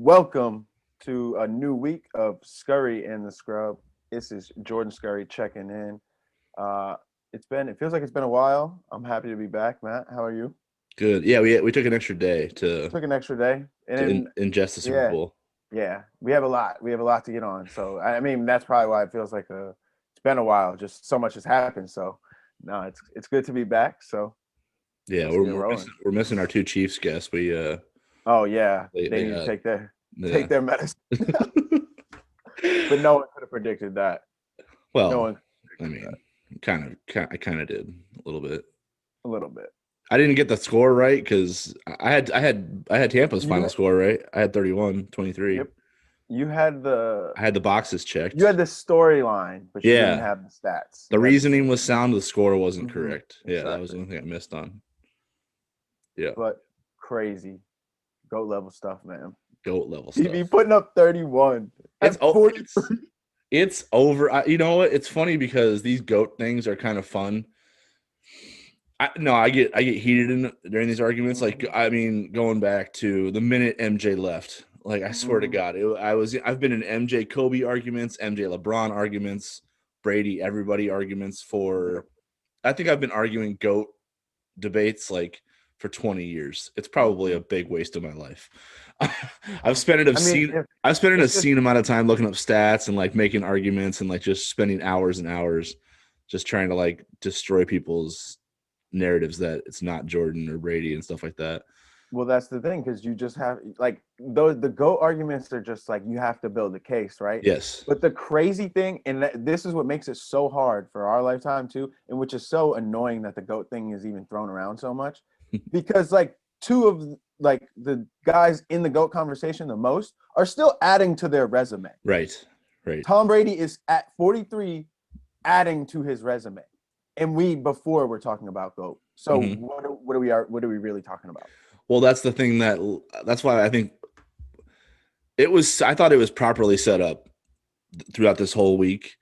Welcome to a new week of Scurry and the Scrub. This is Jordan Scurry checking in. It feels like it's been a while. I'm happy to be back, Matt. How are you? Good. Yeah, we took an extra day to Took an extra day, and to then ingest the Super yeah, Bowl. yeah, we have a lot. We have a lot to get on. So I mean, that's probably why it feels like it's been a while. Just so much has happened. So no, it's good to be back. So Yeah, let's we're get we're rolling. missing, we're missing our two Chiefs guests. We Oh yeah, they they need to got take yeah. their medicine. But no one could have predicted that. No Well, one could have I predicted that. mean, I kind of did a little bit. A little bit. I didn't get the score right because I had Tampa's final You score right. I had 31-23. Yep. You had I had the boxes you had checked. the storyline, but you didn't Yeah, have the stats. the You had the reasoning was sound. The score wasn't hmm correct. Yeah, that was the exactly. only thing I missed on. Yeah, But crazy goat level stuff, man. goat level He be stuff. putting up 31 It's at oh, 40. it's over. You know what? It's funny because these goat things are kind of fun. No, I get heated during these arguments. Like Mhm, I mean, going back to the minute MJ left, like I swear to mhm, God, I've been in MJ Kobe arguments, MJ LeBron arguments, Brady everybody arguments yep. for. I think I've been arguing goat debates like for 20 years. It's probably a Mhm, big waste of my life. I've mhm. spent it I mean, obscene. I've spent an it's just obscene amount of time looking up stats and like making arguments and like just spending hours and hours just trying to like destroy people's narratives that it's not Jordan or Brady and stuff like that. well, that's the thing because you just have like those the GOAT arguments are just like you have to build a case, right? Yes. But the crazy thing, and this is what makes it so hard for our lifetime too, and which is so annoying that the GOAT thing is even thrown around so much, because like two of like the guys in the GOAT conversation the most are still adding to their resume. Right. Right. Tom Brady is at 43 adding to his resume, and we before we're talking about GOAT. So Hmm. what are we really talking about? Well, that's the thing that's why I think I thought it was properly set up throughout this whole week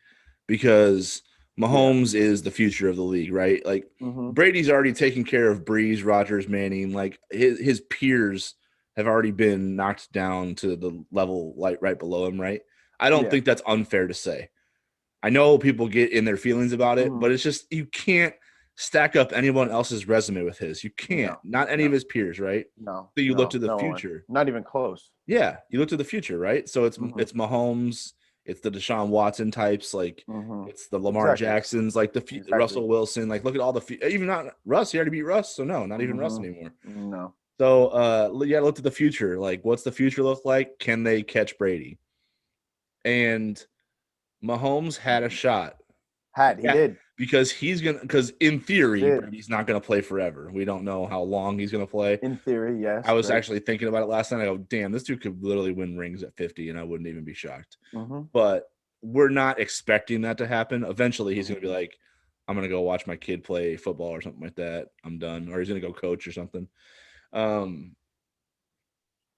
because Yeah. Mahomes is the future of the league, right? Like Mm-hmm. Brady's already taken care of Breeze, Rogers, Manning. Like his peers have already been knocked down to the level like right below him, right? I don't Yeah. think that's unfair to say. I know people get in their feelings about it, Mm-hmm. but it's just you can't stack up anyone else's resume with his. You can't. No. Not any of No. his peers, right? No. So you look No. to the No one. future. Not even close. Yeah, you look to the future, right? So it's Mm-hmm. it's Mahomes, it's the Deshaun Watson types, like Mm-hmm. it's the Lamar Exactly. Jacksons, like the Exactly. Russell Wilson. Like look at all even not Russ. He already beat Russ, so no, not even Russ Mm-hmm. anymore. No. So yeah, look to the future. Like what's the future look like? Can they catch Brady? And Mahomes had a shot. He Yeah, did. because in He theory did. Brady's not gonna play forever. We don't know how long he's gonna play. In theory, I yes. was Great. actually thinking about it last night. I go, damn, this dude could literally win rings at 50, and I wouldn't even be shocked. Mm-hmm. But we're not expecting that to happen. Eventually, he's going to be Mm-hmm. like, I'm going to go watch my kid play football or something like that. I'm done. Or he's going to go coach or something. Um,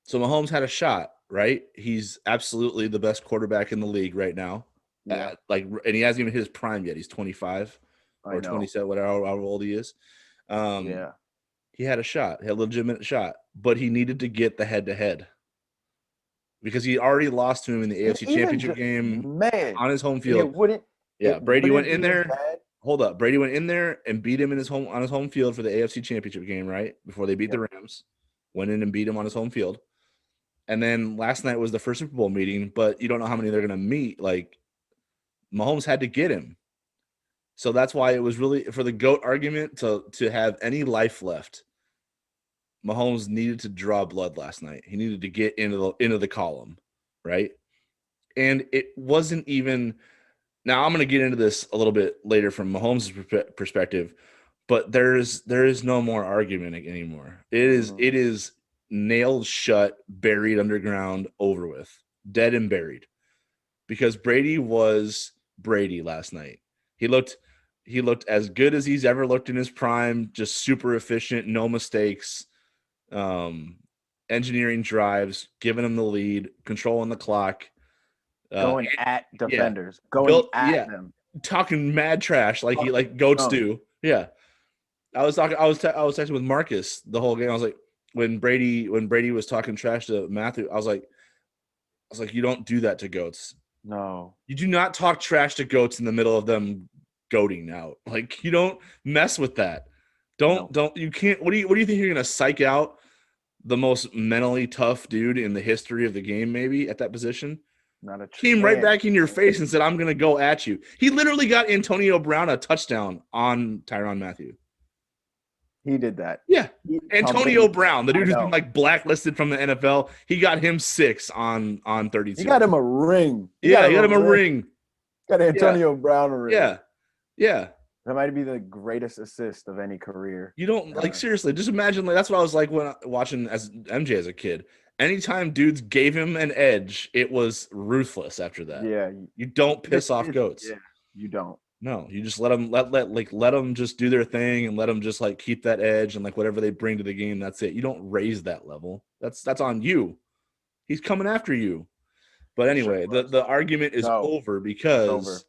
so Mahomes had a shot, right? He's absolutely the best quarterback in the league right now. Yeah. And he hasn't even hit his prime yet. He's 25 I or know. 27, whatever, however old he is. Um, Yeah. he had a shot, he had a legitimate shot, but he needed to get the head to head because he already lost to him in the And AFC even Championship just game man, on his home and field. it Yeah, Brady went wouldn't in be as there. bad. Hold up, Brady went in there and beat him in his home on his home field for the AFC Championship game, right before they beat the Yep. Rams. Went in and beat him on his home field, and then last night was the first Super Bowl meeting. But you don't know how many they're going to meet. Like Mahomes had to get him, so that's why it was really for the goat argument to have any life left. Mahomes needed to draw blood last night. He needed to get into the column, right? And it wasn't even. Now I'm going to get into this a little bit later from Mahomes' perspective, but there is no more argument anymore. Mm-hmm. It is nailed shut, buried underground, over with, dead and buried. Because Brady was Brady last night. He looked he looked as good as he's ever looked in his prime, just super efficient, no mistakes, um, engineering drives, giving him the lead, controlling the clock. Going at Yeah, defenders, going built at yeah, them. talking mad trash like he Fucking like goats junk. do. Yeah, I was texting with Marcus the whole game. I was like, when Brady was talking trash to Matthew, I was like, was like, you don't do that to goats. No. You do not talk trash to goats in the middle of them goating out. Like, you don't mess with that. No. You can't. What do you think you're gonna psych out the most mentally tough dude in the history of the game? Maybe at that position, Not a came right chance. back in your face and said, "I'm gonna go at you." He literally got Antonio Brown a touchdown on Tyrann Mathieu. He did that. Yeah. Tom Antonio Brady, Brown, the dude I who's know. been like blacklisted from the NFL, he got him 6 on 32. He got him a ring. He got him a ring. Got Antonio Brown a ring. Yeah. That might be the greatest assist of any career. You don't like seriously. Just imagine, like, that's what I was like when watching as MJ as a kid. Anytime dudes gave him an edge, it was ruthless. After that, Yeah, you don't piss off goats. Yeah, you don't. No, you just let them just do their thing and let them just like keep that edge and like whatever they bring to the game. That's it. You don't raise that level. That's on you. He's coming after you. But anyway, the argument is over because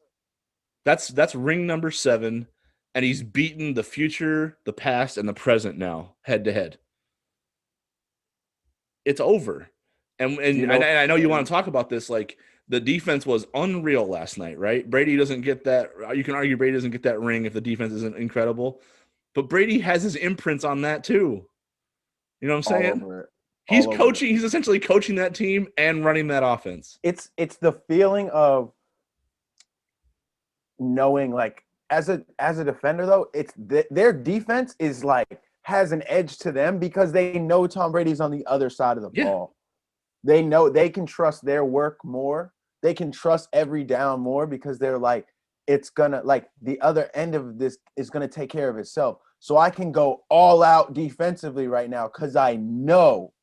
that's ring number 7, and he's beaten the future, the past, and the present now head to head. It's over. And I know you want to talk about this. Like, the defense was unreal last night, right? Brady doesn't get that. You can argue Brady doesn't get that ring if the defense isn't incredible. But Brady has his imprints on that too. You know what I'm saying? He's coaching. He's essentially coaching that team and running that offense. It's the feeling of knowing, like, as a defender though, it's their defense is like has an edge to them because they know Tom Brady's on the other side of the ball. They know they can trust their work more. They can trust every down more because they're like, it's gonna, like, the other end of this is gonna take care of itself. So I can go all out defensively right now because I know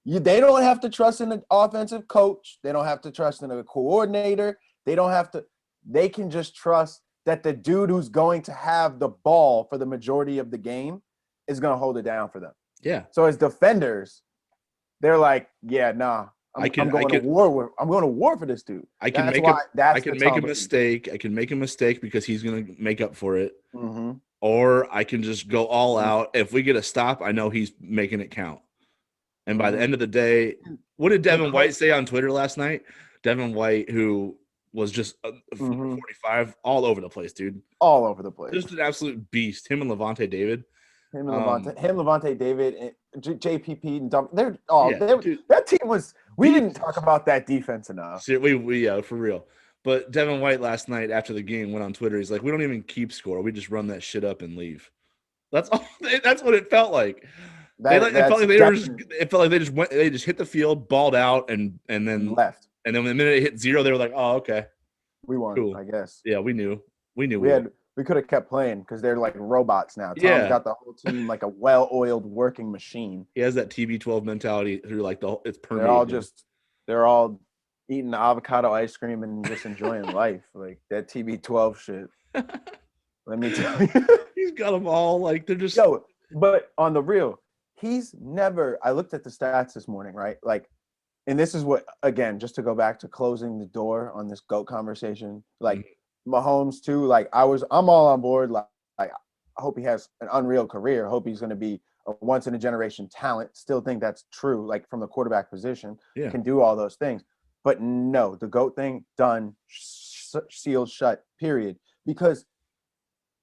they don't have to trust in an offensive coach. They don't have to trust in a coordinator. They can just trust that the dude who's going to have the ball for the majority of the game is going to hold it down for them. Yeah. So as defenders, they're like, yeah, nah, I'm going to war for this dude. I can make a mistake. I can make a mistake because he's going to make up for it. Mm-hmm. Or I can just go all out. If we get a stop, I know he's making it count. And by the end of the day, what did Devin White say on Twitter last night? Devin White, who was just 45 all over the place, dude. All over the place. Just an absolute beast. Him and Levante David. Levante David, and JPP, and Dump. That team was. We didn't talk about that defense enough. We for real. But Devin White last night after the game went on Twitter. He's like, we don't even keep score. We just run that shit up and leave. That's all. That's what it felt like. It felt like they just hit the field, balled out, and then left. And then when the minute it hit 0, they were like, "Oh, okay, we won." Cool. I guess. Yeah, we knew. We could have kept playing because they're like robots now. Tom's got the whole team like a well-oiled working machine. He has that TB12 mentality through like it's permeated. They're all eating the avocado ice cream and just enjoying life. Like that TB12 shit. Let me tell you, he's got them all like they're just. But on the real. He's never. I looked at the stats this morning, right? Like, and this is what, again, just to go back to closing the door on this GOAT conversation. Like Mahomes too. Like I'm all on board. Like I hope he has an unreal career. Hope he's going to be a once in a generation talent. Still think that's true. Like from the quarterback position, can do all those things. But no, the GOAT thing done, sealed shut. Period. Because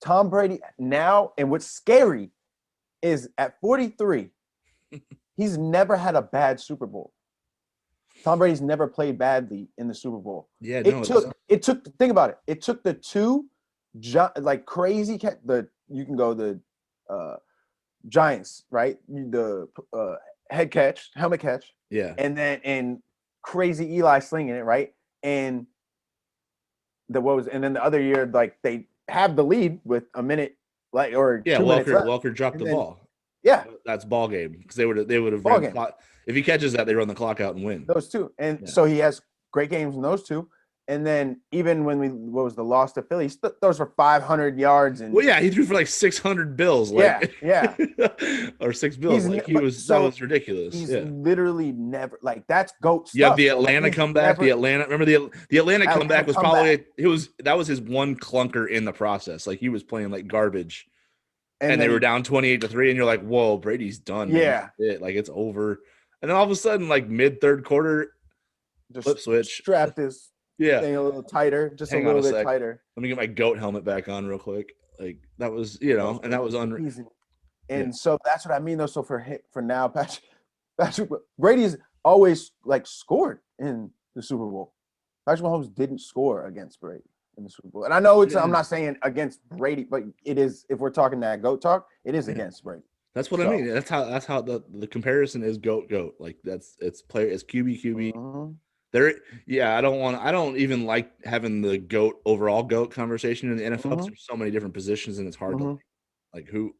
Tom Brady now, and what's scary is at 43, he's never had a bad Super Bowl. Tom Brady's never played badly in the Super Bowl. Yeah, it took. Think about it. It took the two, like crazy. You can go the Giants, right? The helmet catch. Yeah, and crazy Eli slinging it, right? And and then the other year, like they have the lead with a minute. Like Walker dropped the ball. Yeah, that's ball game because they would have run the clock. If he catches that, they run the clock out and win. Those two, and so he has great games in those two. And then even when what was the loss to Philly, those were 500 yards. And he threw for like 600 bills. Like, or 6 bills. That was ridiculous. He's literally never like that's GOAT stuff. You have the Atlanta comeback. Remember the Atlanta comeback was probably that was his one clunker in the process. Like he was playing like garbage, and they were down 28-3, and you're like, whoa, Brady's done. Yeah, like it's over. And then all of a sudden, like mid third quarter, Just flip switch. strap this Yeah. thing a little tighter, just Hang a on little a bit sec. tighter. Let me get my goat helmet back on real quick. Like that was, and that was Amazing. yeah. And so that's what I mean, though. So for now, Patrick Brady's always like scored in the Super Bowl. Patrick Mahomes didn't score against Brady in the Super Bowl. And I know I'm not saying against Brady, but it is, if we're talking that GOAT talk, it is against Brady. That's what I mean. That's how the comparison is GOAT. Like it's QB. Mm-hmm. I don't even like having the overall GOAT conversation in the NFL because there's so many different positions and it's hard to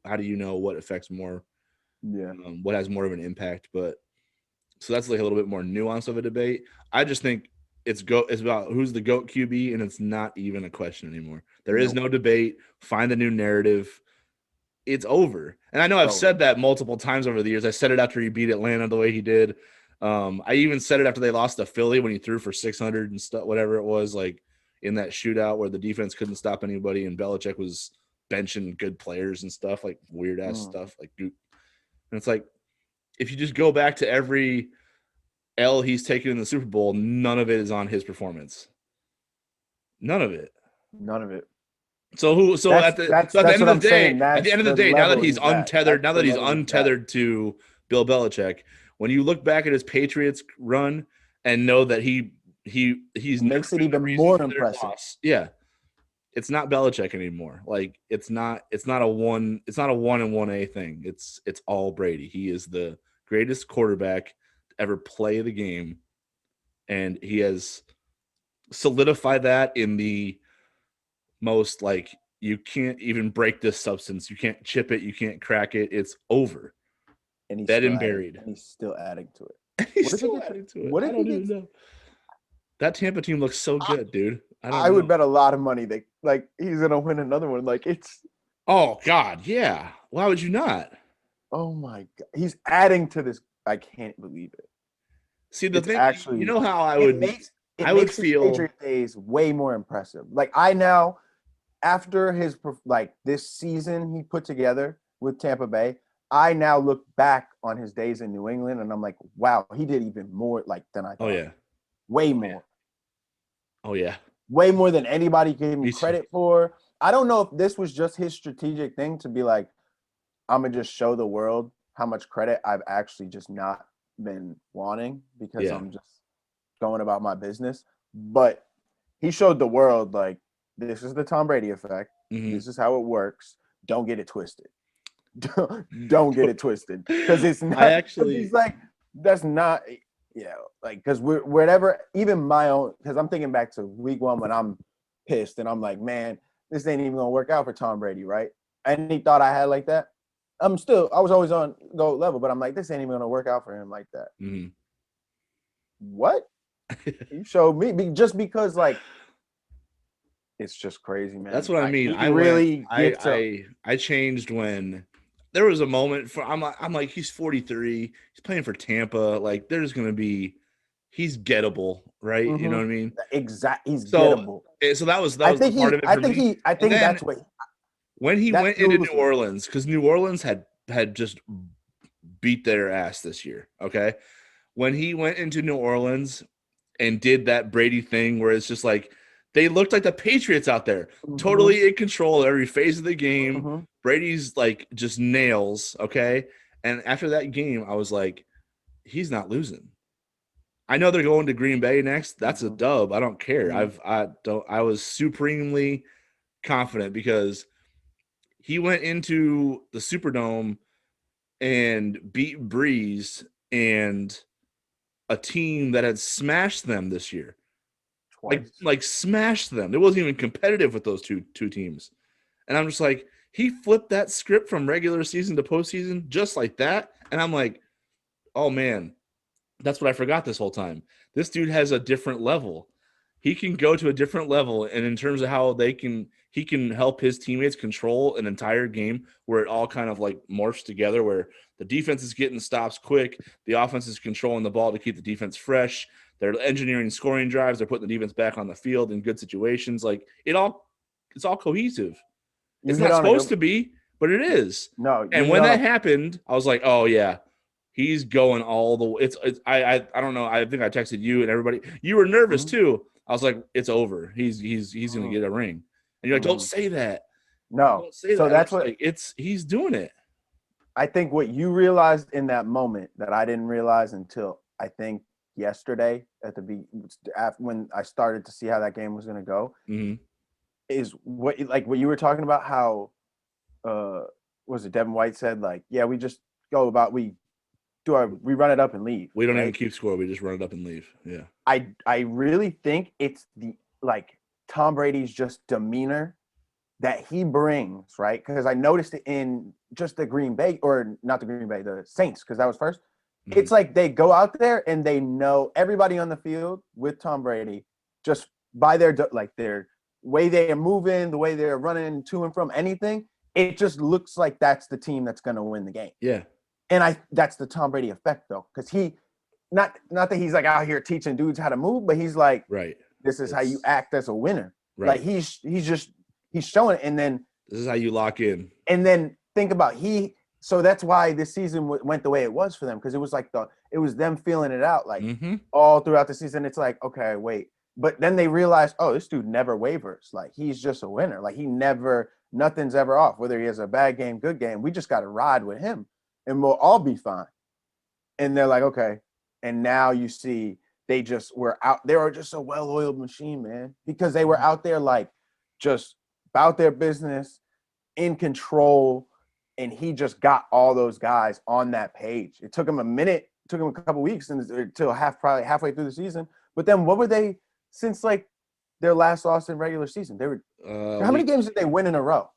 how do you know what affects more? Yeah. What has more of an impact? But so that's like a little bit more nuance of a debate. I just think it's about who's the GOAT QB, and it's not even a question anymore. There is no debate. Find a new narrative. It's over. And I know I've said that multiple times over the years. I said it after he beat Atlanta the way he did. I even said it after they lost to Philly when he threw for 600 and stuff, whatever it was, like in that shootout where the defense couldn't stop anybody and Belichick was benching good players and stuff, like weird ass stuff. And it's like, if you just go back to every L he's taken in the Super Bowl, none of it is on his performance. None of it. So at the end of the day, now that he's untethered to Bill Belichick, when you look back at his Patriots run and know that he's makes it even more impressive. Yeah. It's not Belichick anymore. Like it's not a 1 and 1A thing. It's all Brady. He is the greatest quarterback to ever play the game, and he has solidified that in the most, like, you can't even break this substance. You can't chip it. You can't crack it. It's over. And he's dead and buried. And he's still adding to it. What if I don't even know. That Tampa team looks so good, dude. I would bet a lot of money that like he's gonna win another one. Like it's. Oh God, yeah. Why would you not? Oh my God, he's adding to this. I can't believe it. See, the thing, actually, you know how I would feel. Patriot days way more impressive. Like I now, after his this season he put together with Tampa Bay, I now look back on his days in New England and I'm like, wow, he did even more than I thought. Oh yeah, way more. Oh yeah, way more than anybody gave him credit for. I don't know if this was just his strategic thing to be like, I'm gonna just show the world how much credit I've actually just not been wanting because I'm just going about my business. But he showed the world like, this is the Tom Brady effect. Mm-hmm. This is how it works. Don't get it twisted. Don't get it twisted because it's not. He's like, that's not. Yeah, like because we're whatever. Even my own, because I'm thinking back to week 1 when I'm pissed and I'm like, man, this ain't even gonna work out for Tom Brady, right? Any thought I had like that, I was always on GOAT level, but I'm like, this ain't even gonna work out for him like that. Mm-hmm. What? You showed me just because like it's just crazy, man. That's what I mean. I changed when there was a moment for I'm like he's 43, he's playing for Tampa, like there's gonna be he's gettable, right? Mm-hmm. You know what I mean? Exactly. He's gettable. So that was part of it. I think that's what when he went into New Orleans, because New Orleans had just beat their ass this year. Okay. When he went into New Orleans and did that Brady thing where it's just like they looked like the Patriots out there, totally in control of every phase of the game. Mm-hmm. Brady's like just nails, okay? And after that game, I was like, he's not losing. I know they're going to Green Bay next. That's a dub. I don't care. I was supremely confident because he went into the Superdome and beat Breeze and a team that had smashed them this year. Like smashed them. It wasn't even competitive with those two teams. And I'm just like, he flipped that script from regular season to postseason just like that. And I'm like, oh man, that's what I forgot this whole time. This dude has a different level. He can go to a different level. And in terms of how he can help his teammates control an entire game where it all kind of like morphs together, where the defense is getting stops quick. The offense is controlling the ball to keep the defense fresh. They're engineering scoring drives. They're putting the defense back on the field in good situations. Like it's all cohesive. It's not supposed to be, but it is. No. And when that happened, I was like, oh yeah, He's going all the way. I don't know. I think I texted you and everybody. You were nervous too. I was like, it's over. He's gonna get a ring. And you're like, don't say that. No. Don't say So that. that's what like he's doing it. I think what you realized in that moment that I didn't realize until I think yesterday when I started to see how that game was going to go is what you were talking about, how was it Devin White said, like, yeah, we just go about we run it up and leave. We don't right? even keep score. We just run it up and leave. Yeah. I really think it's the Tom Brady's just demeanor that he brings, right? Because I noticed it in just the Green Bay, or not the Green Bay, the Saints, because that was first. It's like they go out there and they know everybody on the field with Tom Brady just by their way they are moving, the way they're running to and from anything. It just looks like that's the team that's going to win the game. Yeah. And that's the Tom Brady effect, though, because he not that he's like out here teaching dudes how to move, but he's like, right, this is how you act as a winner. Right. Like he's showing it, and then this is how you lock in. And then think about so that's why this season went the way it was for them, because it was like it was them feeling it out like all throughout the season. It's like, okay, wait, but then they realized, oh, this dude never wavers. Like he's just a winner. Like nothing's ever off. Whether he has a bad game, good game, we just got to ride with him, and we'll all be fine. And they're like, okay. And now you see they just were out. They were just a well-oiled machine, man, because they were out there like just about their business, in control, and he just got all those guys on that page. It took him a minute, it took him a couple weeks until probably halfway through the season. But then what were they since like their last loss in regular season? They were how many games did they win in a row?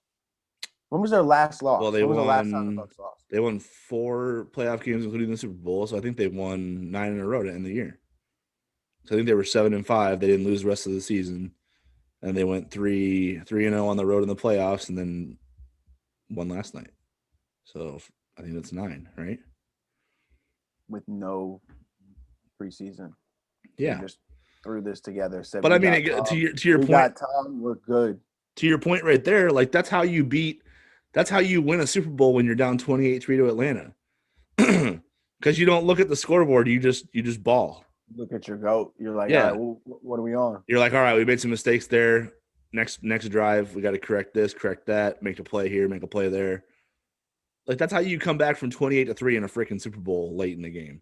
When was their last loss? Well, when was the last time the Bucs lost? They won 4 playoff games, including the Super Bowl. So I think they won 9 in a row to end the year. So I think they were 7-5. They didn't lose the rest of the season, and they went 3-0 on the road in the playoffs, and then won last night. So I think that's 9, right? With no preseason. Yeah, they just threw this together. Said, but I mean, to your point, got Tom, we're good. To your point right there, like that's how you win a Super Bowl when you're down 28-3 to Atlanta. Because you don't look at the scoreboard, you just ball. Look at your goat. You're like, yeah. all right, well, what are we on? You're like, all right, we made some mistakes there. Next drive, we got to correct this, correct that, make a play here, make a play there. Like that's how you come back from 28-3 in a freaking Super Bowl late in the game.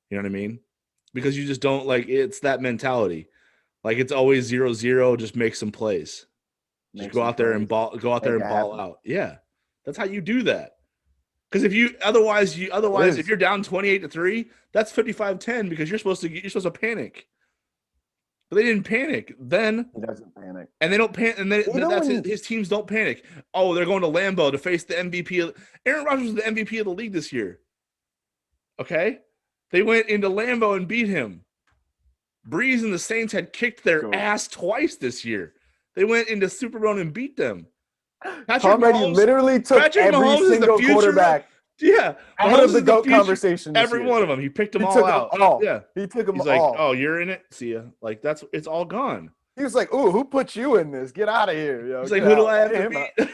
You know what I mean? Because you just don't it's that mentality. Like it's always 0-0, just make some plays. Just go out there and ball out. Yeah. That's how you do that. Because if you're down 28-3, that's 55-10 because you're supposed to panic. But they didn't panic. Then he doesn't panic. And they don't panic, and his teams don't panic. Oh, they're going to Lambeau to face the MVP. Aaron Rodgers was the MVP of the league this year. Okay? They went into Lambeau and beat him. Breeze and the Saints had kicked their ass twice this year. They went into Superdome and beat them. Tom Brady literally took every single quarterback out of the GOAT conversation. Every one of them. He picked them all out. Yeah. He took them all. He's like, oh, you're in it? See ya. Like, it's all gone. He was like, ooh, who put you in this? Get out of here. Yo. He's like, who do I have to beat?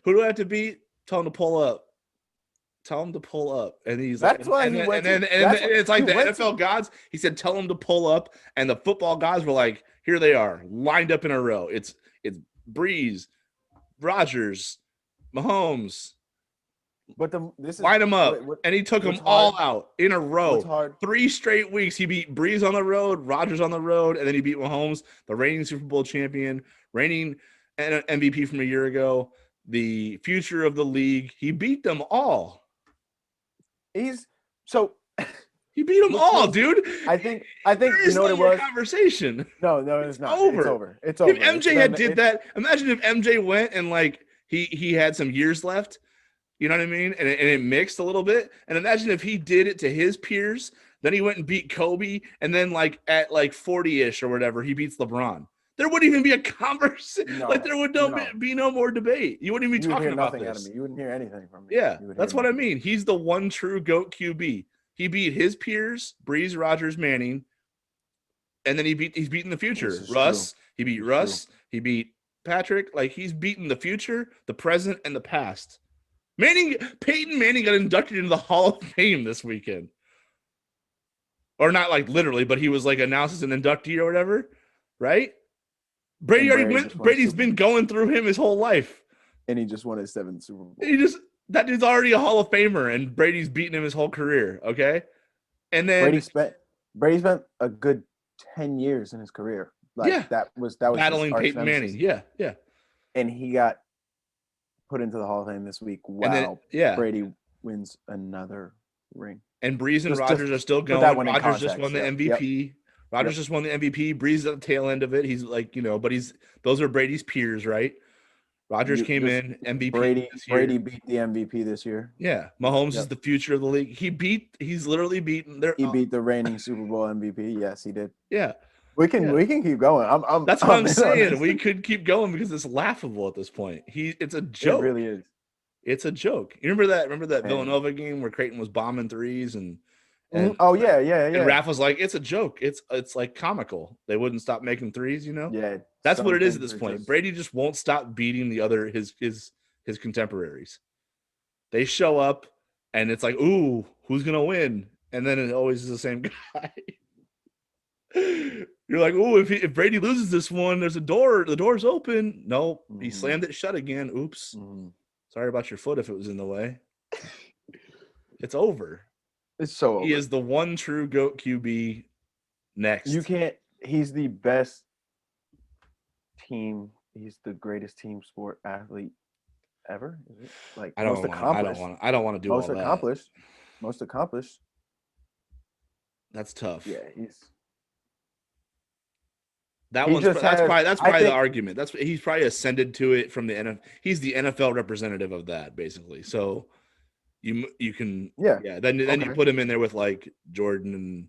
Who do I have to beat? Tell him to pull up. Tell him to pull up. And he's that's like, why and it's like the NFL gods. He said, tell him to pull up. And the football gods were like, here they are, lined up in a row. It's Breeze, Rodgers, Mahomes. But line them up, and he took them all out in a row. 3 straight weeks. He beat Breeze on the road, Rodgers on the road, and then he beat Mahomes, the reigning Super Bowl champion, reigning MVP from a year ago, the future of the league. He beat them all. He beat them all, dude. I think you know what it was. Conversation. No, it's not. Over. It's over. If MJ did that, imagine if MJ went and he had some years left. You know what I mean? And it mixed a little bit. And imagine if he did it to his peers, then he went and beat Kobe, and then at 40-ish or whatever, he beats LeBron. There wouldn't even be a conversation. There would be no more debate. You wouldn't even be talking about this. Out of me. You wouldn't hear anything from me. Yeah, that's what I mean. He's the one true GOAT QB. He beat his peers, Breeze, Rodgers, Manning, and then he's beaten the future. Russ, true. He beat Russ. True. He beat Patrick. He's beaten the future, the present, and the past. Peyton Manning got inducted into the Hall of Fame this weekend. Or not like literally, but he was like announced as an inductee or whatever, right? Brady already went. Brady's been going through him his whole life. And he just won his 7th Super Bowl. That dude's already a Hall of Famer, and Brady's beaten him his whole career, okay? And then Brady spent a good 10 years in his career. Like that was battling Peyton Manning. Yeah. And he got put into the Hall of Fame this week. Wow. Brady wins another ring. And Breeze and Rodgers are still going. Rodgers just won the MVP. Yep. Rodgers just won the MVP. Breeze at the tail end of it. He's like, but those are Brady's peers, right? Rodgers came in MVP. Brady beat the MVP this year. Yeah, Mahomes is the future of the league. He's literally beaten. He beat the reigning Super Bowl MVP. Yes, he did. Yeah, we can keep going. That's what I'm saying. We could keep going because it's laughable at this point. It's a joke. It really is. It's a joke. You remember that Villanova game where Creighton was bombing threes and oh yeah. And Raph was like, it's a joke. It's like comical. They wouldn't stop making threes, Yeah. That's what it is at this point. Brady just won't stop beating his contemporaries. They show up and it's like, ooh, who's gonna win? And then it always is the same guy. You're like, ooh, if Brady loses this one, there's a door. The door's open. No, he slammed it shut again. Oops. Sorry about your foot if it was in the way. It's over. It's so over. He is the one true GOAT QB next. He's the best team. He's the greatest team sport athlete ever. Is it? Like I don't want to do most all accomplished. that. Most accomplished. That's tough. Yeah, that's probably the argument. He's probably ascended to it from the NFL. He's the NFL representative of that, basically. So you can Then you put him in there with like Jordan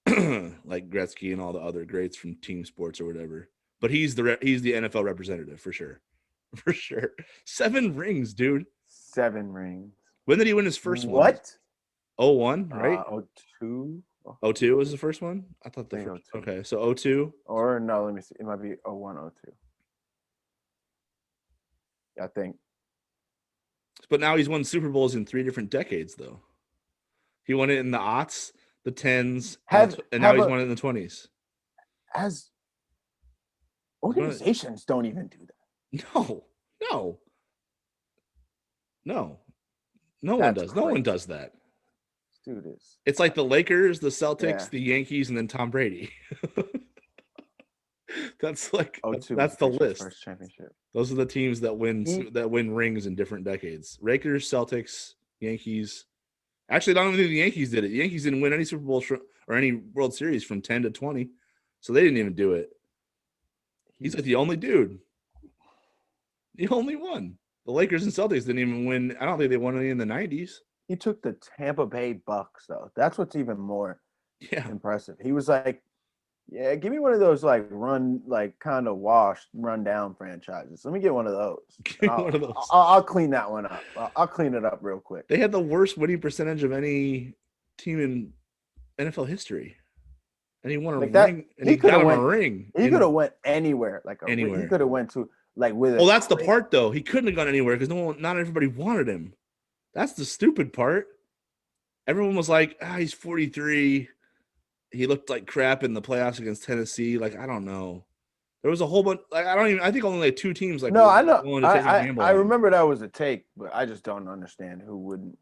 and like Gretzky and all the other greats from team sports or whatever. But he's the NFL representative for sure. For sure. 7 rings, dude. 7 rings. When did he win his first one? What? 01, right? 02. 02 was the first one? I thought the first. 02. Okay, so 02. Or no, let me see. It might be 01, 02. I think. But now he's won Super Bowls in 3 different decades, though. He won it in the aughts, the 10s, and now he's won it in the 20s. As organizations don't even do that. No one does. Crazy. No one does that. Dude, it's like the Lakers, the Celtics, the Yankees, and then Tom Brady. That's like that's the list. First championship. Those are the teams that win rings in different decades. Lakers, Celtics, Yankees. Actually, I don't even think the Yankees did it. The Yankees didn't win any Super Bowls or any World Series from 10 to 20, so they didn't even do it. He's like the only dude. The only one. The Lakers and Celtics didn't even win. I don't think they won any in the 90s. He took the Tampa Bay Bucks, though. That's what's even more impressive. He was like, yeah, give me one of those kind of washed, run-down franchises. Let me get one of those. I'll clean that one up. I'll clean it up real quick. They had the worst winning percentage of any team in NFL history. And he won a ring. And he got him a ring. He could have went anywhere. Anywhere. He could have went to with. Well, that's the part though. He couldn't have gone anywhere because not everybody wanted him. That's the stupid part. Everyone was like, he's 43. He looked like crap in the playoffs against Tennessee. Like, I don't know. There was a whole bunch. I think only 2 teams. No, I know. I remember that was a take, but I just don't understand who wouldn't.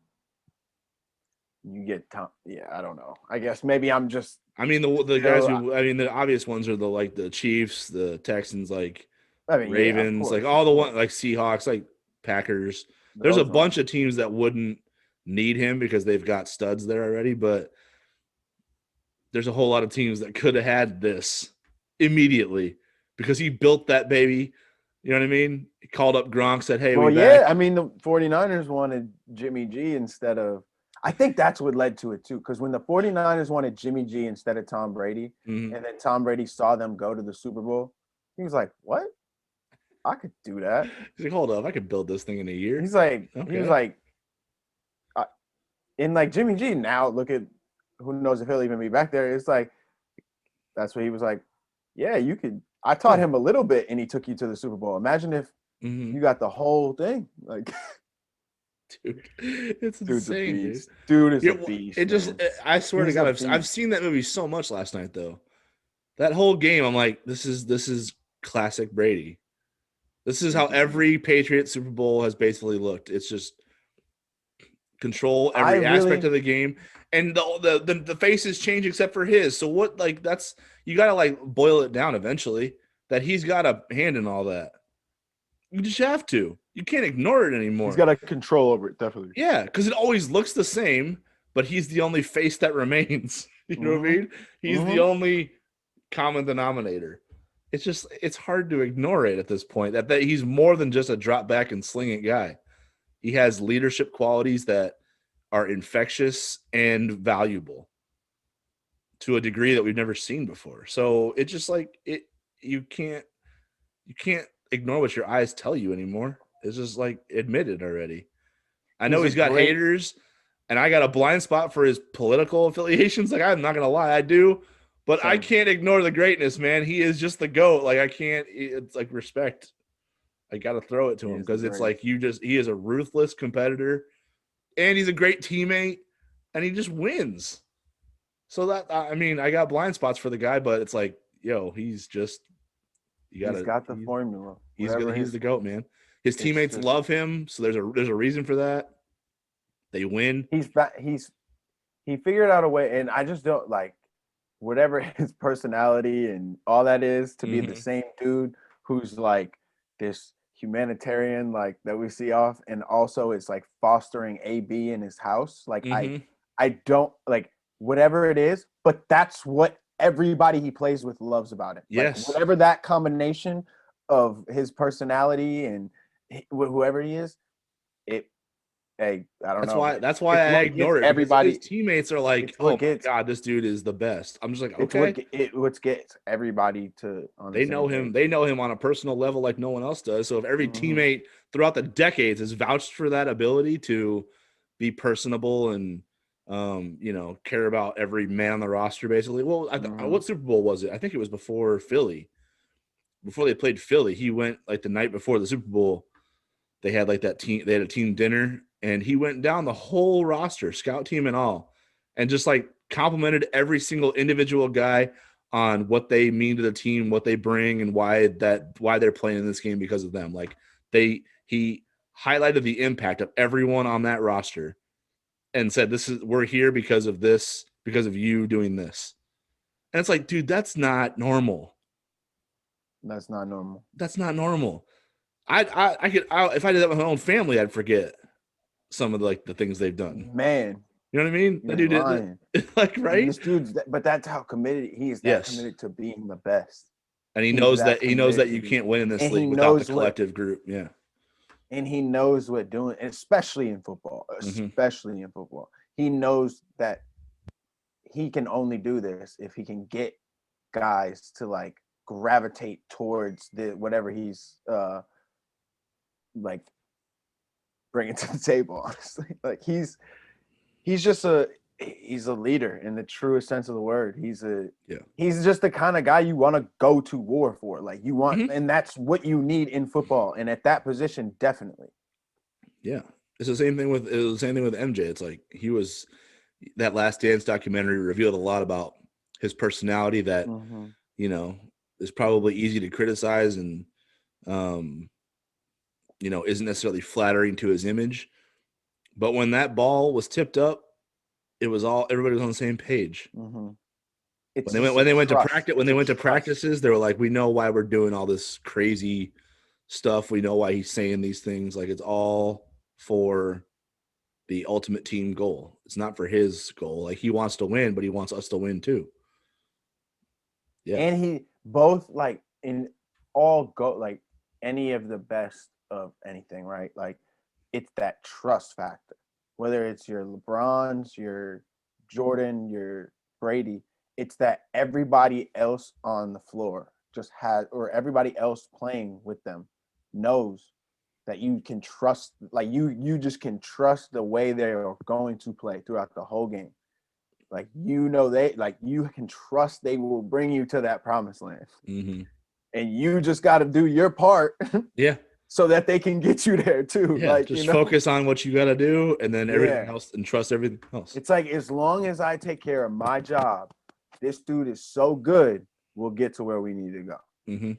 You get Tom. Yeah, I don't know. I guess maybe I'm just. I mean, the guys the obvious ones are the Chiefs, the Texans, Ravens, all the one Seahawks, Packers. There's a bunch of teams that wouldn't need him because they've got studs there already, but there's a whole lot of teams that could have had this immediately because he built that baby. You know what I mean? He called up Gronk, said, hey, back. I mean, the 49ers wanted Jimmy G instead of – I think that's what led to it too, because when the 49ers wanted Jimmy G instead of Tom Brady, and then Tom Brady saw them go to the Super Bowl, he was like, what? I could do that. He's like, hold up, I could build this thing in a year. He's like, he was like, Jimmy G now, look at who knows if he'll even be back there. It's like, that's what he was like, yeah, you could. I taught him a little bit and he took you to the Super Bowl. Imagine if you got the whole thing. Dude, it's Dude's a insane, dude. beast. Dude is a It, beast, it just, man. I swear to He's God, a I've beast. seen that movie so much last night, though. That whole game, I'm like, this is classic Brady. This is how He's a beast. every Patriot Super Bowl has basically looked. It's just control I every aspect really of the game, and the faces change except for his. So what? Like that's you got to like boil it down eventually. That he's got a hand in all that. You just have to. You can't ignore it he's anymore. got a control over it, definitely. Yeah, because it always looks the same, but he's the only face that remains. You know what I Mm-hmm. mean? He's the Mm-hmm. only common denominator. It's hard to ignore it at this point. That he's more than just a drop back and sling it guy. He has leadership qualities that are infectious and valuable to a degree that we've never seen before. So it's just like it you can't ignore what your eyes tell you anymore. It's just like admit it already. I know He's a he's got great. haters and I got a blind spot for his political affiliations. Like I'm not gonna lie, I do, but I Same. can't ignore the greatness, man. He is just the GOAT. Like I can't it's like respect. I gotta throw it to He him is the because it's greatest. like he is a ruthless competitor and he's a great teammate and he just wins. So that I mean, I got blind spots for the guy, but it's like, yo, he's just you He's gotta got the formula. Whatever he's his, the GOAT, man. His it's teammates just love him, so there's a reason for that. They win. he figured out a way, and I just don't like whatever his personality and all that is to be the Mm-hmm. same dude who's like this humanitarian like that we see off, and also it's like fostering AB in his house. Like Mm-hmm. I don't like whatever it is, but that's what everybody he plays with loves about it. Like Yes. whatever that combination of his personality and whoever he is, it. Hey, I don't know. That's why It's I what gets ignore it because his everybody. teammates are like, It's "Oh what my gets. god, this dude is the best." I'm just like, It's "Okay." what gets everybody to on the They same know him. page. They know him on a personal level like no one else does. So if every Mm-hmm. teammate throughout the decades has vouched for that ability to be personable and care about every man on the roster basically. Well, Mm-hmm. what Super Bowl was it? I think it was before Philly. Before they played Philly, he went like the night before the Super Bowl. They had like that team. They had a team dinner, and he went down the whole roster, scout team and all, and just like complimented every single individual guy on what they mean to the team, what they bring, and why they're playing in this game because of them. Like he highlighted the impact of everyone on that roster and said, we're here because of this, because of you doing this. And it's like, dude, that's not normal. That's not normal. That's not normal. If I did that with my own family, I'd forget some of the things they've done. Man, You know what I mean? That you're dude did lying. like And right? this but that's how committed he is. That Yes. committed to being the best. And He's that he knows committed that to you be, can't win in this and he league without the knows what, collective group. Yeah. and he knows what doing, especially in football. Mm-hmm. Especially in football, he knows that he can only do this if he can get guys to like gravitate towards the whatever he's like bringing to the table. Honestly, like he's a leader in the truest sense of the word. He's just the kind of guy you want to go to war for. Like you want, Mm-hmm. and that's what you need in football. And at that position, definitely. Yeah. It was the same thing with MJ. It's like that Last Dance documentary revealed a lot about his personality that, Mm-hmm. is probably easy to criticize and um, isn't necessarily flattering to his image. But when that ball was tipped up, everybody was on the same page. Mm-hmm. When It's they went just when a they went to trust. practice when It's they a went to trust. practices, they were like, we know why we're doing all this crazy stuff. We know why he's saying these things. Like it's all for the ultimate team goal. It's not for his goal. Like he wants to win, but he wants us to win too. Yeah. And he both like in all go like any of the best of anything, right? Like it's that trust factor. Whether it's your LeBrons, your Jordan, your Brady, it's that everybody else on the floor just has, or everybody else playing with them knows that you can trust, like you just can trust the way they are going to play throughout the whole game. Like they like you can trust they will bring you to that promised land, Mm-hmm. and you just got to do your part Yeah. so that they can get you there too. Yeah, Like, just focus on what you got to do, and then everything Yeah. else, and trust everything else. It's like, as long as I take care of my job, this dude is so good, we'll get to where we need to go. Mm-hmm.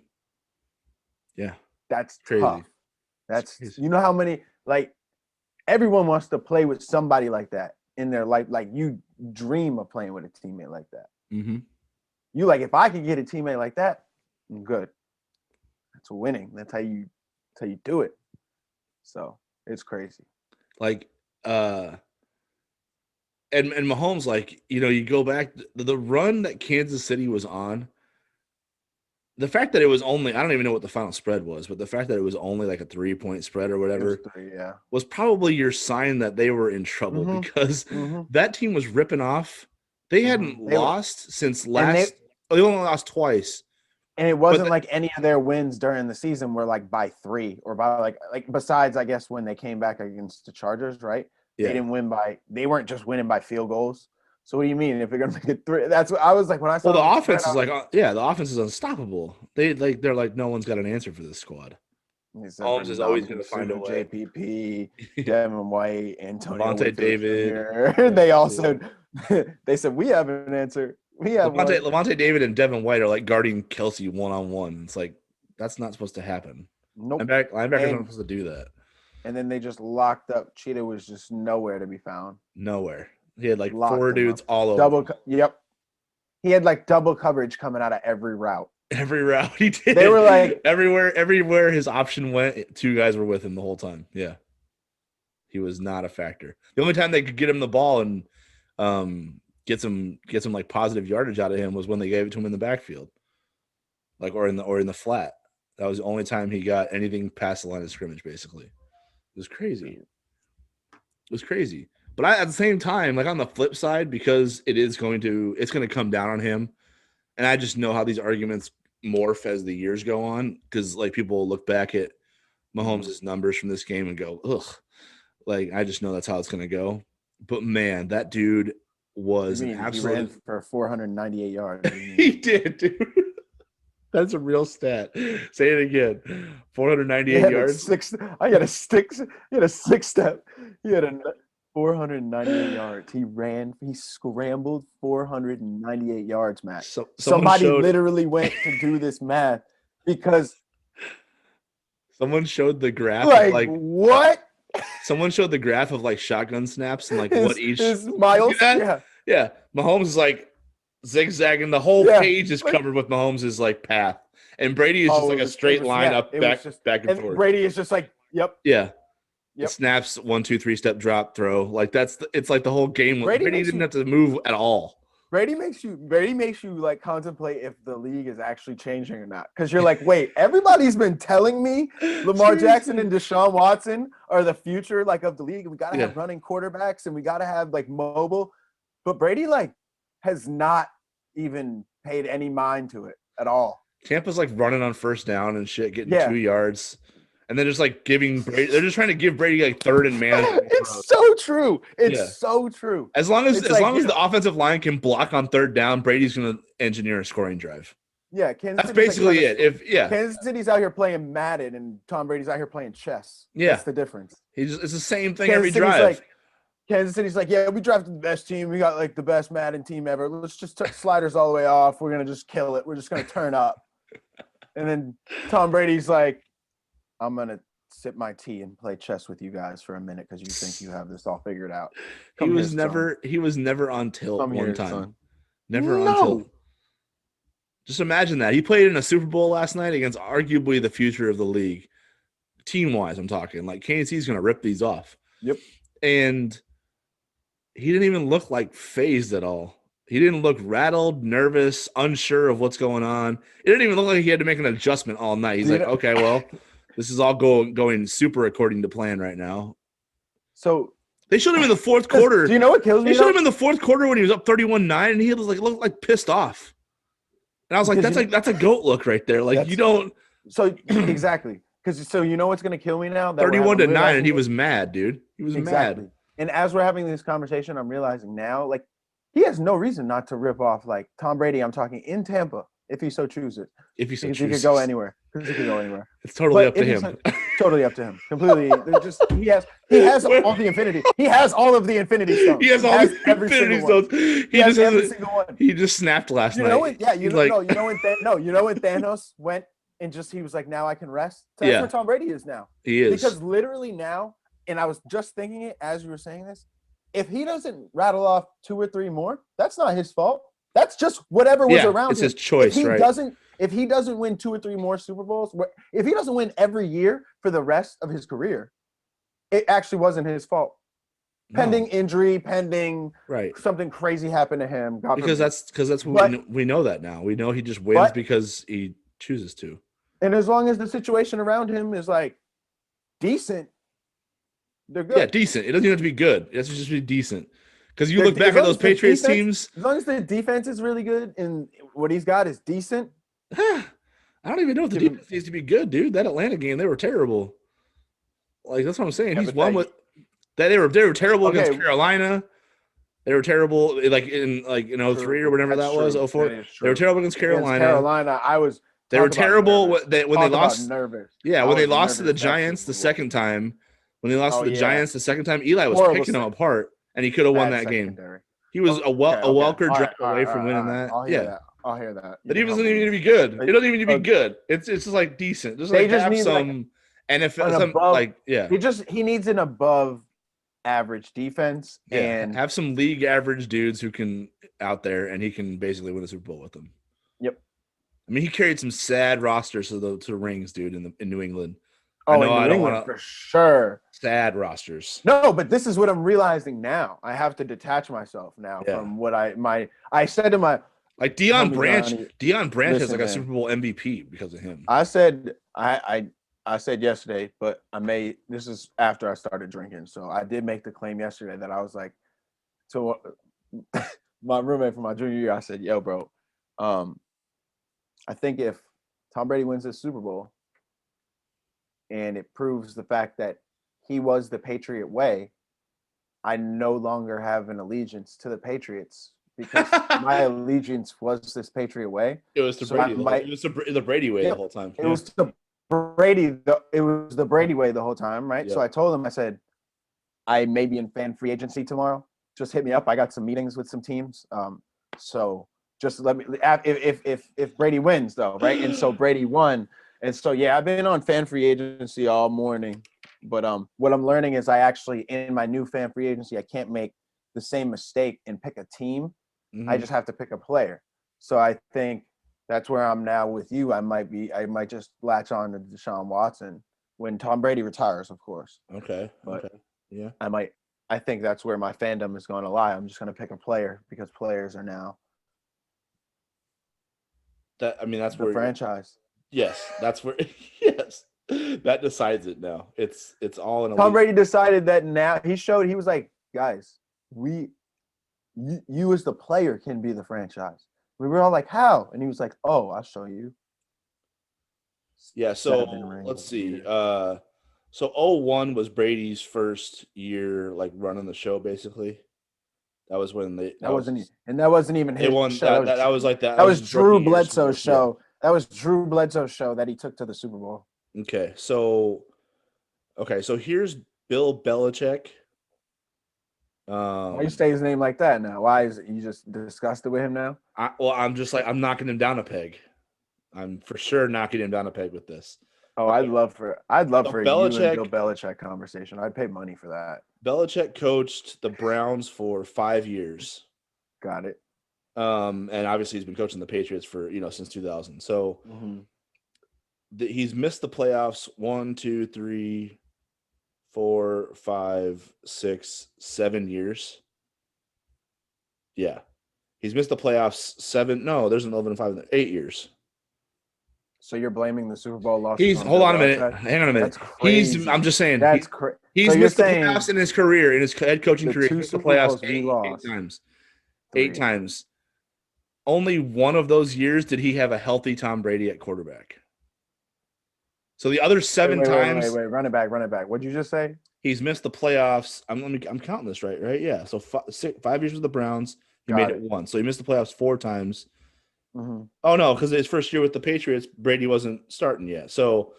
Yeah, That's crazy. tough. That's crazy. You know how many, like, everyone wants to play with somebody like that in their life. Like, you dream of playing with a teammate like that. Mm-hmm. You like, if I could get a teammate like that, I'm good. That's winning. That's how you do it. So it's crazy. Like, and Mahomes, like, you know, you go back the run that Kansas City was on. The fact that it was only, I don't even know what the final spread was, but the fact that it was only like a 3-point spread or whatever was probably your sign that they were in trouble, because that team was ripping off. They hadn't lost since last. They only lost twice. And it wasn't like any of their wins during the season were like by 3 or by like besides, I guess, when they came back against the Chargers, right? Yeah. They weren't just winning by field goals. So what do you mean if they're gonna make it 3? That's what I was like when I saw. Well, the offense is like, the offense is unstoppable. They're like, no one's got an answer for this squad. Mahomes is always going to find a way. JPP, Devin White, Antonio Levante David. They also they said we have an answer. We have Levante David and Devin White are like guarding Kelsey one-on-one. It's like, that's not supposed to happen. Nope. Linebackers aren't supposed to do that. And then they just locked up. Cheetah was just nowhere to be found. Nowhere. He had like 4 dudes all over. Yep. He had like double coverage coming out of every route. Every route he did. They were like everywhere his option went, 2 guys were with him the whole time. Yeah. He was not a factor. The only time they could get him the ball and get some like positive yardage out of him was when they gave it to him in the backfield. Like or in the flat. That was the only time he got anything past the line of scrimmage, basically. It was crazy. But at the same time, like on the flip side, because it's going to come down on him. And I just know how these arguments morph as the years go on, because like people will look back at Mahomes' numbers from this game and go, ugh. Like, I just know that's how it's going to go. But man, that dude was an absolute. He ran for 498 yards. He did, dude. That's a real stat. Say it again. 498 yards. He had a 6-step. He had a 498 yards. He scrambled 498 yards, Matt. Somebody literally went to do this math because someone showed the graph. Like what? Someone showed the graph of like shotgun snaps and like what each miles. Yeah. Mahomes is like zigzagging. The whole page is covered with Mahomes' like path, and Brady is just like a straight line up back and forth. Brady is just like, yep. Yeah. Yep. Snaps, 1, 2, 3 step drop throw. Like it's like the whole game. Brady didn't have to move at all. Brady makes you like contemplate if the league is actually changing or not. Because you're like, wait, everybody's been telling me Lamar Jackson and Deshaun Watson are the future like of the league. We gotta have running quarterbacks and we gotta have like mobile. But Brady like has not even paid any mind to it at all. Tampa's like running on first down and shit, getting 2 yards. And then just like giving Brady, they're just trying to give Brady like third and man. It's so true. It's so true. As long as the offensive line can block on third down, Brady's going to engineer a scoring drive. Yeah, that's basically it. Kansas City's out here playing Madden and Tom Brady's out here playing chess. Yeah, that's the difference. It's the same thing every drive. Kansas City's like, yeah, we drafted the best team. We got like the best Madden team ever. Let's just sliders all the way off. We're gonna just kill it. We're just gonna turn up. And then Tom Brady's like, I'm going to sip my tea and play chess with you guys for a minute because you think you have this all figured out. He was never on tilt one time. Son. Never on tilt. Just imagine that. He played in a Super Bowl last night against arguably the future of the league. Team-wise, I'm talking. Like, KC's going to rip these off. Yep. And he didn't even look like phased at all. He didn't look rattled, nervous, unsure of what's going on. It didn't even look like he had to make an adjustment all night. He's like, okay, well, this is all going super according to plan right now. So they showed him in the fourth quarter. Do you know what kills me? They showed him in the fourth quarter when he was up 31-9, and he was like looked like pissed off. And I was like, that's a goat look right there. Like you don't. So exactly, because you know what's gonna kill me now? 31-9, and he was mad, dude. He was mad. And as we're having this conversation, I'm realizing now, like, he has no reason not to rip off like Tom Brady. I'm talking in Tampa. If he so chooses. If he so chooses. He could go anywhere. Because he could go anywhere. It's totally up to him. Totally up to him. Completely. They're just he has all the infinity. He has all of the infinity stones. He has all the every infinity single one. stones. He has every single one. He just snapped last night. When Thanos went and just he was like, now I can rest. So that's where Tom Brady is now. He is. Because literally now, and I was just thinking it as you were saying this, if he doesn't rattle off 2 or 3 more, that's not his fault. That's just whatever was around it's him. his choice, If he doesn't win 2 or 3 more Super Bowls, if he doesn't win every year for the rest of his career, it actually wasn't his fault. Pending injury, pending something crazy happened to him. Because that's what we know that now. We know he just wins because he chooses to. And as long as the situation around him is like decent, they're good. Yeah, decent. It doesn't even have to be good. It has to just be decent. Because you look back at those Patriots teams. As long as the defense is really good and what he's got is decent. I don't even know if the defense needs to be good, dude. That Atlanta game, they were terrible. Like, that's what I'm saying. He's won with that. They were terrible against Carolina. They were terrible, like in 03 or whatever that was, 04. They were terrible against Carolina. They were terrible when they lost. Nervous. Yeah, when they lost to the Giants the second time. When they lost to the Giants the second time, Eli was picking them apart, and he could have won that game. He was a Welker drop away from winning that. I'll hear that. But he doesn't even need to be good. It doesn't even need to be good. It's just like decent. Just like have some NFL. He needs an above average defense and have some league average dudes who can out there, and he can basically win a Super Bowl with them. Yep. I mean, he carried some sad rosters to the rings, dude, in New England. I don't want for sure. Sad rosters. No, but this is what I'm realizing now. I have to detach myself now from what I said to my Deion Branch. Deion Branch has like a Super Bowl MVP because of him. I said yesterday, but this is after I started drinking. So I did make the claim yesterday that I was like, to my roommate from my junior year, I said, yo, bro, I think if Tom Brady wins this Super Bowl and it proves the fact that he was the Patriot way, I no longer have an allegiance to the Patriots because my allegiance was this Patriot way. It was the Brady. It was the Brady way the whole time. It was the Brady. It was the Brady way the whole time, right? Yeah. So I told him, I said, I may be in fan free agency tomorrow. Just hit me up. I got some meetings with some teams. So just let me. If Brady wins, though, right? And so Brady won. And so I've been on fan free agency all morning. But what I'm learning is I actually, in my new fan free agency, I can't make the same mistake and pick a team. Mm-hmm. I just have to pick a player. So I think that's where I'm now with you. I might just latch on to Deshaun Watson when Tom Brady retires, of course. Okay. But okay. Yeah. I think that's where my fandom is going to lie. I'm just going to pick a player because players are now. That's the where franchise. Yes, that's where. Yes. That decides it now. It's all in a Tom Brady decided that now. He was like, guys, you as the player can be the franchise. We were all like, how? And he was like, oh, I'll show you. Yeah, so let's see. So 01 was Brady's first year like running the show basically. That was when that wasn't even his show. That was like that. That was Drew Bledsoe's show. That was Drew Bledsoe's show that he took to the Super Bowl. Okay, so here's Bill Belichick. Why you say his name like that now? Why is it you just disgusted with him now? I'm just like I'm knocking him down a peg. I'm for sure knocking him down a peg with this. Oh, I'd love for Belichick, you and Bill Belichick conversation. I'd pay money for that. Belichick coached the Browns for 5 years. Got it. And obviously he's been coaching the Patriots for since 2000. So he's missed the playoffs 1, 2, 3, 4, 5, 6, 7 years. Yeah, he's missed the playoffs 7. No, there's an 11-5, 8 years. So you're blaming the Super Bowl loss? Hold on a minute. Hang on a minute. I'm just saying. That's crazy. He's missed the playoffs in his career, in his head coaching career. He's missed the playoffs eight times. 8 times. Only one of those years did he have a healthy Tom Brady at quarterback. So the other 7 times. Wait. Run it back. What'd you just say? He's missed the playoffs. I'm counting this right? Yeah. So 5 years with the Browns. He made it once. So he missed the playoffs 4 times. Mm-hmm. Oh no, because his first year with the Patriots, Brady wasn't starting yet. So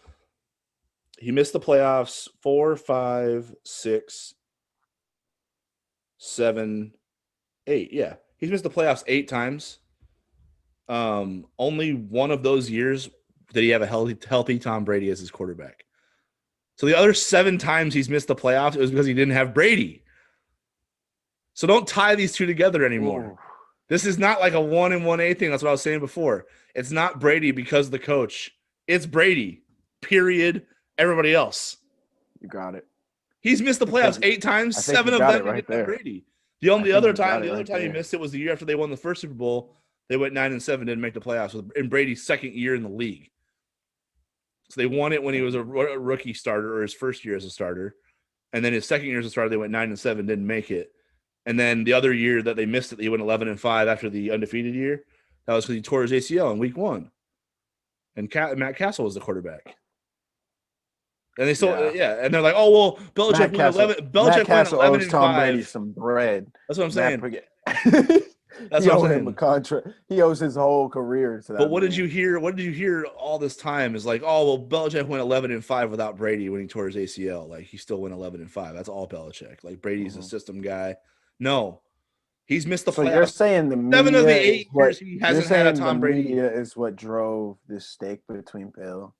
He missed the playoffs 4, 5, 6, 7, 8. Yeah. He's missed the playoffs 8 times. Only one of those years did he have a healthy Tom Brady as his quarterback. So the other 7 times he's missed the playoffs, it was because he didn't have Brady. So don't tie these two together anymore. Ooh. This is not like a 1 and 1A thing. That's what I was saying before. It's not Brady because of the coach. It's Brady. Period. Everybody else. You got it. He's missed the playoffs 8 times. I think 7 you of got them it he right didn't have there. Brady. The other time he there. missed it was the year after they won the first Super Bowl. They went 9-7, didn't make the playoffs in Brady's second year in the league. So they won it when he was a rookie starter or his first year as a starter. And then his second year as a starter, they went 9-7, didn't make it. And then the other year that they missed it, he went 11-5 after the undefeated year. That was because he tore his ACL in week 1. And Matt Castle was the quarterback. And they still, and they're like, oh well, Belichick went 11. Belichick went 11-5. Tom Brady some bread. That's what I'm saying. That's what I'm saying. Him a contract. He owes his whole career to that. But what did you hear? What did you hear all this time? Is like, oh well, Belichick went 11-5 without Brady when he tore his ACL. Like he still went 11-5. That's all Belichick. Like Brady's a system guy. No, he's missed the playoffs. So you're saying the media 7 of the 8 years he hasn't had a Tom Brady. The media is what drove this stake between Bill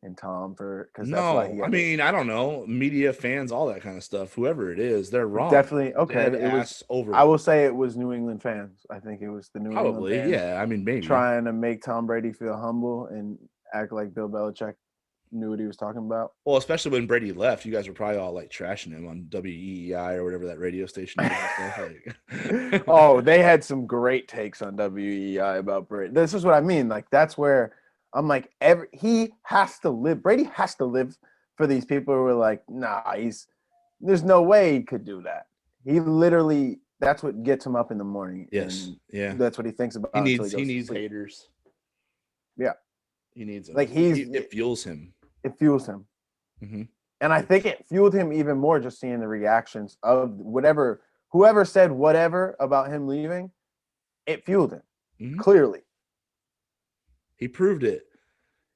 and Tom because that's why I mean, I don't know, media, fans, all that kind of stuff. Whoever it is, they're wrong. Definitely okay. It was over. I will say it was New England fans. I think it was the New England fans. Yeah. I mean, maybe trying to make Tom Brady feel humble and act like Bill Belichick knew what he was talking about. Well, especially when Brady left, you guys were probably all like trashing him on WEEI or whatever that radio station is. Oh, they had some great takes on WEEI about Brady. This is what I mean. Like that's where I'm like, he has to live. Brady has to live for these people who are like, nah, there's no way he could do that. He literally, that's what gets him up in the morning. Yes, yeah. That's what he thinks about. He needs haters. Yeah, he needs them. Like it fuels him. It fuels him, and I think it fueled him even more just seeing the reactions of whoever said whatever about him leaving. It fueled him clearly. He proved it.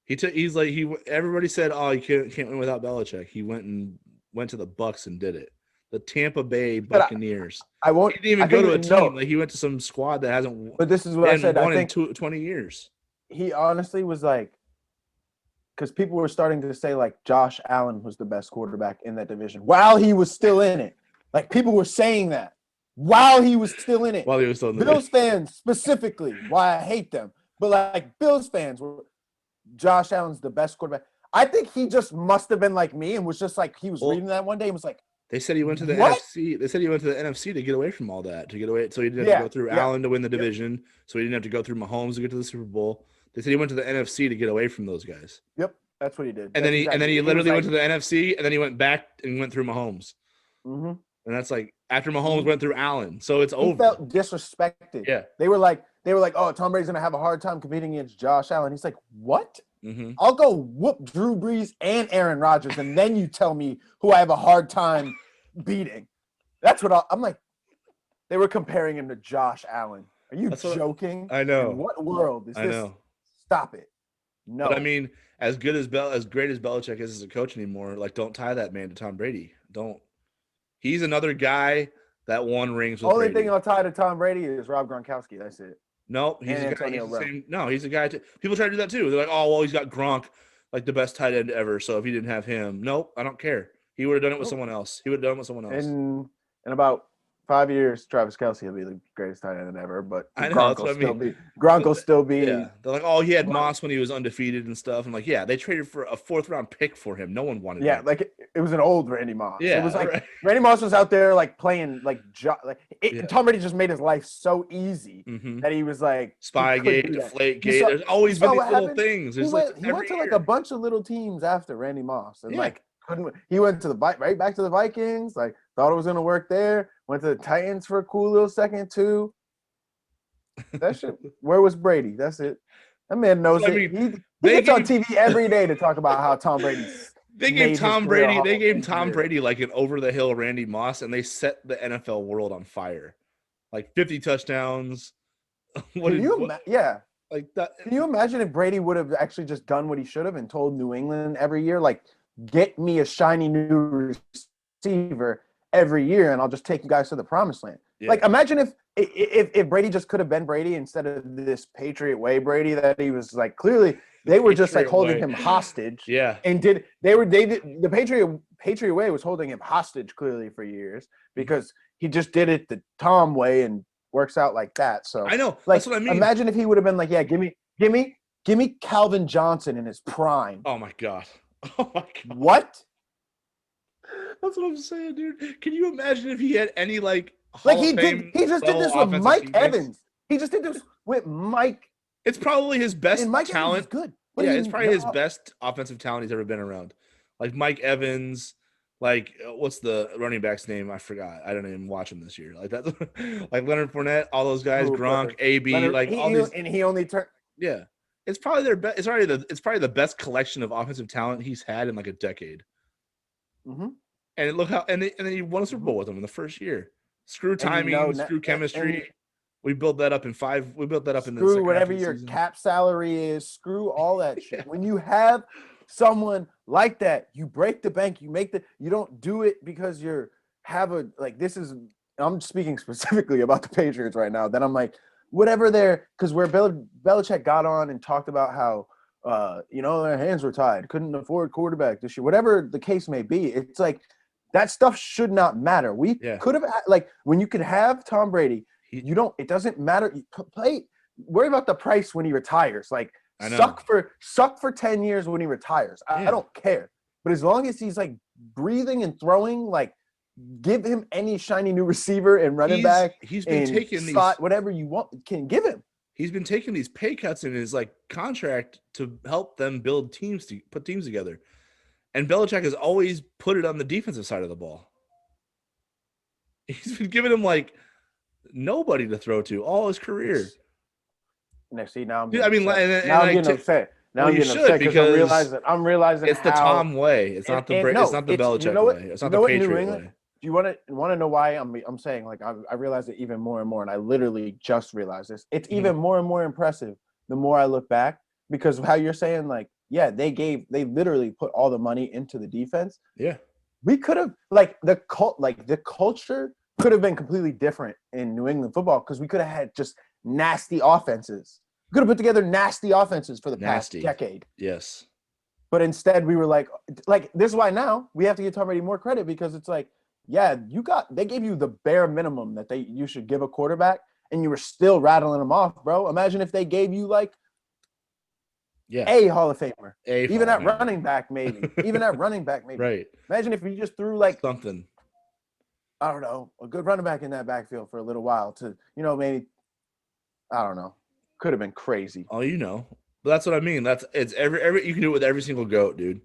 Everybody said, oh, you can't win without Belichick. He went to the Bucks and did it. The Tampa Bay Buccaneers. He didn't even go to a team. Like he went to some squad that hasn't. But this is what I said. Won in 20 years. He honestly was like, because people were starting to say like Josh Allen was the best quarterback in that division while he was still in it. Like people were saying that while he was still in it. While he was still in the Bills fans specifically, why I hate them. But like Bills fans were, Josh Allen's the best quarterback. I think he just must have been like me and was just like, he was reading that one day and was like, they said he went to the NFC. They said he went to the NFC to get away from all that, so he didn't have to go through Allen to win the division, so he didn't have to go through Mahomes to get to the Super Bowl. They said he went to the NFC to get away from those guys. Yep, that's what he did. And then he literally went to the NFC, and then he went back and went through Mahomes. Mm-hmm. And that's like after Mahomes went through Allen, so it's over. He felt disrespected. Yeah, they were like, oh, Tom Brady's gonna have a hard time competing against Josh Allen. He's like, what? Mm-hmm. I'll go whoop Drew Brees and Aaron Rodgers, and then you tell me who I have a hard time beating. That's what I'm like. They were comparing him to Josh Allen. Are you joking? I know. In what world is this? I know. Stop it. No. But I mean, as great as Belichick is as a coach anymore, like don't tie that man to Tom Brady. Don't. He's another guy that won rings with Only Brady. thing I'll tie to Tom Brady is Rob Gronkowski. That's it. No, he's a guy. He's a guy. People try to do that too. They're like, oh, well, he's got Gronk, like the best tight end ever. So if he didn't have him, nope, I don't care. He would have done it with someone else. In about 5 years, Travis Kelce will be the greatest tight end ever. But I know, Gronk will still be. Yeah, they're like, oh, he had Moss when he was undefeated and stuff. I'm like, yeah, they traded for a 4th-round pick for him. No one wanted. Yeah, him. Like it was an old Randy Moss. Yeah, it was like Randy Moss was out there like playing Tom Brady just made his life so easy that he was like Spygate, Deflategate. There's always been these little things. He went to like a bunch of little teams after Randy Moss and he went to right back to the Vikings. Like thought it was gonna work there. Went to the Titans for a cool little second too. That shit. Where was Brady? That's it. That man knows it. He gets on TV every day to talk about how Tom Brady. They gave Tom Brady like an over the hill Randy Moss, and they set the NFL world on fire. Like 50 touchdowns. Yeah. Like that. Can you imagine if Brady would have actually just done what he should have and told New England every year, like, get me a shiny new receiver every year, and I'll just take you guys to the promised land. Yeah. Like, imagine if Brady just could have been Brady instead of this Patriot way Brady that he was like. Clearly, they were just like holding him hostage. Yeah. And the Patriot way was holding him hostage clearly for years because he just did it the Tom way and works out like that. So I know. like, That's what I mean. Imagine if he would have been like, yeah, give me Calvin Johnson in his prime. Oh my God. Oh my God. What? That's what I'm saying, dude. Can you imagine if he had any like He just did this with Mike Evans. He just did this with Mike. It's probably his best Mike talent. Evans is good. Yeah, it's probably his best offensive talent he's ever been around. Like Mike Evans, like what's the running back's name? I forgot. I don't even watch him this year. Like that, like Leonard Fournette, all those guys, Gronk, AB, all these. And he only turned. Yeah, it's probably their best. It's probably the best collection of offensive talent he's had in like a decade. Mm-hmm. And look how and then he won a Super Bowl with them in the first year. Screw timing, screw chemistry. We built that up in 5. We built that up in the screw whatever your cap salary is. Screw all that shit. When you have someone like that, you break the bank. You don't do it because I'm speaking specifically about the Patriots right now. Then I'm like, whatever because where Belichick got on and talked about how their hands were tied, couldn't afford quarterback this year, whatever the case may be. It's like that stuff should not matter. We could have when you could have Tom Brady. It doesn't matter. Worry about the price when he retires. Like, suck for 10 years when he retires. I don't care. But as long as he's like breathing and throwing, like, give him any shiny new receiver and running back. He's been taking slot, whatever you want, can give him. He's been taking these pay cuts in his like contract to help them build teams, to put teams together. And Belichick has always put it on the defensive side of the ball. He's been giving him like nobody to throw to all his career. Now I'm getting upset. Now I'm getting upset because I'm realizing it's the Tom way. It's not the Belichick way. It's not the Patriot way. Do you want to know why I'm saying, like, I realize it even more and more, and I literally just realized this. It's even more and more impressive the more I look back, because of how you're saying, like, yeah, they literally put all the money into the defense. Yeah, we could have the culture could have been completely different in New England football because we could have had just nasty offenses. We could have put together nasty offenses for the past decade. Yes, but instead we were like this is why now we have to give Tom Brady more credit, because it's like, yeah, they gave you the bare minimum that you should give a quarterback, and you were still rattling them off, bro. Imagine if they gave you a Hall of Famer, even at running back, maybe. Right. Imagine if you just threw something, I don't know, a good running back in that backfield for a little while to, maybe, I don't know, could have been crazy. Oh, but that's what I mean. It's every you can do it with every single GOAT, dude.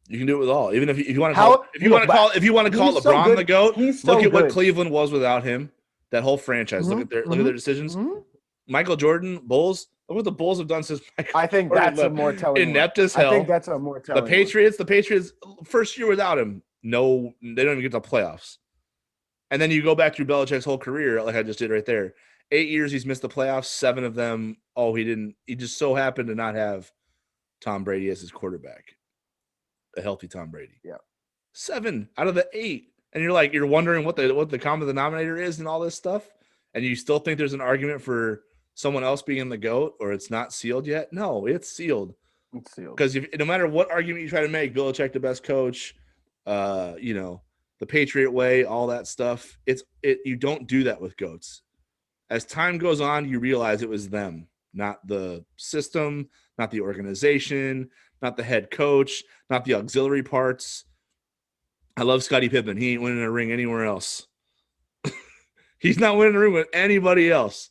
You can do it with all. Even if you want to call LeBron the GOAT, look at what Cleveland was without him. That whole franchise. Look at their decisions. Mm-hmm. Michael Jordan, Bulls. Look what the Bulls have done since Michael I think Jordan that's a more telling. Inept as hell. I think that's a more telling. The Patriots, first year without him, no, they don't even get to the playoffs. And then you go back through Belichick's whole career, like I just did right there. 8 years he's missed the playoffs. 7 of them, he didn't. He just so happened to not have Tom Brady as his quarterback. A healthy Tom Brady. Yeah. 7 out of the 8. And you're wondering what the common denominator is and all this stuff. And you still think there's an argument for someone else being the GOAT, or it's not sealed yet? No, it's sealed. It's sealed. Because no matter what argument you try to make, Belichick the best coach, the Patriot way, all that stuff, you don't do that with GOATs. As time goes on, you realize it was them, not the system, not the organization, not the head coach, not the auxiliary parts. I love Scottie Pippen. He ain't winning a ring anywhere else. He's not winning a ring with anybody else.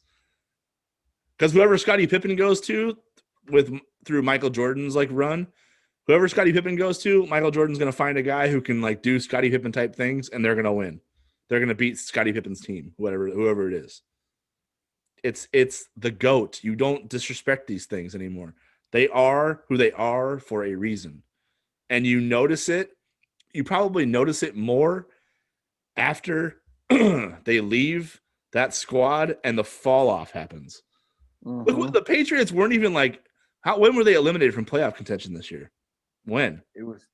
Because whoever Scottie Pippen goes to through Michael Jordan's run, whoever Scottie Pippen goes to, Michael Jordan's going to find a guy who can do Scottie Pippen type things, and they're going to win. They're going to beat Scottie Pippen's team, whoever it is. It's the GOAT. You don't disrespect these things anymore. They are who they are for a reason. And you notice it. You probably notice it more after they leave that squad and the fall off happens. Mm-hmm. Look, the Patriots weren't even when were they eliminated from playoff contention this year? When? It was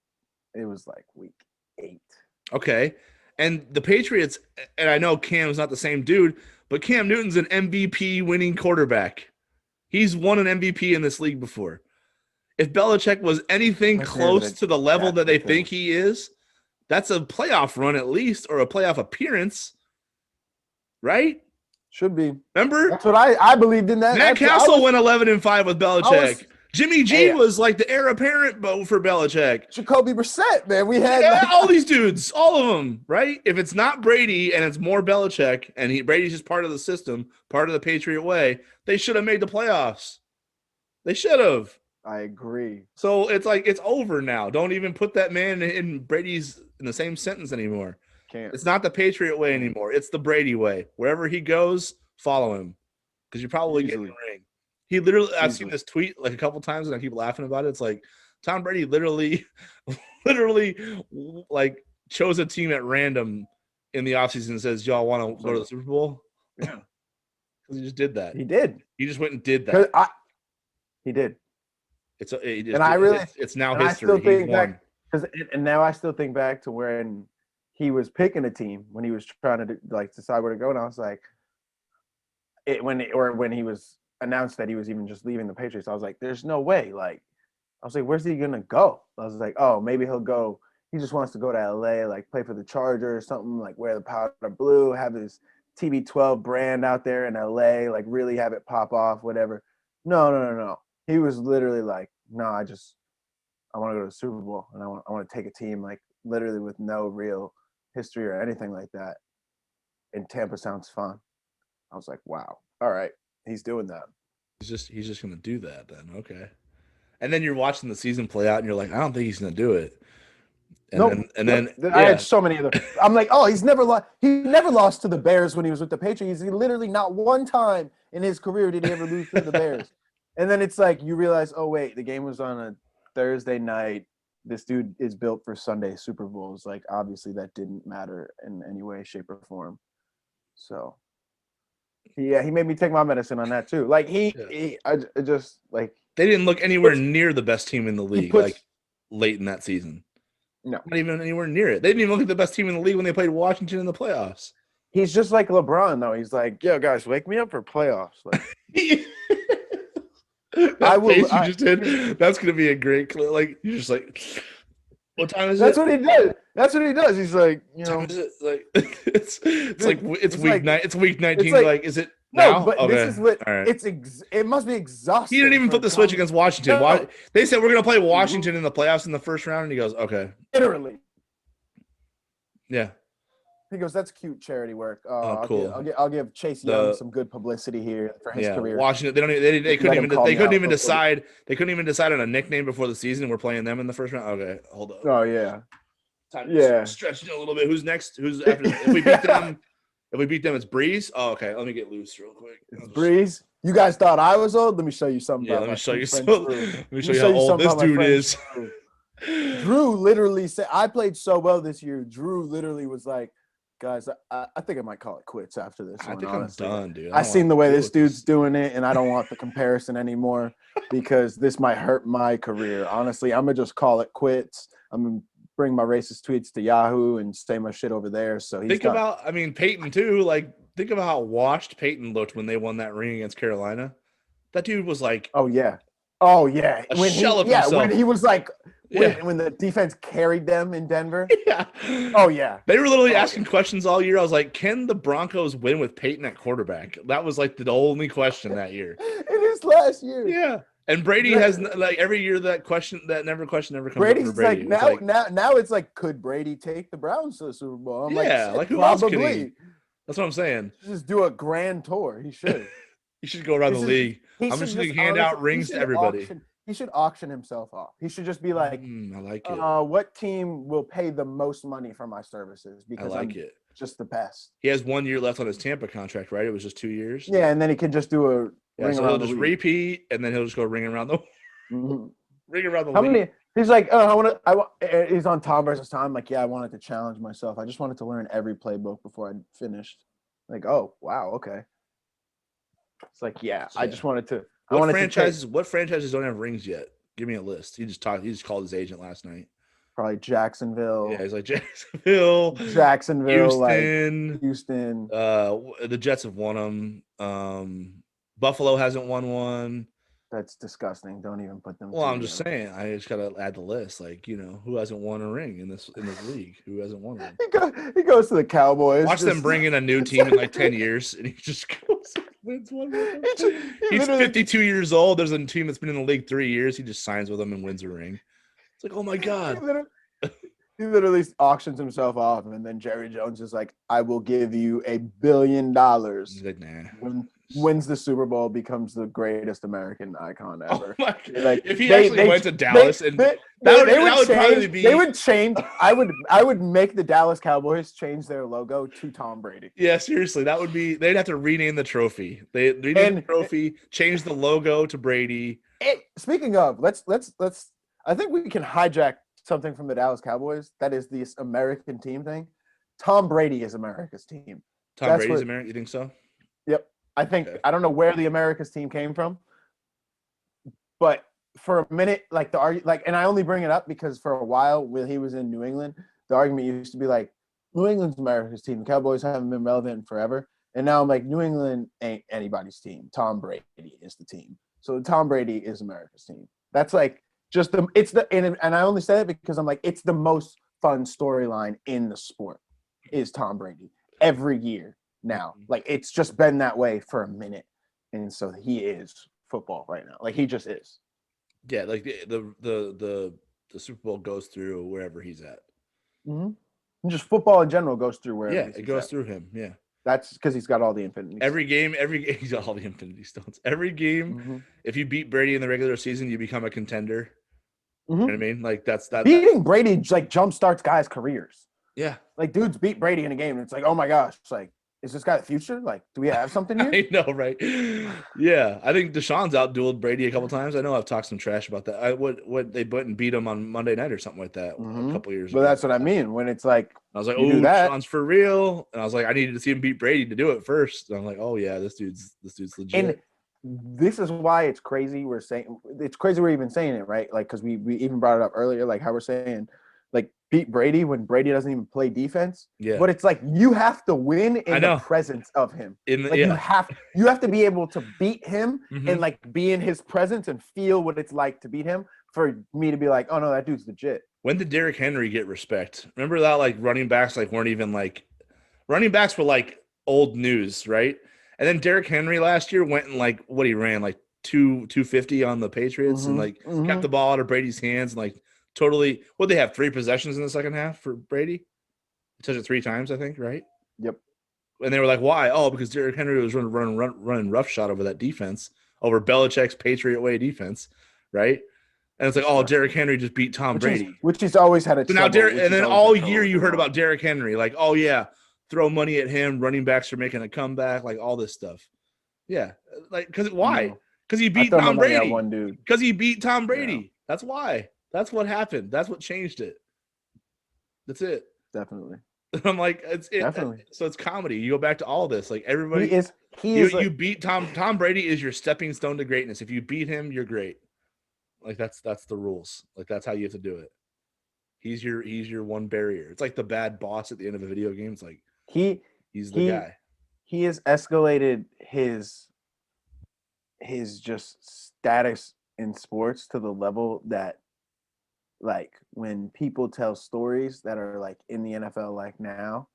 It was like week 8. Okay. And the Patriots, and I know Cam's not the same dude, but Cam Newton's an MVP winning quarterback. He's won an MVP in this league before. If Belichick was anything close to the level that they think he is, that's a playoff run at least, or a playoff appearance, right? Should be. Remember? That's what I believed in that. Matt Castle went 11-5 with Belichick. Jimmy G was like the heir apparent for Belichick. Jacoby Brissett, man. We had all these dudes, all of them, right? If it's not Brady and it's more Belichick, and Brady's just part of the system, part of the Patriot way, they should have made the playoffs. They should have. I agree. So it's like it's over now. Don't even put that man in Brady's in the same sentence anymore. Can't. It's not the Patriot way anymore. It's the Brady way. Wherever he goes, follow him, because you probably get in the ring. He literally, I've seen this tweet like a couple times, and I keep laughing about it. It's like Tom Brady literally like chose a team at random in the offseason and says, "Y'all want to go to the Super Bowl?" Yeah, because he just did that. He did. He just went and did that. He did. It's now and history. I still think back, and now I still think back to when he was picking a team, when he was trying to decide where to go, and I was like, when he was announced that he was even just leaving the Patriots, I was like, there's no way. Like, I was like, where's he gonna go? I was like, oh, maybe he'll go. He just wants to go to LA, like play for the Chargers or something, like wear the powder blue, have his TB12 brand out there in LA, like really have it pop off, whatever. No. He was literally like, no, I want to go to the Super Bowl, and I want to take a team like literally with no real history or anything like that. And Tampa sounds fun. I was like, wow, all right, he's doing that. He's just gonna do that then, okay. And then you're watching the season play out, and you're like, I don't think he's gonna do it. I had so many other. I'm like, oh, he's never lost. He never lost to the Bears when he was with the Patriots. He literally not one time in his career did he ever lose to the Bears. And then it's like you realize, oh wait, the game was on a Thursday night. This dude is built for Sunday Super Bowls. Like obviously that didn't matter in any way, shape, or form. So yeah, he made me take my medicine on that too. Like I just like they didn't look anywhere near the best team in the league like late in that season. No, not even anywhere near it. They didn't even look at the best team in the league when they played Washington in the playoffs. He's just like LeBron though. He's like, yo guys, wake me up for playoffs. Like, just did. That's gonna be a great clip. Like you're just like, what time is That's what he does. That's what he does. He's like, you know, like it's week 9. It's week 19. Like, is it now? No, but okay. This is what right. it must be exhausting. He didn't even flip the switch against Washington. No. They said we're gonna play Washington in the playoffs in the first round, and he goes, okay. Literally. Yeah. He goes, that's cute charity work. Cool. I'll give Chase Young some good publicity here for his career. Washington, they couldn't even decide. They couldn't even decide on a nickname before the season. We're playing them in the first round. Okay, hold up. Oh yeah. Time to stretch it a little bit. Who's next? Who's after? If we beat them, it's Breeze. Oh, okay. Let me get loose real quick. It's Breeze. You guys thought I was old? Let me show you something. Let me show you how old this dude is. Drew literally said, I played so well this year. Drew literally was like, guys, I think I might call it quits after this. I think honestly. I'm done, dude. I seen the way this dude's doing it, and I don't want the comparison anymore because this might hurt my career. Honestly, I'm going to just call it quits. I'm going to bring my racist tweets to Yahoo and say my shit over there. So think about, Peyton too. Like, think about how washed Peyton looked when they won that ring against Carolina. That dude was like, oh yeah. A shell of himself. When he was like, when the defense carried them in Denver. Yeah. Oh yeah. They were literally asking questions all year. I was like, can the Broncos win with Peyton at quarterback? That was like the only question that year. In his last year. Yeah. And Brady has like every year that question never comes Brady's up for Brady. Like now it's like, could Brady take the Browns to the Super Bowl? I'm like who else could he? That's what I'm saying. Just do a grand tour. He should. He should go around the league. I'm just going to hand out rings to everybody. He should auction himself off. He should just be like, I like it. What team will pay the most money for my services? Because I'm just the best. He has 1 year left on his Tampa contract, right? It was just 2 years. Yeah, and then he can just do a ring so around he'll just repeat, and then he'll just go ring around the ring around the. How many? He's like, he's on Tom versus Tom. Like, yeah, I wanted to challenge myself. I just wanted to learn every playbook before I finished. Like, oh wow, okay. It's like, I just wanted to. What franchises don't have rings yet? Give me a list. He just called his agent last night. probably Jacksonville. Yeah, he's like Jacksonville, Like Houston. Houston. The Jets have won them. Buffalo hasn't won one. That's disgusting. Don't even put them Well, two I'm just together. saying. I just gotta add the list. Like, who hasn't won a ring in this league? Who hasn't won one? He goes to the Cowboys. Watch them bring in a new team in like 10 years, and he just goes and wins one with them. he He's 52 years old. There's a team that's been in the league 3 years. He just signs with them and wins a ring. It's like, oh my god. He literally auctions himself off, and then Jerry Jones is like, "I will give you $1 billion." He's like, nah. Wins the Super Bowl, becomes the greatest American icon ever. Oh my god! Like, if he actually went to Dallas, that would probably be. They would change. I would make the Dallas Cowboys change their logo to Tom Brady. Yeah, seriously, that would be. They'd have to rename the trophy. They rename the trophy, change the logo to Brady. Speaking of, let's. I think we can hijack something from the Dallas Cowboys. That is this American team thing. Tom Brady is America's team. Tom Brady's American. You think so? Yep. I think okay. I don't know where the America's team came from, but for a minute, like and I only bring it up because for a while when he was in New England, the argument used to be like, New England's America's team. The Cowboys haven't been relevant in forever, and now I'm like, New England ain't anybody's team. Tom Brady is the team. So Tom Brady is America's team. That's like just and I only say it because I'm like, it's the most fun storyline in the sport is Tom Brady every year. Now, like it's just been that way for a minute, and so he is football right now. Like he just is. Yeah, like the Super Bowl goes through wherever he's at. Mm-hmm. Just football in general goes through wherever. Yeah, it goes through him. Yeah, that's because he's got all the infinity. Every game, he's got all the infinity stones. Every game, if you beat Brady in the regular season, you become a contender. You know what I mean? Like that's that. Beating Brady like jumpstarts guys' careers. Yeah, like dudes beat Brady in a game, and it's like, oh my gosh, it's like. Is this guy the future? Like, do we have something here? I know, right? Yeah, I think Deshaun's outdueled Brady a couple times. I know I've talked some trash about that. What they went and beat him on Monday night or something like that a couple years ago. But that's what I mean. When it's like, I was like, oh, Deshaun's for real, and I was like, I needed to see him beat Brady to do it first. And I'm like, oh yeah, this dude's legit. And this is why it's crazy. We're even saying it, right? Like, because we even brought it up earlier, like how we're saying. Like beat Brady when Brady doesn't even play defense. Yeah. But it's like you have to win in the presence of him. You have to be able to beat him and like be in his presence and feel what it's like to beat him for me to be like, oh no, that dude's legit. When did Derrick Henry get respect? Remember that like running backs like weren't even like running backs were like old news, right? And then Derrick Henry last year went and like what he ran like 250 on the Patriots and like kept the ball out of Brady's hands and like totally. What they have 3 possessions in the second half for Brady? He touched it 3 times, I think, right? Yep. And they were like, "Why?" Oh, because Derrick Henry was running roughshod over that defense, over Belichick's Patriot way defense, right? And it's like, oh, Derrick Henry just beat Tom Brady, which he's always had a. So now and then all year you heard about Derrick Henry, like, oh yeah, throw money at him. Running backs are making a comeback, like all this stuff. Yeah, like because why? Because he beat Tom Brady. One dude. Because he beat Tom Brady. Yeah. That's why. That's what happened. That's what changed it. That's it. Definitely. I'm like, definitely. So it's comedy. You go back to all this. Like everybody, you beat Tom Brady is your stepping stone to greatness. If you beat him, you're great. Like that's the rules. Like that's how you have to do it. He's your one barrier. It's like the bad boss at the end of a video game. It's like he's the guy. He has escalated his just status in sports to the level that. Like when people tell stories that are like in the NFL, like now,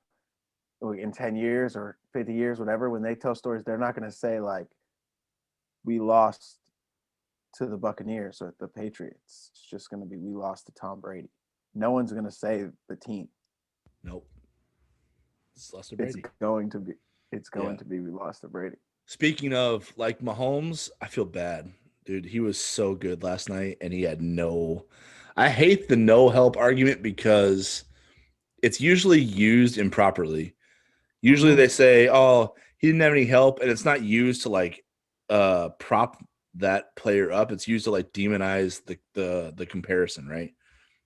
or in 10 years or 50 years, whatever, when they tell stories, they're not going to say like, we lost to the Buccaneers or the Patriots. It's just going to be, we lost to Tom Brady. No one's going to say the team. Nope. It's Brady. It's going to be, we lost to Brady. Speaking of like Mahomes, I feel bad. Dude, he was so good last night and he had I hate the no help argument because it's usually used improperly. Usually they say, oh, he didn't have any help, and it's not used to like prop that player up. It's used to like demonize the comparison, right?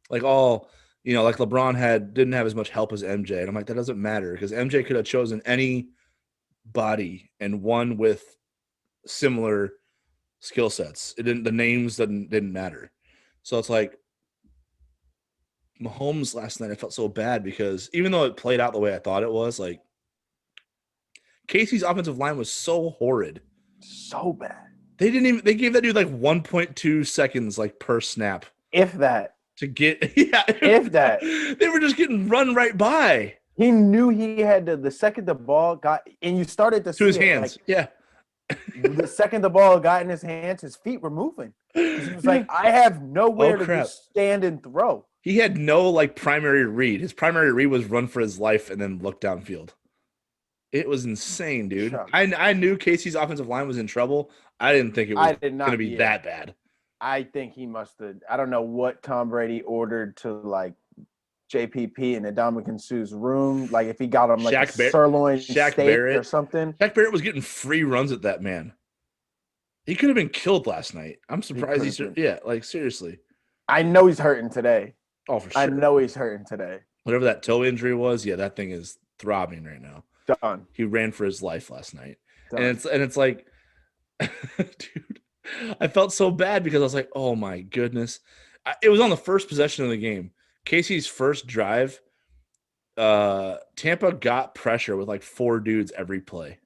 Like like LeBron didn't have as much help as MJ. And I'm like, that doesn't matter because MJ could have chosen any body and won with similar skill sets. The names didn't matter. So it's like Mahomes last night, I felt so bad because even though it played out the way I thought it was, like Casey's offensive line was so horrid. So bad. They gave that dude like 1.2 seconds like per snap If that. to get If that. They were just getting run right by. He knew he had the second the ball got, and you started to To see his it, hands. Yeah. the second the ball got in his hands, his feet were moving. Because he was like, I have nowhere to just stand and throw. He had no like primary read. His primary read was run for his life and then look downfield. It was insane, dude. I knew Casey's offensive line was in trouble. I didn't think it was going to be that bad. I think he must have. I don't know what Tom Brady ordered to like JPP in Ndamukong Suh's room. Like if he got him like a sirloin steak or something. Shaq Barrett was getting free runs at that man. He could have been killed last night. I'm surprised like seriously. I know he's hurting today. Oh, for sure. I know he's hurting today. Whatever that toe injury was, that thing is throbbing right now. Done. He ran for his life last night. Done. And it's like dude, I felt so bad because I was like, oh my goodness. It was on the first possession of the game. Casey's first drive. Tampa got pressure with like 4 dudes every play.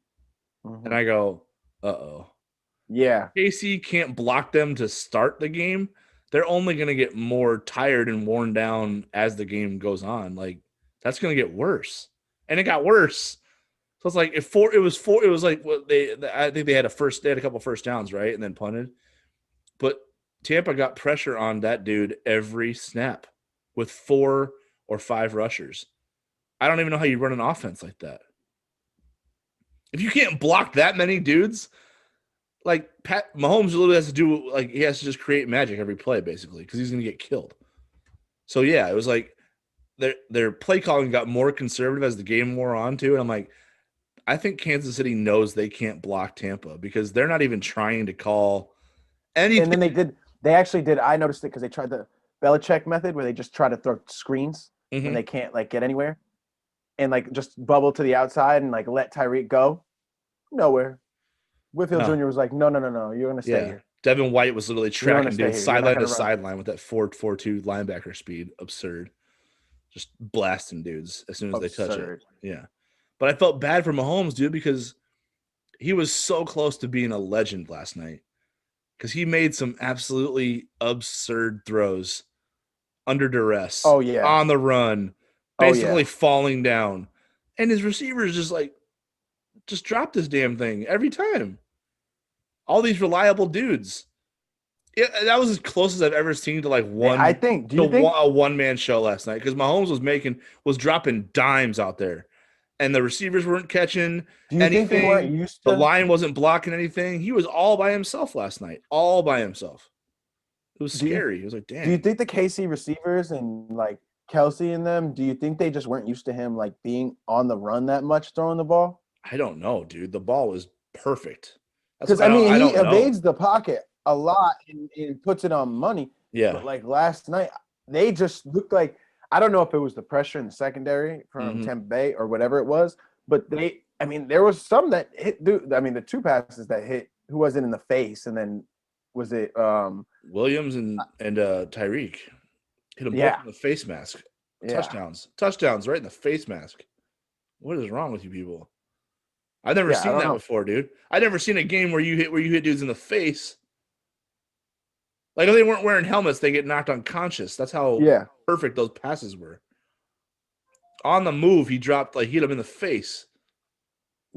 Mm-hmm. And I go, uh-oh. Yeah. Casey can't block them to start the game. They're only going to get more tired and worn down as the game goes on. Like that's going to get worse. And it got worse. So it's like it was like what I think they had a couple first downs, right? And then punted. But Tampa got pressure on that dude every snap with 4 or 5 rushers. I don't even know how you run an offense like that. If you can't block that many dudes, like Mahomes literally has to do, like he has to just create magic every play basically because he's going to get killed. So yeah, it was like their play calling got more conservative as the game wore on too. And I'm like, I think Kansas City knows they can't block Tampa because they're not even trying to call anything. And then they actually did. I noticed it because they tried the Belichick method where they just try to throw screens when they can't like get anywhere and like just bubble to the outside and like let Tyreek go. Nowhere. Whitfield Jr. was like, no, you're going to stay here. Devin White was literally tracking dude sideline to sideline with that 4.42 linebacker speed. Absurd. Just blasting dudes as soon as they touch it. Yeah. But I felt bad for Mahomes, dude, because he was so close to being a legend last night. Because he made some absolutely absurd throws under duress. Oh, yeah. On the run. Basically falling down. And his receivers just dropped this damn thing every time. All these reliable dudes. Yeah, that was as close as I've ever seen to like one. I think. Do you think a one-man show last night? Because Mahomes was dropping dimes out there, and the receivers weren't catching anything. Think they weren't used to? The line wasn't blocking anything. He was all by himself last night. All by himself. It was scary. It was like, damn. Do you think the KC receivers and like Kelsey and them? Do you think they just weren't used to him like being on the run that much, throwing the ball? I don't know, dude. The ball was perfect. Because I mean, he evades the pocket a lot and puts it on money. Yeah. But like last night, they just looked like, I don't know if it was the pressure in the secondary from Tampa Bay or whatever it was, but there was some that hit. The 2 passes that hit, who was it in the face, and then was it Williams and Tyreek hit him both in the face mask. Yeah. Touchdowns right in the face mask. What is wrong with you people? I've never seen that before, dude. I've never seen a game where you hit dudes in the face. Like if they weren't wearing helmets, they get knocked unconscious. That's how perfect those passes were. On the move, he hit him in the face.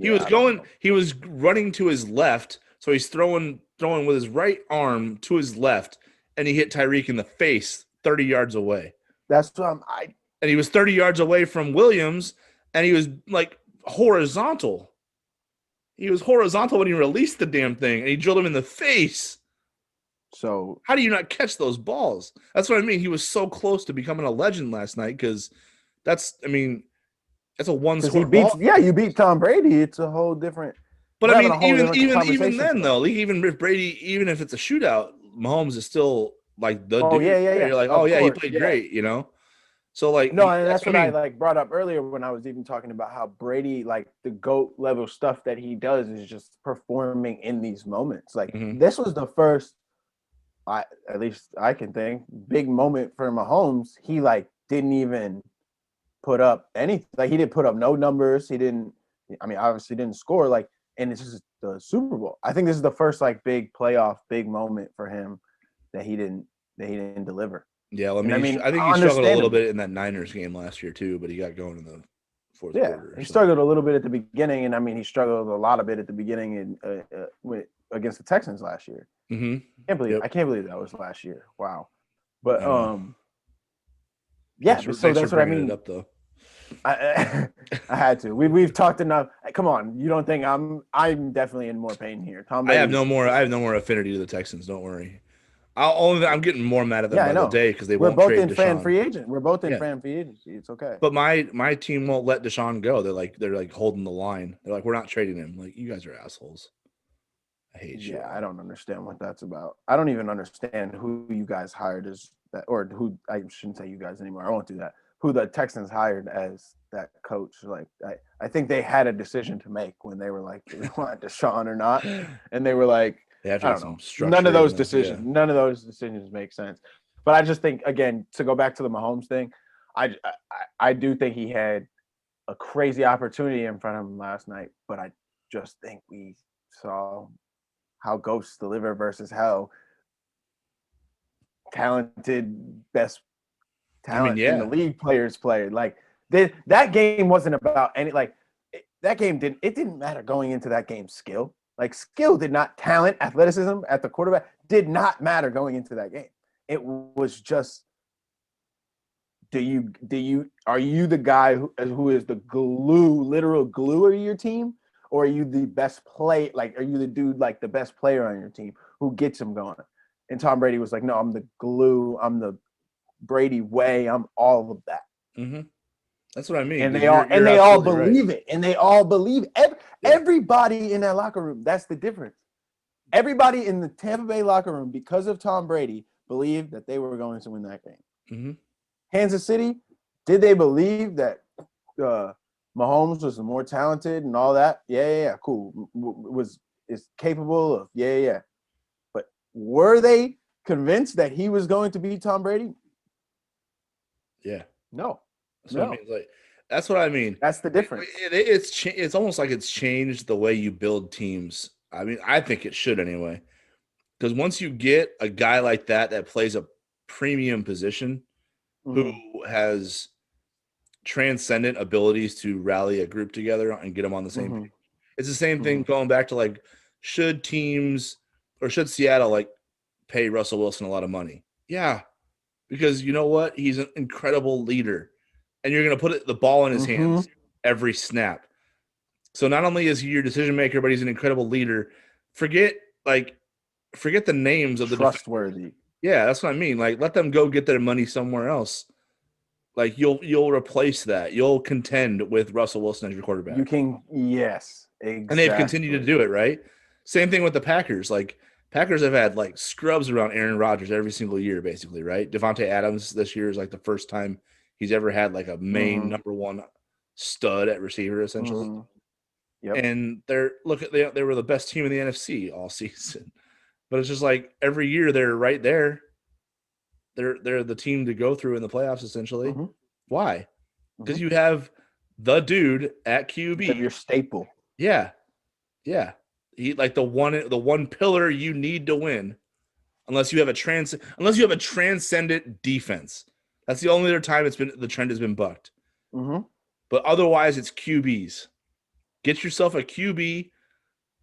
He was running to his left, so he's throwing with his right arm to his left, and he hit Tyreek in the face 30 yards away. That's what and he was 30 yards away from Williams, and he was like horizontal. He was horizontal when he released the damn thing, and he drilled him in the face. So how do you not catch those balls? That's what I mean. He was so close to becoming a legend last night because that's a one-score ball. You beat Tom Brady. It's a whole different. But I mean, even then though, like, even if Brady, even if it's a shootout, Mahomes is still like the dude. Yeah. You're like, he played great, you know. So like, no, and that's what I like brought up earlier when I was even talking about how Brady, like the GOAT level stuff that he does is just performing in these moments. Like this was the first, at least I can think, big moment for Mahomes. He like didn't even put up anything. Like, he didn't put up no numbers. He didn't. I mean, obviously didn't score. Like, and it's just the Super Bowl. I think this is the first like big playoff, big moment for him that he didn't deliver. Yeah, well, And I mean, I think he struggled a little understandably. bit in that Niners game last year too, but he got going in the fourth Yeah, quarter. he So. struggled a little bit at the beginning, and I mean, he struggled a lot of it at the beginning against the Texans last year. Mm-hmm. I can't believe that was last year. Wow. But yeah. So thanks that's for what I bringing mean. it up, though. I had to. We've talked enough. Come on, you don't think I'm definitely in more pain here. Tom Brady. I have no more affinity to the Texans. Don't worry. I'm getting more mad at them by the day because We're won't both trade in Deshaun. fan free agent. We're both in fan free agency. It's okay. But my team won't let Deshaun go. They're like holding the line. They're like, we're not trading him. Like, you guys are assholes. I hate you. Yeah, I don't understand what that's about. I don't even understand who you guys hired as that, or who, I shouldn't say you guys anymore. I won't do that. Who the Texans hired as that coach. Like, I think they had a decision to make when they were like, do we want Deshaun or not? And they were like, they have to I get don't know. some None of those structure. none of those decisions make sense. But I just think, again, to go back to the Mahomes thing, I do think he had a crazy opportunity in front of him last night, but I just think we saw how ghosts deliver versus how talented, best talent in the league players played. Like, that game wasn't about any, like, that game didn't matter going into that game. Skill did not, talent, athleticism at the quarterback did not matter going into that game. It was just, are you the guy who is the glue, literal glue of your team, or are you the best play? Like, are you the dude, like the best player on your team who gets him going? And Tom Brady was like, no, I'm the glue. I'm the Brady way. I'm all of that. Mm-hmm. That's what I mean. And they all believe it. And they all believe it. Everybody in that locker room. That's the difference. Everybody in the Tampa Bay locker room, because of Tom Brady, believed that they were going to win that game. Mm-hmm. Kansas City, did they believe that Mahomes was more talented and all that? Yeah, cool. Is capable of, yeah. But were they convinced that he was going to beat Tom Brady? Yeah. No. That's what I mean. That's the difference. It's almost like it's changed the way you build teams. I mean, I think it should anyway. Because once you get a guy like that plays a premium position, who has transcendent abilities to rally a group together and get them on the same page. It's the same thing going back to, like, should Seattle like pay Russell Wilson a lot of money? Yeah, because you know what? He's an incredible leader, and you're going to put the ball in his hands every snap. So not only is he your decision maker, but he's an incredible leader. Forget the names of the trustworthy. Yeah, that's what I mean. Like, let them go get their money somewhere else. Like, you'll replace that. You'll contend with Russell Wilson as your quarterback. You can, yes, exactly. And they've continued to do it, right? Same thing with the Packers. Like, Packers have had like scrubs around Aaron Rodgers every single year, basically, right? Devontae Adams this year is like the first time he's ever had like a main number one stud at receiver, essentially. Yep. And they were the best team in the NFC all season. But it's just like every year they're right there. They're the team to go through in the playoffs, essentially. Why? Because you have the dude at QB. You have your staple. Yeah. He, like, the one pillar you need to win, unless you have a transcendent defense. That's the only other time the trend has been bucked. But otherwise, it's QBs. Get yourself a QB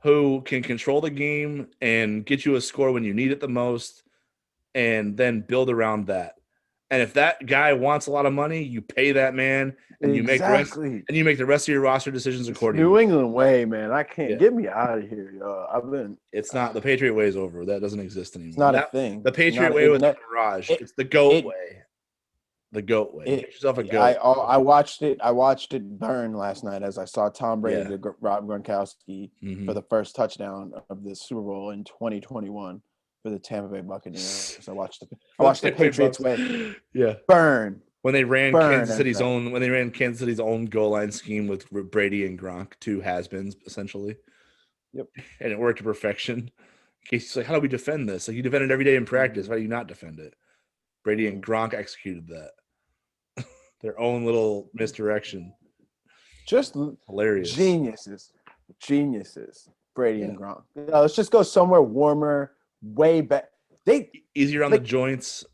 who can control the game and get you a score when you need it the most, and then build around that. And if that guy wants a lot of money, you pay that man, and you make the rest of your roster decisions accordingly. New England way, man. I can't get me out of here, yo. It's not the Patriot way is over. That doesn't exist anymore. It's not a thing. The Patriot way was the Mirage. It's the GOAT way. The GOAT way. Get yourself a GOAT. I watched it burn last night as I saw Tom Brady to Rob Gronkowski for the first touchdown of the Super Bowl in 2021 for the Tampa Bay Buccaneers. I watched the Patriots way. Yeah. Burn. When they ran Kansas City's own goal line scheme with Brady and Gronk, two has-beens essentially. Yep. And it worked to perfection. Casey's like, how do we defend this? Like, you defend it every day in practice. Why do you not defend it? Brady and Gronk executed that. Their own little misdirection. Just Hilarious. Geniuses. Brady and Gronk. Let's just go somewhere warmer, way better. Easier on the joints.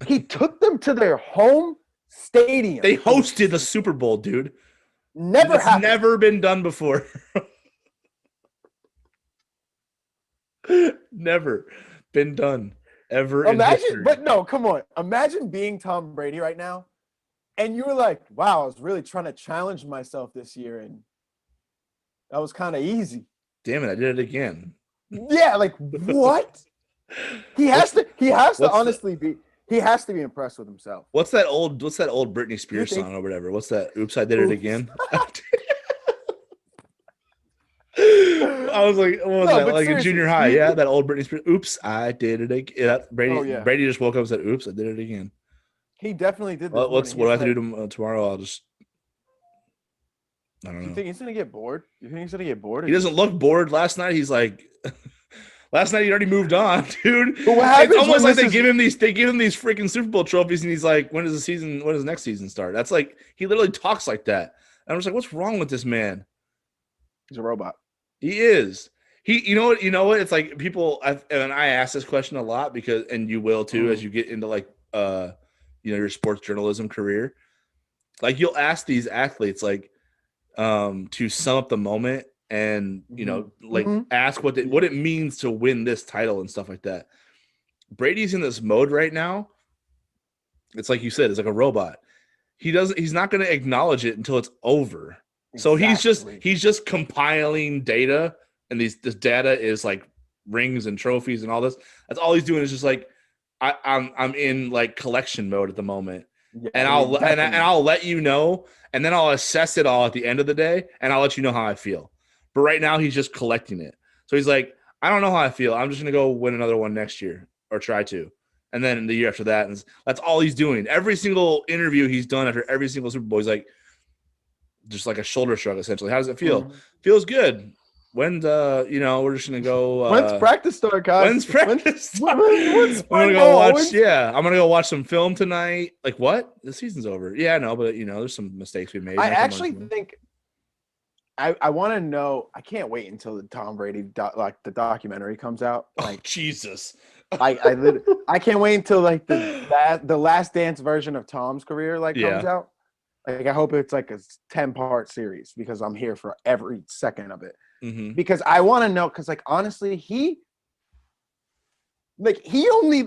He took them to their home stadium. They hosted the Super Bowl, dude. Never been done before. Never been done ever in history. But no, come on. Imagine being Tom Brady right now, and you were like, "Wow, I was really trying to challenge myself this year, and that was kind of easy." Damn it, I did it again. Yeah, like what? He has to honestly be. He has to be impressed with himself. What's that old Britney Spears song or whatever? What's that? Oops, I did it again. I was like, what was that? Like in junior high, yeah, that old Britney Spears. Oops, I did it again. Yeah, Brady just woke up and said, "Oops, I did it again." He definitely did. What do I have to do tomorrow? I don't know. Do you think he's gonna get bored? You think he's gonna get bored? He doesn't look bored. Last night he's like, last night he already moved on, dude. But what happens? It's almost like they give him these freaking Super Bowl trophies, and he's like, when does next season start? That's like he literally talks like that. And I'm just like, what's wrong with this man? He's a robot. He is. You know what? It's like people, and I ask this question a lot because, and you will too, as you get into like, your sports journalism career. Like you'll ask these athletes like, to sum up the moment and ask what it means to win this title and stuff like that. Brady's in this mode right now. It's like you said, it's like a robot. He's not going to acknowledge it until it's over. Exactly. So he's just compiling data, and this data is like rings and trophies and all this. That's all he's doing is just like I'm in like collection mode at the moment. Yeah, and I'll let you know, and then I'll assess it all at the end of the day, and I'll let you know how I feel. But right now, he's just collecting it. So he's like, I don't know how I feel. I'm just gonna go win another one next year, or try to, and then the year after that. And that's all he's doing. Every single interview he's done after every single Super Bowl, he's like, just like a shoulder shrug, essentially. How does it feel? Feels good. When's we're just gonna go. When's practice start, guys? When's practice start? I'm gonna go watch. I'm gonna go watch some film tonight. Like what? The season's over. Yeah, I know, but there's some mistakes we made. I actually think I want to know. I can't wait until the Tom Brady the documentary comes out. Like Jesus. I can't wait until like the Last Dance version of Tom's career comes out. Like I hope it's like a 10-part series because I'm here for every second of it. Mm-hmm. Because I want to know, because like honestly, he only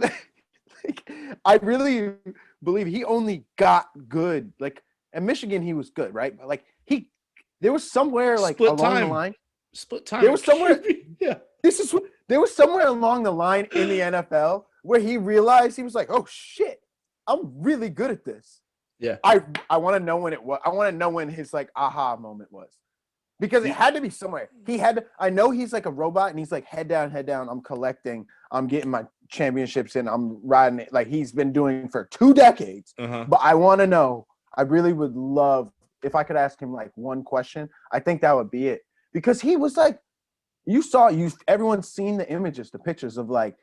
I really believe he only got good. Like at Michigan, he was good, right? But like there was somewhere like split along time. the line. Split time. There was somewhere. There was somewhere along the line in the NFL where he realized he was like, oh shit, I'm really good at this. Yeah. I want to know when it was. I want to know when his like aha moment was. Because it had to be somewhere. I know he's like a robot and he's like head down. I'm collecting. I'm getting my championships and I'm riding it like he's been doing for 2 decades. Uh-huh. But I want to know, I really would love if I could ask him like one question. I think that would be it. Because he was like, everyone's seen the images, the pictures of like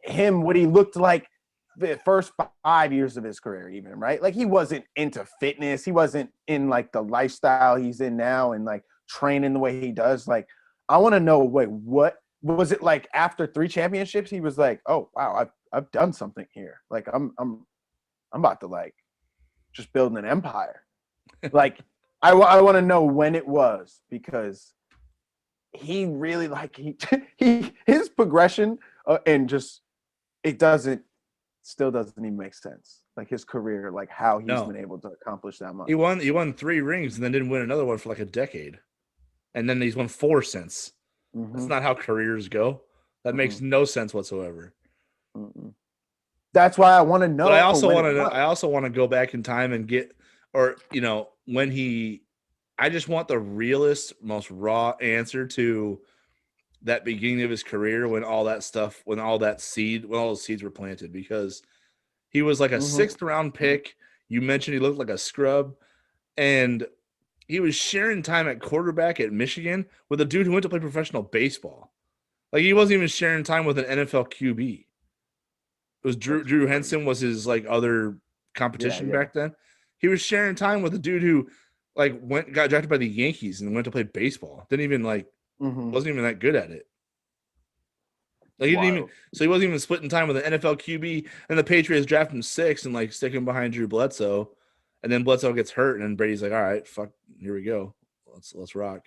him, what he looked like the first 5 years of his career, even, right? Like he wasn't into fitness. He wasn't in like the lifestyle he's in now and like training the way he does. Like, I want to know, wait, what was it like after 3 championships? He was like, oh wow, I've done something here. Like I'm about to like just build an empire. Like I want to know when it was, because he really like his progression and just still doesn't even make sense. Like his career, like how he's been able to accomplish that much. He won 3 rings and then didn't win another one for like a decade. And then he's won 4 since. Mm-hmm. That's not how careers go. That makes no sense whatsoever. Mm-mm. That's why I want to know. But I also want to go back in time and get, or I just want the realest, most raw answer to that beginning of his career when all those seeds were planted, because he was like a 6th round pick. You mentioned he looked like a scrub, and he was sharing time at quarterback at Michigan with a dude who went to play professional baseball. Like he wasn't even sharing time with an NFL QB. It was Drew Henson was his like other competition back then. He was sharing time with a dude who like got drafted by the Yankees and went to play baseball. Didn't even like wasn't even that good at it. Like he didn't even he wasn't even splitting time with an NFL QB, and the Patriots draft him 6th and like stick him behind Drew Bledsoe, and then Bledsoe gets hurt, and then Brady's like, all right, fuck, here we go, let's rock.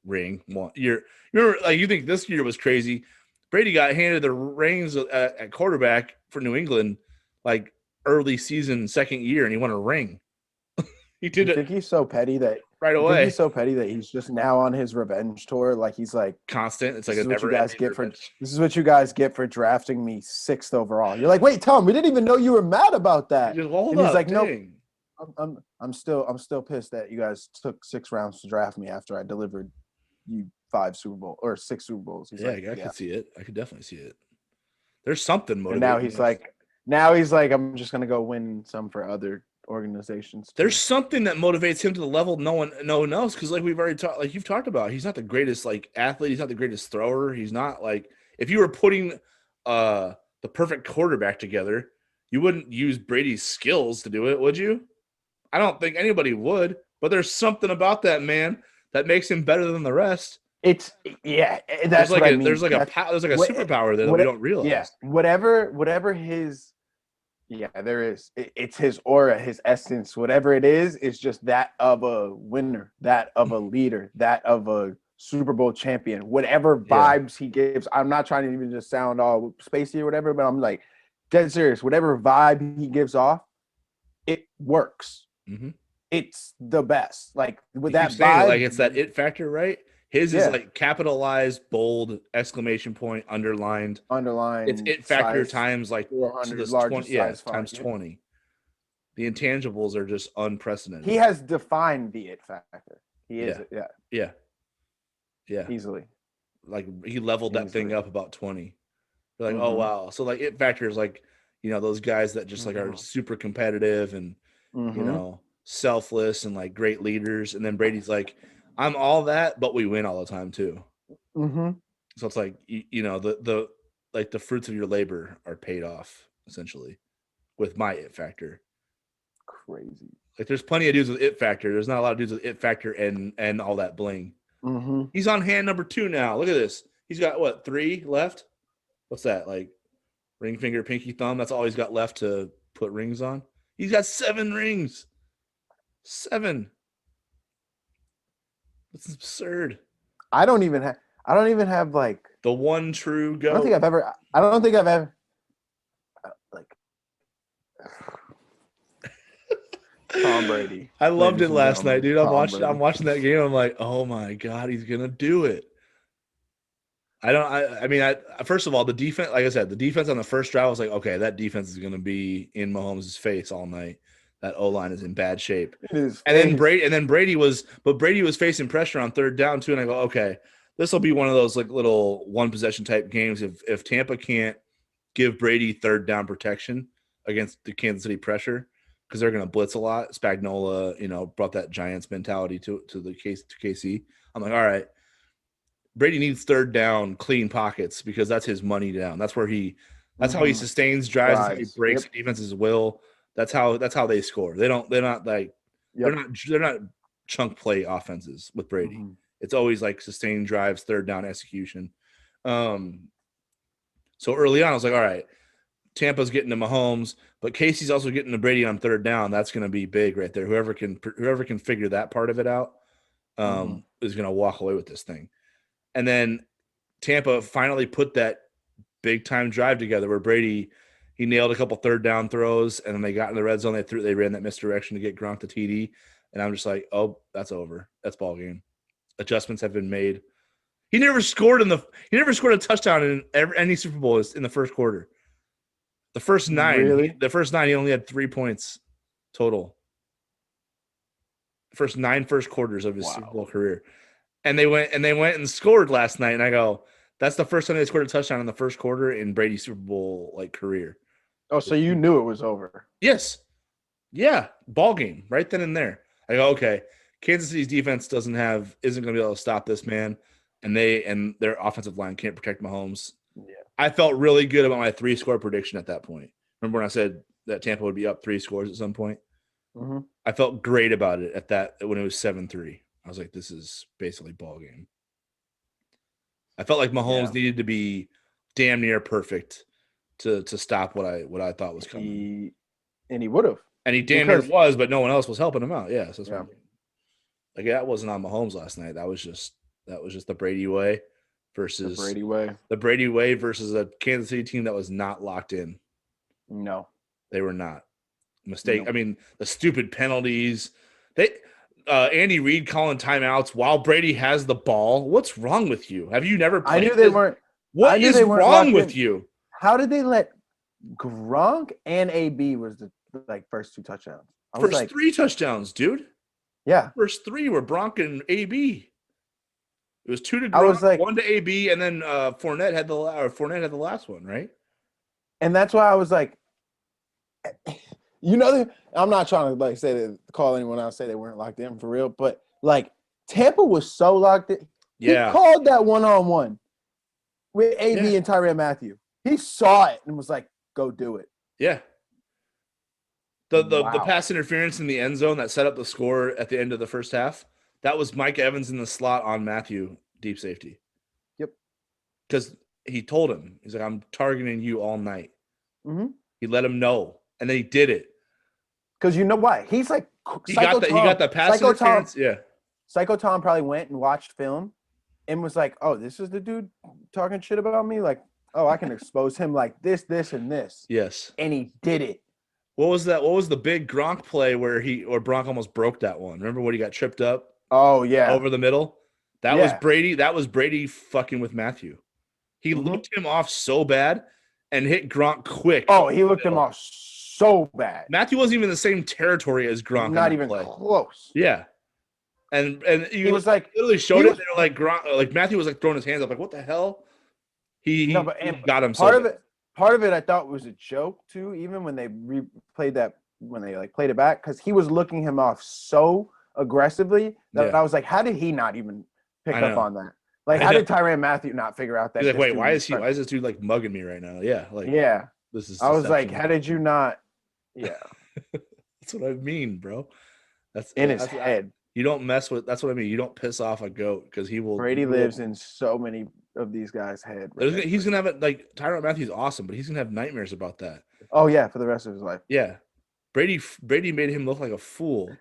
Ring one. You remember, like, you think this year was crazy? Brady got handed the reins at quarterback for New England, like early season, second year, and he won a ring. He did I it. think he's so petty that right away. I think he's so petty that he's just now on his revenge tour. Like he's like constant. It's like this is what you guys get for drafting me 6th overall. You're like, wait, Tom, we didn't even know you were mad about that. And he's like, nope. I'm still pissed that you guys took 6 rounds to draft me after I delivered you 6 Super Bowls. He's I could see it. I could definitely see it. There's something motivating. And now he's like, I'm just gonna go win some for other organizations. There's something that motivates him to the level no one else, because like we've already talked, like you've talked about, he's not the greatest like athlete. He's not the greatest thrower. He's not like, if you were putting the perfect quarterback together, you wouldn't use Brady's skills to do it, would you? I don't think anybody would. But there's something about that man that makes him better than the rest. That's there's like there's like a superpower there that we don't realize. Yeah, whatever his. Yeah, there is. It's his aura, his essence, whatever it is just that of a winner, that of a leader, that of a Super Bowl champion, whatever vibes he gives. I'm not trying to even just sound all spacey or whatever, but I'm like dead serious. Whatever vibe he gives off, it works. Mm-hmm. It's the best. Like with that vibe, like it's that it factor, right? His is like capitalized, bold, exclamation point, underlined. It's it factor times like 400 times 20. The intangibles are just unprecedented. He has defined the it factor. He is it. Yeah. Easily. Like he leveled that thing up about 20. You're like, oh wow. So like it factor is like, those guys that just like are super competitive and selfless and like great leaders. And then Brady's like, I'm all that, but we win all the time too. Mm-hmm. So it's like, the like the fruits of your labor are paid off essentially with my it factor. Crazy. Like there's plenty of dudes with it factor. There's not a lot of dudes with it factor and all that bling. Mm-hmm. He's on hand number 2 now. Look at this. He's got what, 3 left? What's that? Like ring finger, pinky thumb. That's all he's got left to put rings on. He's got 7 rings. 7. It's absurd. I don't even have like the one true go. I don't think I've ever like Tom Brady. I loved it last night, dude. I'm watching that game. I'm like, oh my God, he's gonna do it. I mean, first of all, the defense, like I said, the defense on the first drive, I was like, okay, that defense is gonna be in Mahomes' face all night. That O-line is in bad shape. Then Brady was facing pressure on 3rd down too. And I go, okay, this will be one of those like little one possession type games. If Tampa can't give Brady 3rd down protection against the Kansas City pressure, because they're going to blitz a lot. Spagnuolo, brought that Giants mentality to KC. I'm like, all right, Brady needs 3rd down clean pockets because that's his money down. That's where that's how he sustains drives. That's how he breaks defense's will. That's how they score. They're not chunk play offenses with Brady. Mm-hmm. It's always like sustained drives, 3rd down execution. So early on, I was like, all right, Tampa's getting to Mahomes, but Casey's also getting to Brady on 3rd down. That's going to be big right there. Whoever can figure that part of it out is going to walk away with this thing. And then Tampa finally put that big time drive together where Brady. He nailed a couple 3rd down throws, and then they got in the red zone. They ran that misdirection to get Gronk to TD, and I'm just like, oh, that's over. That's ball game. Adjustments have been made. He never scored a touchdown in any Super Bowl in the first quarter. The first 9, really? The first 9, he only had 3 points total. First 9 first quarters of his Super Bowl career, and they went and scored last night. And I go, that's the first time they scored a touchdown in the first quarter in Brady's Super Bowl career. Oh, so you knew it was over? Yes. Yeah. Ball game right then and there. I go, okay. Kansas City's defense isn't going to be able to stop this man, and their offensive line can't protect Mahomes. Yeah. I felt really good about my 3-score prediction at that point. Remember when I said that Tampa would be up 3 scores at some point? Mm-hmm. I felt great about it at that when it was 7-3. I was like, this is basically ball game. I felt like Mahomes needed to be damn near perfect to stop what I thought was coming. He would have. And he damn near was, but no one else was helping him out. Yeah, so that's Yeah. like that wasn't on Mahomes last night. That was just the Brady way versus the Brady way versus a Kansas City team that was not locked in. No, they were not. Mistake. No. I mean, the stupid penalties. Andy Reid calling timeouts while Brady has the ball. What's wrong with you? Have you never played? I knew they weren't. What is wrong with you? How did they let Gronk and AB was the first 2 touchdowns? First 3 touchdowns, dude. Yeah. First 3 were Gronk and AB. It was 2 to Gronk, 1 to AB, and then Fournette had the last one, right? And that's why I was like, I'm not trying to say that call anyone out say they weren't locked in for real, but Tampa was so locked in. Yeah. He called that 1-on-1 with AB and Tyrann Mathieu. He saw it and was like, "Go do it." Yeah. The pass interference in the end zone that set up the score at the end of the first half, that was Mike Evans in the slot on Mathieu, deep safety. Yep. Because he told him, he's like, "I'm targeting you all night." Mm-hmm. He let him know, and then he did it. Because you know why? He's like he got the pass interference. Yeah. Psycho Tom probably went and watched film and was like, "Oh, this is the dude talking shit about me. Like, oh, I can expose him like this, and this." Yes. And he did it. What was that? What was the big Gronk play where Gronk almost broke that one? Remember when he got tripped up? Oh yeah. Over the middle? That was Brady. That was Brady fucking with Mathieu. He looked him off so bad and hit Gronk quick. Oh, he looked him off so bad. Mathieu wasn't even in the same territory as Gronk. Not even close. Yeah. And he was like literally showed it. They're like Gronk, like Mathieu was like throwing his hands up, like, what the hell? He got him. Part of it I thought was a joke too, even when they replayed that, when they played it back, because he was looking him off so aggressively that I was like, how did he not even pick up on that? Like, how did Tyrann Mathieu not figure out that? He's like, wait, why is this dude like mugging me right now? Yeah, like this is. I was like, how did you not? Yeah, that's what I mean, bro. That's in his head. You don't mess with. That's what I mean. You don't piss off a goat because he will. Brady lives in so many of these guys' head. He's gonna have it. Like Tyrann Mathieu's awesome, but he's gonna have nightmares about that. Oh yeah, for the rest of his life. Yeah, Brady made him look like a fool.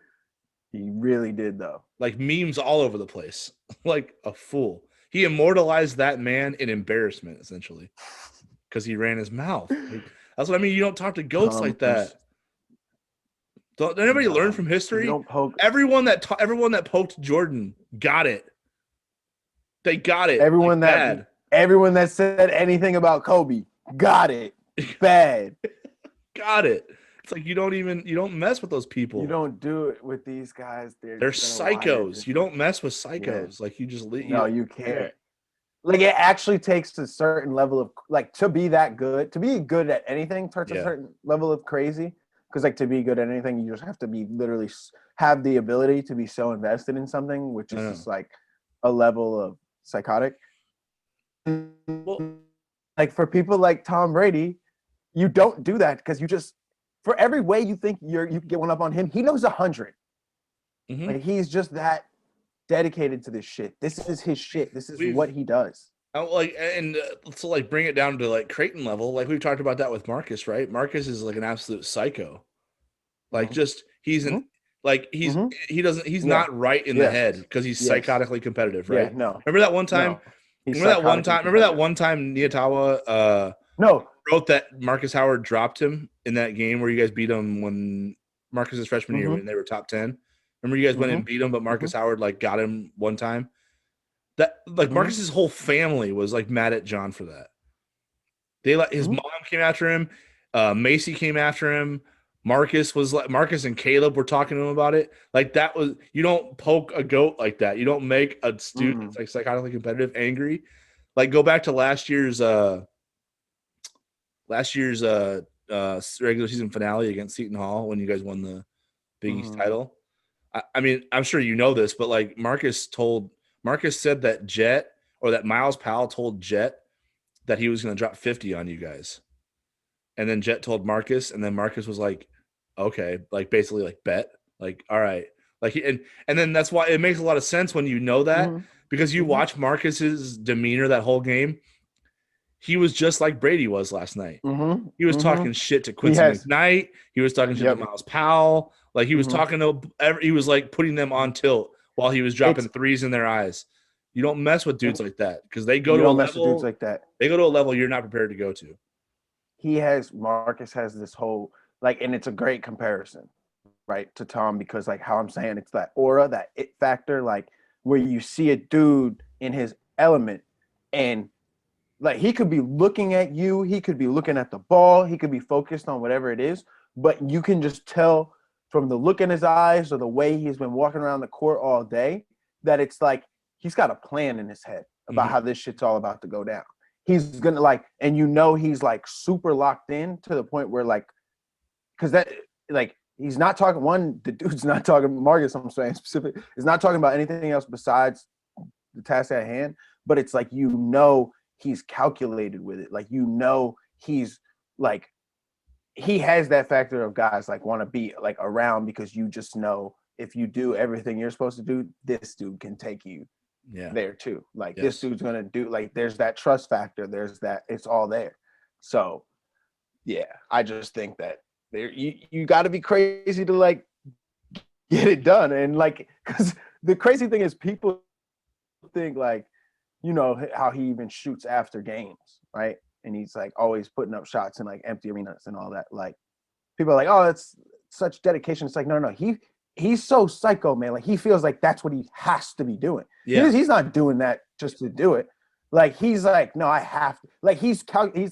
He really did, though. Like memes all over the place, like a fool. He immortalized that man in embarrassment, essentially, because he ran his mouth. Like, that's what I mean. You don't talk to goats like that. Don't anybody learn from history? Don't poke. Everyone that poked Jordan got it. They got it. Everyone that said anything about Kobe got it bad. Got it. It's like you don't mess with those people. You don't do it with these guys. They're psychos. You don't mess with psychos. Yeah. Like you just leave. No, you can't. Like it actually takes a certain level of to be that good. To be good at anything takes a certain level of crazy. Because to be good at anything, you just have to be literally have the ability to be so invested in something, which is just like a level of psychotic. Well, like for people like Tom Brady, you don't do that because you just, for every way you think you can get one up on him, he knows 100. Mm-hmm. Like he's just that dedicated to this shit. This is his shit. This is what he does. So bring it down to Creighton level. Like we've talked about that with Marcus, right? Marcus is like an absolute psycho. Like just he's not right in the head because he's psychotically competitive, right? Yeah, no. Remember that one time? Remember that one time Niatawa wrote that Marcus Howard dropped him in that game where you guys beat him when Marcus's freshman year when they were top 10. Remember you guys went and beat him, but Marcus Howard got him one time. That Marcus's whole family was mad at John for that. His mom came after him, Macy came after him. Marcus and Caleb were talking to him about it. You don't poke a goat like that. You don't make a student psychotically competitive angry. Go back to last year's regular season finale against Seton Hall when you guys won the Big East title. I mean, I'm sure you know this, but Marcus said that that Miles Powell told Jet that he was going to drop 50 on you guys. And then Jet told Marcus, and then Marcus was like, okay, like basically like bet, like all right, like and then that's why it makes a lot of sense when you know that Mm-hmm. because you Mm-hmm. watch Marcus's demeanor that whole game. He was just like Brady was last night. Mm-hmm. He was Mm-hmm. talking shit to He Quincy has. McKnight. He was talking shit to Yep. Miles Powell. Like he was Mm-hmm. talking to he was like putting them on tilt while he was It's dropping threes in their eyes. You don't mess with dudes and like that because they go you to a don't mess with dudes level. like that. They go to a level you're not prepared to go to. Marcus has this whole like, and it's a great comparison, right, to Tom because like how I'm saying it's that aura, that it factor, like where you see a dude in his element and like he could be looking at you, he could be looking at the ball, he could be focused on whatever it is, but you can just tell from the look in his eyes or the way he's been walking around the court all day that it's like he's got a plan in his head about how this shit's all about to go down. He's gonna like, and you know he's like super locked in to the point where like, because that like he's not talking the dude's not talking Marcus, I'm saying specific, is not talking about anything else besides the task at hand, but it's like he's calculated with it. Like he's like he has that factor of guys like want to be like around because you just know if you do everything you're supposed to do, this dude can take you Yeah. there too. Like this Yes. dude's gonna do like there's that trust factor, there's that it's all there. So yeah, I just think that there you got to be crazy to like get it done and like because the crazy thing is people think like how he even shoots after games, right? And he's like always putting up shots in like empty arenas and all that. Like people are like, oh, it's such dedication. It's like, no, he's so psycho, man. Like he feels like that's what he has to be doing. Yeah. He's not doing that just to do it. Like he's like, no, I have to. Like he's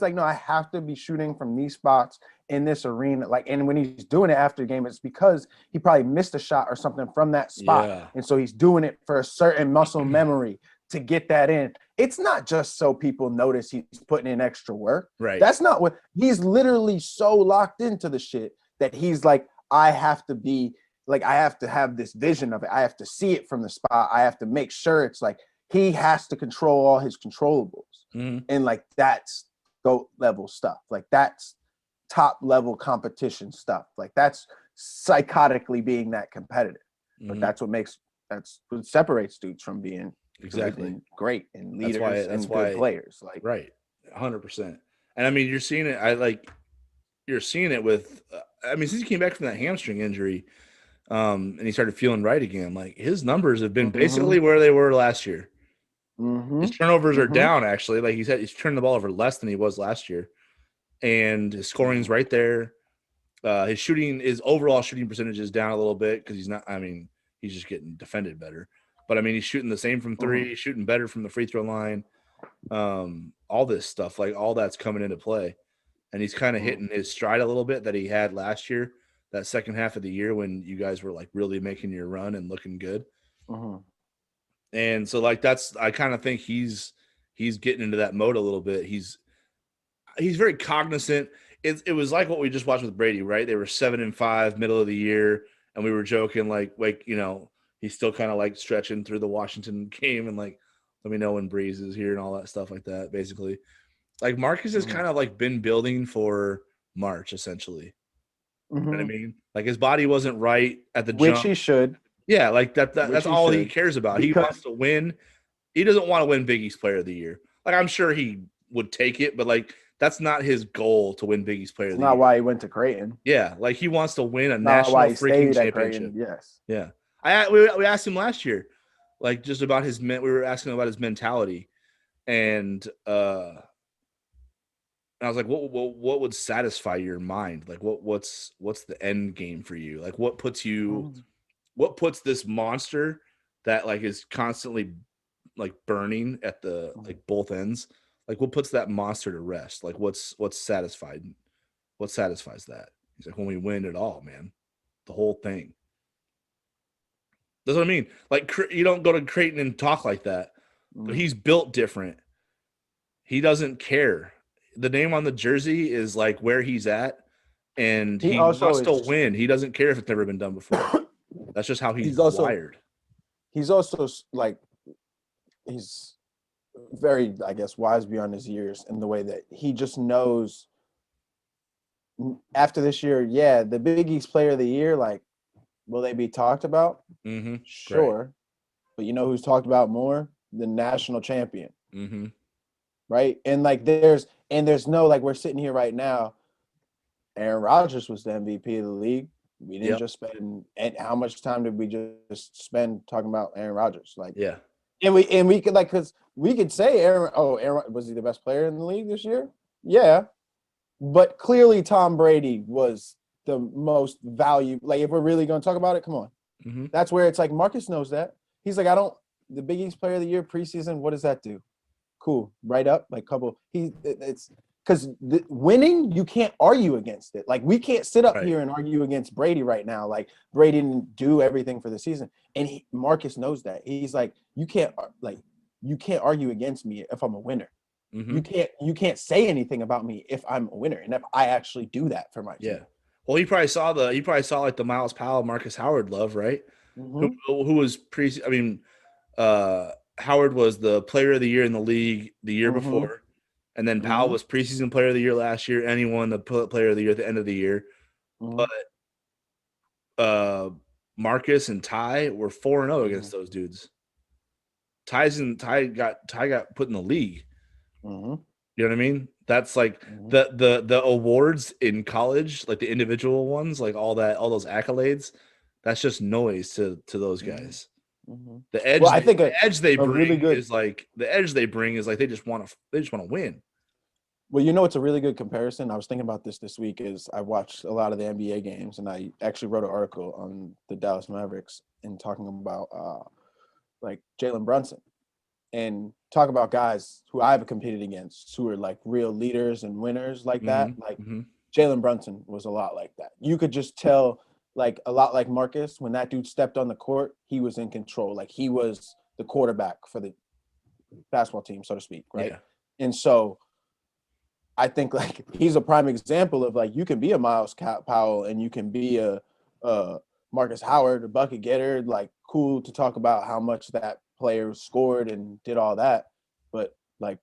like, no, I have to be shooting from these spots in this arena. Like, and when he's doing it after the game, it's because he probably missed a shot or something from that spot, Yeah. and so he's doing it for a certain muscle memory to get that in. It's not just so people notice he's putting in extra work. Right. That's not what he's literally so locked into the shit that he's like, I have to be like, I have to have this vision of it. I have to see it from the spot. I have to make sure it's like he has to control all his controllables. Mm-hmm. And like that's GOAT level stuff. Like that's top level competition stuff. Like that's psychotically being that competitive. But that's what separates dudes from being Exactly. great and leaders and good players. Like right. 100%. And I mean, you're seeing it. You're seeing it with, I mean, since he came back from that hamstring injury, and he started feeling right again, like his numbers have been basically where they were last year. His turnovers are down, actually. Like he said, he's turning the ball over less than he was last year. And his scoring's right there. His overall shooting percentage is down a little bit because he's just getting defended better. But I mean, he's shooting the same from three, he's shooting better from the free throw line. All this stuff, like all that's coming into play. And he's kind of hitting his stride a little bit that he had last year, that second half of the year when you guys were like really making your run and looking good. And so like I kind of think he's getting into that mode a little bit. He's very cognizant. It was like what we just watched with Brady, right? They were 7-5 middle of the year, and we were joking like he's still kind of like stretching through the Washington game and like let me know when Breeze is here and all that stuff like that. Basically, like Marcus has kind of like been building for March essentially. You know what I mean? Like his body wasn't right at the which jump. he should. Yeah, like that's all he cares about. He wants to win. He doesn't want to win Big East Player of the Year. Like I'm sure he would take it, but like that's not his goal to win Big East Player of the Year. Not why he went to Creighton. Yeah, like he wants to win a Not national why he freaking stayed at championship. Creighton. Yes. Yeah, we asked him last year, like just about we were asking him about his mentality, and I was like, what would satisfy your mind? Like what's the end game for you? Like what puts this monster that like is constantly like burning at the like both ends, like what puts that monster to rest? Like what's satisfied? What satisfies that? He's like, when we win it all, man, the whole thing. That's what I mean. Like you don't go to Creighton and talk like that, but he's built different. He doesn't care. The name on the jersey is like where he's at, and he wants to win. He doesn't care if it's never been done before. That's just how he's wired. He's also like he's very, I guess, wise beyond his years in the way that he just knows after this year, yeah, the Big East Player of the Year, like, will they be talked about? Mm-hmm. Right. Sure, but you know who's talked about more? The national champion, Mm-hmm. right? And like, there's no like we're sitting here right now. Aaron Rodgers was the MVP of the league. We didn't Yep. just spend, and how much time did we just spend talking about Aaron Rodgers? Like, Yeah. and we could like because we could say Aaron was he the best player in the league this year? Yeah, but clearly Tom Brady was the most valuable. Like if we're really going to talk about it, come on, Mm-hmm. that's where it's like Marcus knows that. He's like, I don't. The Big East Player of the Year preseason. What does that do? Cool, right up, like couple. It's because winning, you can't argue against it. Like we can't sit up Right. here and argue against Brady right now. Like Brady didn't do everything for the season, and Marcus knows that. He's like, you can't argue against me if I'm a winner. Mm-hmm. You can't say anything about me if I'm a winner and if I actually do that for my Yeah. team. Well, he probably saw like the Miles Powell, Marcus Howard love, right? Who Mm-hmm. who was I mean, uh, Howard was the player of the year in the league the year Mm-hmm. before, and then Powell Mm-hmm. was preseason player of the year last year, and he won the player of the year at the end of the year. Mm-hmm. But uh, Marcus and Ty were 4-0 Mm-hmm. against those dudes. Ty got put in the league. Mm-hmm. You know what I mean? That's like Mm-hmm. the awards in college, like the individual ones, like all those accolades. That's just noise to those Mm-hmm. guys. Mm-hmm. The Well, edge I think the edge they a really bring good. is like the edge they bring is like they just want to win. Well, you know, it's a really good comparison. I was thinking about this week. Is I watched a lot of the NBA games, and I actually wrote an article on the Dallas Mavericks and talking about like Jalen Brunson and talk about guys who I've competed against who are like real leaders and winners like that. Mm-hmm. Like Mm-hmm. Jalen Brunson was a lot like that. You could just tell, like a lot like Marcus, when that dude stepped on the court, he was in control. Like he was the quarterback for the basketball team, so to speak, right? Yeah. And so I think like he's a prime example of like you can be a Miles Powell and you can be a Marcus Howard, a bucket getter. Like cool to talk about how much that player scored and did all that, but like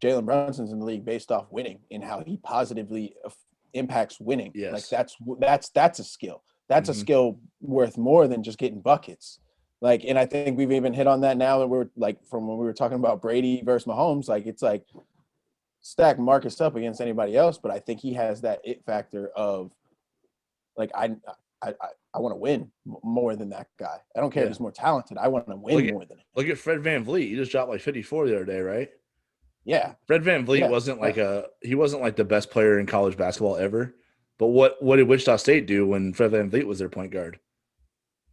Jalen Brunson's in the league based off winning and how he positively impacts winning. Like Yes. that's a skill. That's a Mm-hmm. skill worth more than just getting buckets. Like, and I think we've even hit on that now that we're like from when we were talking about Brady versus Mahomes. Like, it's like stack Marcus up against anybody else, but I think he has that it factor of like I I want to win more than that guy. I don't care if Yeah. he's more talented. I want to Look win at more than him. look at Fred VanVleet. He just dropped like 54 the other day, right? Yeah, Fred VanVleet yeah, wasn't yeah. he wasn't like the best player in college basketball ever. But what did Wichita State do when Fred VanVleet was their point guard?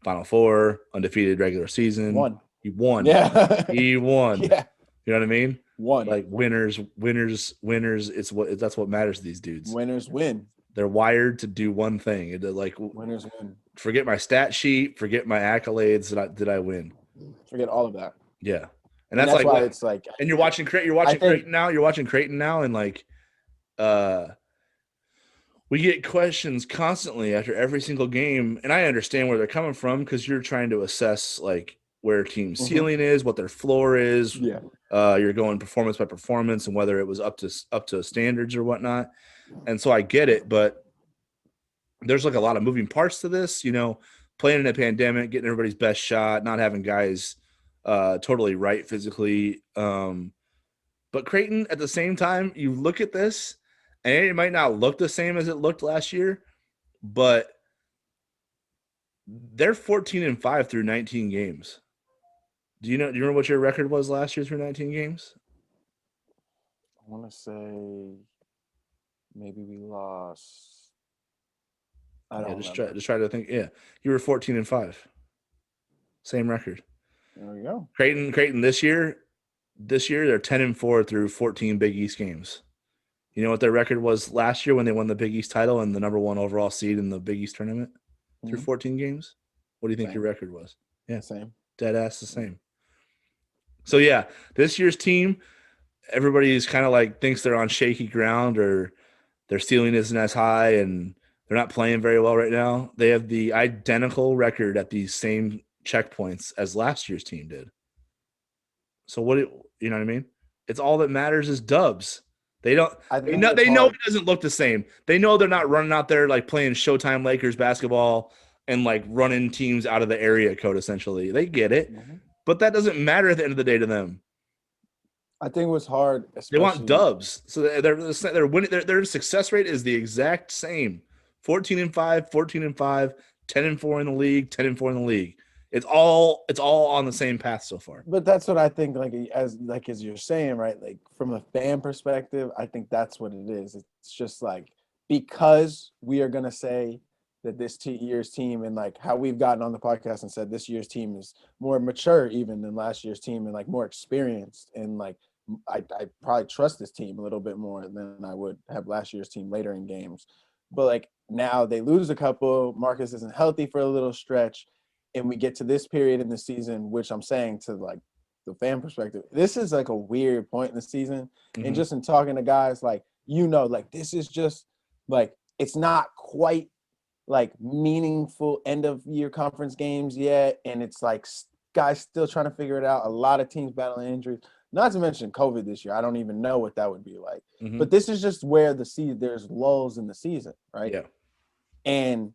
Final Four, undefeated regular season. One. He won. Yeah, He won. yeah. You know what I mean? One. Like winners, winners, winners. That's what matters to these dudes. Winners win. They're wired to do one thing. Like Winners win. forget my stat sheet, forget my accolades. Did I win? Forget all of that. Yeah, and And that's that's like why what. it's like And you're watching Creighton. You're I watching think Creighton now. You're watching Creighton now, and like, uh, we get questions constantly after every single game, and I understand where they're coming from because you're trying to assess like where a team's mhm, ceiling is, what their floor is. yeah. You're going performance by performance, and whether it was up to standards or whatnot. And so I get it, but there's like a lot of moving parts to this. You know, playing in a pandemic, getting everybody's best shot, not having guys totally right physically. But Creighton, at the same time, you look at this, and it might not look the same as it looked last year, but they're 14-5 through 19 games. Do you remember what your record was last year through 19 games? I want to say maybe we lost. I Yeah, don't remember. just try to think. Yeah, you were 14-5, same record. There we go. Creighton this year they're 10-4 through 14 Big East games. You know what their record was last year when they won the Big East title and the number one overall seed in the Big East tournament through Mhm. 14 games? What do you think your Same. record was? Yeah, Same. dead ass the same. So yeah, this year's team, everybody's kind of like thinks they're on shaky ground or their ceiling isn't as high and they're not playing very well right now. They have the identical record at these same checkpoints as last year's team did. So you know what I mean? It's all that matters is dubs. They don't. I They think know. it's They know it hard. doesn't look the same. They know they're not running out there like playing Showtime Lakers basketball and like running teams out of the area code. Essentially, they get it, Mhm. but that doesn't matter at the end of the day to them. I think what's hard, They want especially dubs, so they're winning. Their success rate is the exact same: 14-5, 14-5, 10-4 in the league, 10-4 in the league. It's all on the same path so far. but that's what I think. As you're saying, right? Like from a fan perspective, I think that's what it is. It's just like because we are gonna say that this year's team and like how we've gotten on the podcast and said this year's team is more mature even than last year's team and like more experienced and like I probably trust this team a little bit more than I would have last year's team later in games. But like now they lose a couple. Marcus isn't healthy for a little stretch and we get to this period in the season, which I'm saying to like the fan perspective, this is like a weird point in the season. And Mm-hmm. just in talking to guys, like, like this is just like it's not quite like meaningful end of year conference games yet. And it's like guys still trying to figure it out. A lot of teams battling injuries, not to mention COVID this year. I don't even know what that would be like. Mm-hmm. But this is just where the season there's lulls in the season, right? Yeah. And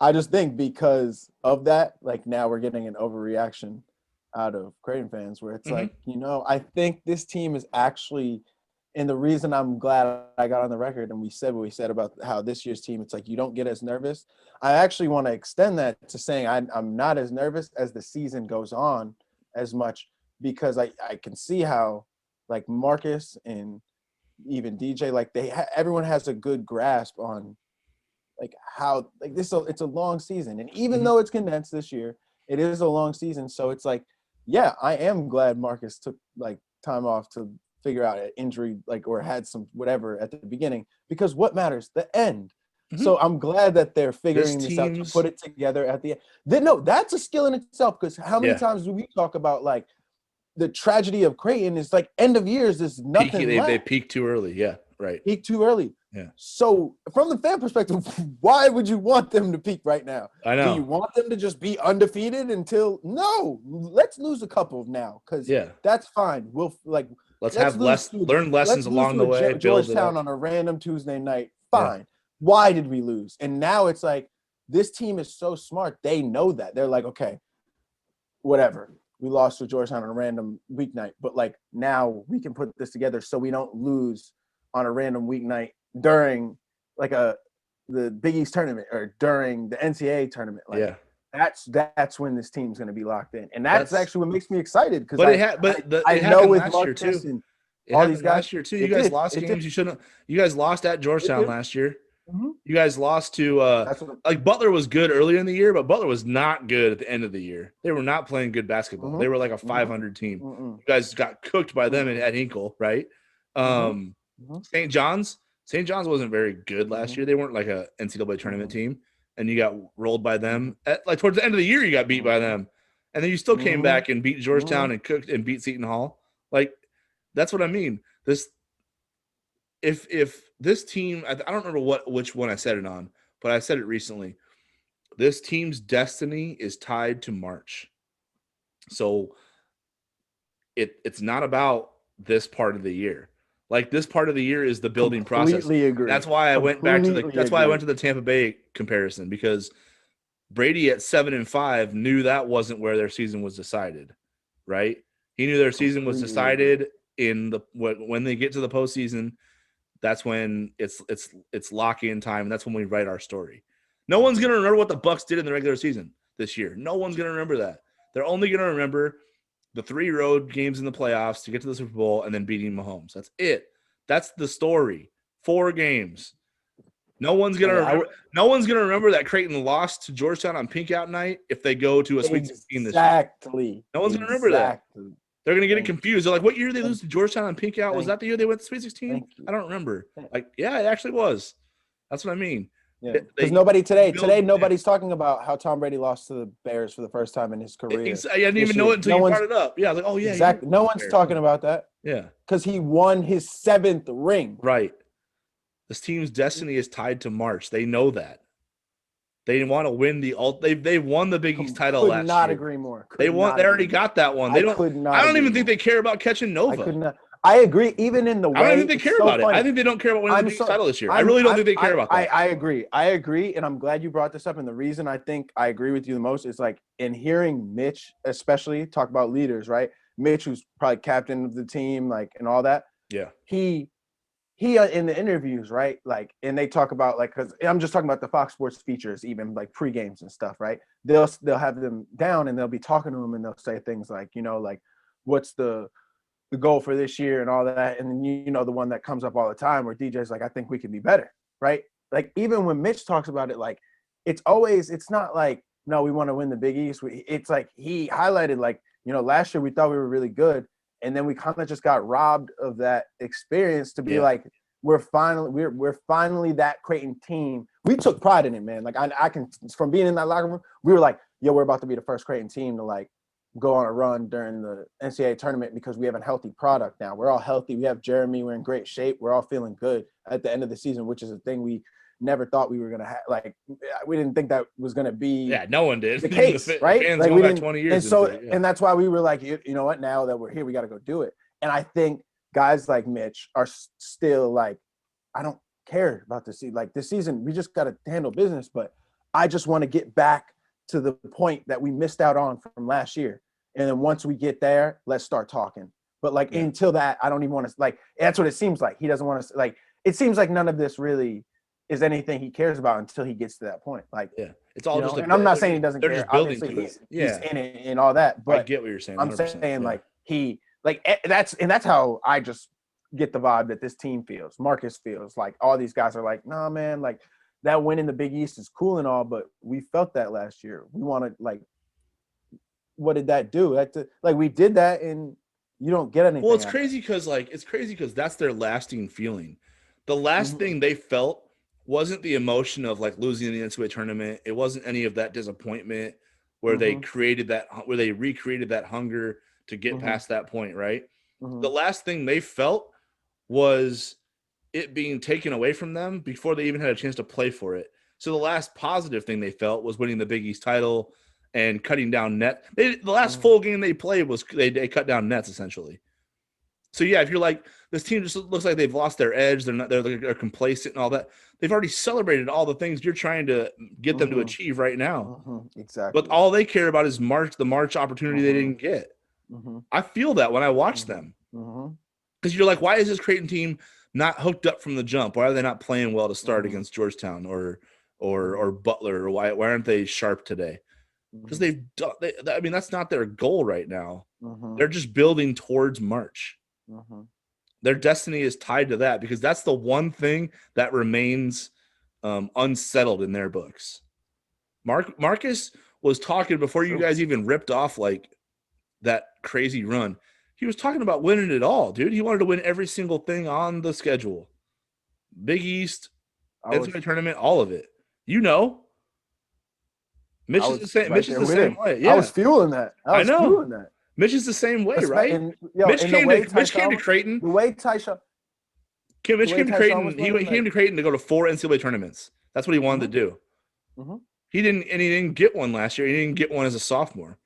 I just think because of that, like now we're getting an overreaction out of Creighton fans where it's like, I think this team is actually, and the reason I'm glad I got on the record and we said what we said about how this year's team, it's like you don't get as nervous. I actually want to extend that to saying I'm not as nervous as the season goes on as much because I can see how like Marcus and even DJ, like everyone has a good grasp on like how like this it's a long season and even though it's condensed this year it is a long season so it's like yeah I am glad Marcus took like time off to figure out an injury like or had some whatever at the beginning because what matters the end. So I'm glad that they're figuring this out to put it together at the end. No, that's a skill in itself because how many times do we talk about like the tragedy of Creighton is like end of years there's nothing left. They peak too early. Yeah, right. Peak too early. Yeah. So from the fan perspective, why would you want them to peak right now? I know. Do you want them to just be undefeated until no? Let's lose a couple now because that's fine. We'll like let's have learn lessons along the way. Georgetown on a random Tuesday night. Fine. Yeah. Why did we lose? And now it's like this team is so smart. They know that. They're like, okay, whatever. We lost to Georgetown on a random weeknight, but like now we can put this together so we don't lose on a random weeknight during like the Big East tournament or during the NCAA tournament. Like that's when this team's going to be locked in, and that's actually what makes me excited because I know with Marcus and all these guys last year too. You guys lost games you shouldn't. You guys lost at Georgetown last year. Mm-hmm. You guys lost to like Butler was good earlier in the year, but Butler was not good at the end of the year. They were not playing good basketball. Mm-hmm. They were like a 500 team. Mm-hmm. You guys got cooked by them at Hinkle, right? St. John's wasn't very good last year. They weren't like a NCAA tournament team, and you got rolled by them. Like towards the end of the year, you got beat by them, and then you still came back and beat Georgetown and cooked and beat Seton Hall. Like that's what I mean. If this team, I don't remember which one I said it on, but I said it recently. This team's destiny is tied to March, so it's not about this part of the year. Like this part of the year is the building process. Agree. That's why I went back to the Tampa Bay comparison because Brady at 7-5 knew that wasn't where their season was decided, right? He knew their season was decided when they get to the postseason. That's when it's lock-in time, and that's when we write our story. No one's gonna remember what the Bucks did in the regular season this year. No one's gonna remember that. They're only gonna remember the 3 road games in the playoffs to get to the Super Bowl and then beating Mahomes. That's it. That's the story. 4 games. No one's gonna remember. No one's gonna remember that Creighton lost to Georgetown on Pink Out night if they go to a Sweet 16 this year. Exactly. No one's gonna remember that. They're gonna get it confused. They're like, "What year did they lose to Georgetown on Pink Out? Was that the year they went to Sweet 16? I don't remember." Like, yeah, it actually was. That's what I mean. Yeah, because nobody's talking about how Tom Brady lost to the Bears for the first time in his career. I didn't even know it until you brought it up. Yeah, I was like, oh yeah, exactly. No one's talking about that. Yeah, because he won his 7th ring. Right. This team's destiny is tied to March. They know that. They want to win they won the Big East title last year. Could not agree more. They already got that one. I don't even think they care about catching Nova. I agree. Even in the I don't way, even think they care so about it. funny. I think they don't care about winning the Big East title this year. I I'm, really don't I'm, think they care about that. I agree. I agree, and I'm glad you brought this up. And the reason I think I agree with you the most is like in hearing Mitch, especially talk about leaders, right? Mitch, who's probably captain of the team, like and all that. Yeah. He in the interviews, right? Like, and they talk about like, because I'm just talking about the Fox Sports features, even like pre-games and stuff, right? They'll have them down and they'll be talking to them and they'll say things like, like what's the goal for this year and all that. And then the one that comes up all the time where DJ's like, I think we can be better, right? Like even when Mitch talks about it, like it's not like, no, we want to win the Big East. It's like he highlighted like, last year we thought we were really good. And then we kind of just got robbed of that experience to be like, we're finally that Creighton team. We took pride in it, man. Like I can, from being in that locker room, we were like, yo, we're about to be the first Creighton team to like go on a run during the NCAA tournament because we have a healthy product now. We're all healthy. We have Jeremy. We're in great shape. We're all feeling good at the end of the season, which is a thing we never thought we were going to have. Like, we didn't think that was going to be no one did. the case, right? Fans like going we back didn't, 20 years. and so, and that's why we were like, you know what, now that we're here, we got to go do it. And I think guys like Mitch are still like, I don't care about this. Like this season, we just got to handle business, but I just want to get back to the point that we missed out on from last year. And then once we get there, let's start talking. But like until that, I don't even want to like. That's what it seems like. He doesn't want to like. It seems like none of this really is anything he cares about until he gets to that point. Like, it's all just. And I'm not saying he doesn't care. Just building Obviously, he's in it and all that. But I get what you're saying. 100%. I'm saying like that's how I just get the vibe that this team feels. Marcus feels like all these guys are like, nah, man, like that win in the Big East is cool and all, but we felt that last year. We want to like. What did that do? Like we did that and you don't get anything. Well, it's crazy because that's their lasting feeling. The last thing they felt wasn't the emotion of like losing the NCAA tournament. It wasn't any of that disappointment where they recreated that hunger to get past that point, right? The last thing they felt was it being taken away from them before they even had a chance to play for it. So the last positive thing they felt was winning the Big East title and cutting down net. The last full game they played was they cut down nets essentially. So yeah, if you're like this team just looks like they've lost their edge, they're complacent and all that. They've already celebrated all the things you're trying to get them to achieve right now. Exactly. But all they care about is the March opportunity they didn't get. I feel that when I watch them because you're like, why is this Creighton team not hooked up from the jump? Why are they not playing well to start against Georgetown or Butler? Or why aren't they sharp today? Because I mean, that's not their goal right now. They're just building towards March. Their destiny is tied to that because that's the one thing that remains unsettled in their books. Marcus was talking before you guys even ripped off like that crazy run. He was talking about winning it all, dude. He wanted to win every single thing on the schedule. Big East, NCAA tournament, all of it. Mitch is the same. Mitch is the same way. Yeah, I was fueling that. I know. Fueling that. Mitch is the same way, right? Mitch came to Creighton. The way Tyshawn. Mitch came to Creighton. He came to Creighton to go to 4 NCAA tournaments. That's what he wanted to do. He didn't get one last year. He didn't get one as a sophomore.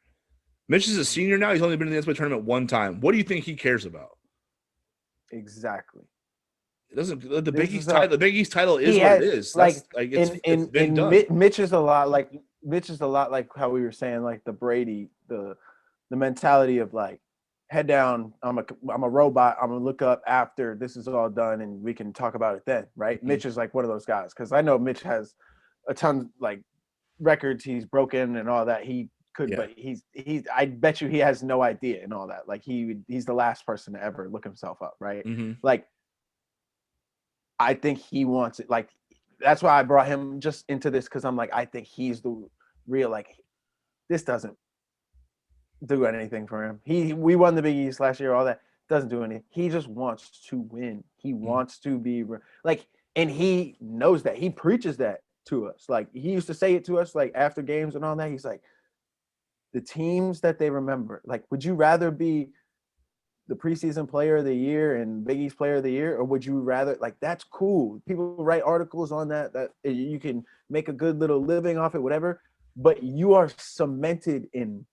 Mitch is a senior now. He's only been in the NCAA tournament one time. What do you think he cares about? Exactly. It doesn't. The Big East title. The Big East title is what it is. It's been done. Mitch is a lot like how we were saying, like the Brady, the mentality of like head down. I'm a robot. I'm gonna look up after this is all done and we can talk about it then, right? Mitch is like one of those guys because I know Mitch has a ton like records he's broken and all that. He could, but he's. I bet you he has no idea and all that. Like he's the last person to ever look himself up, right? Like I think he wants it. Like that's why I brought him just into this because I'm like I think he's the real like this doesn't do anything for him. We won the Big East last year, all that doesn't do anything. He just wants to win. He wants to be like, and he knows that. He preaches that to us. Like he used to say it to us like after games and all that. He's like, the teams that they remember. Like, would you rather be the preseason player of the year and Big East player of the year, or would you rather like that's cool? People write articles on that you can make a good little living off it, whatever. But you are cemented in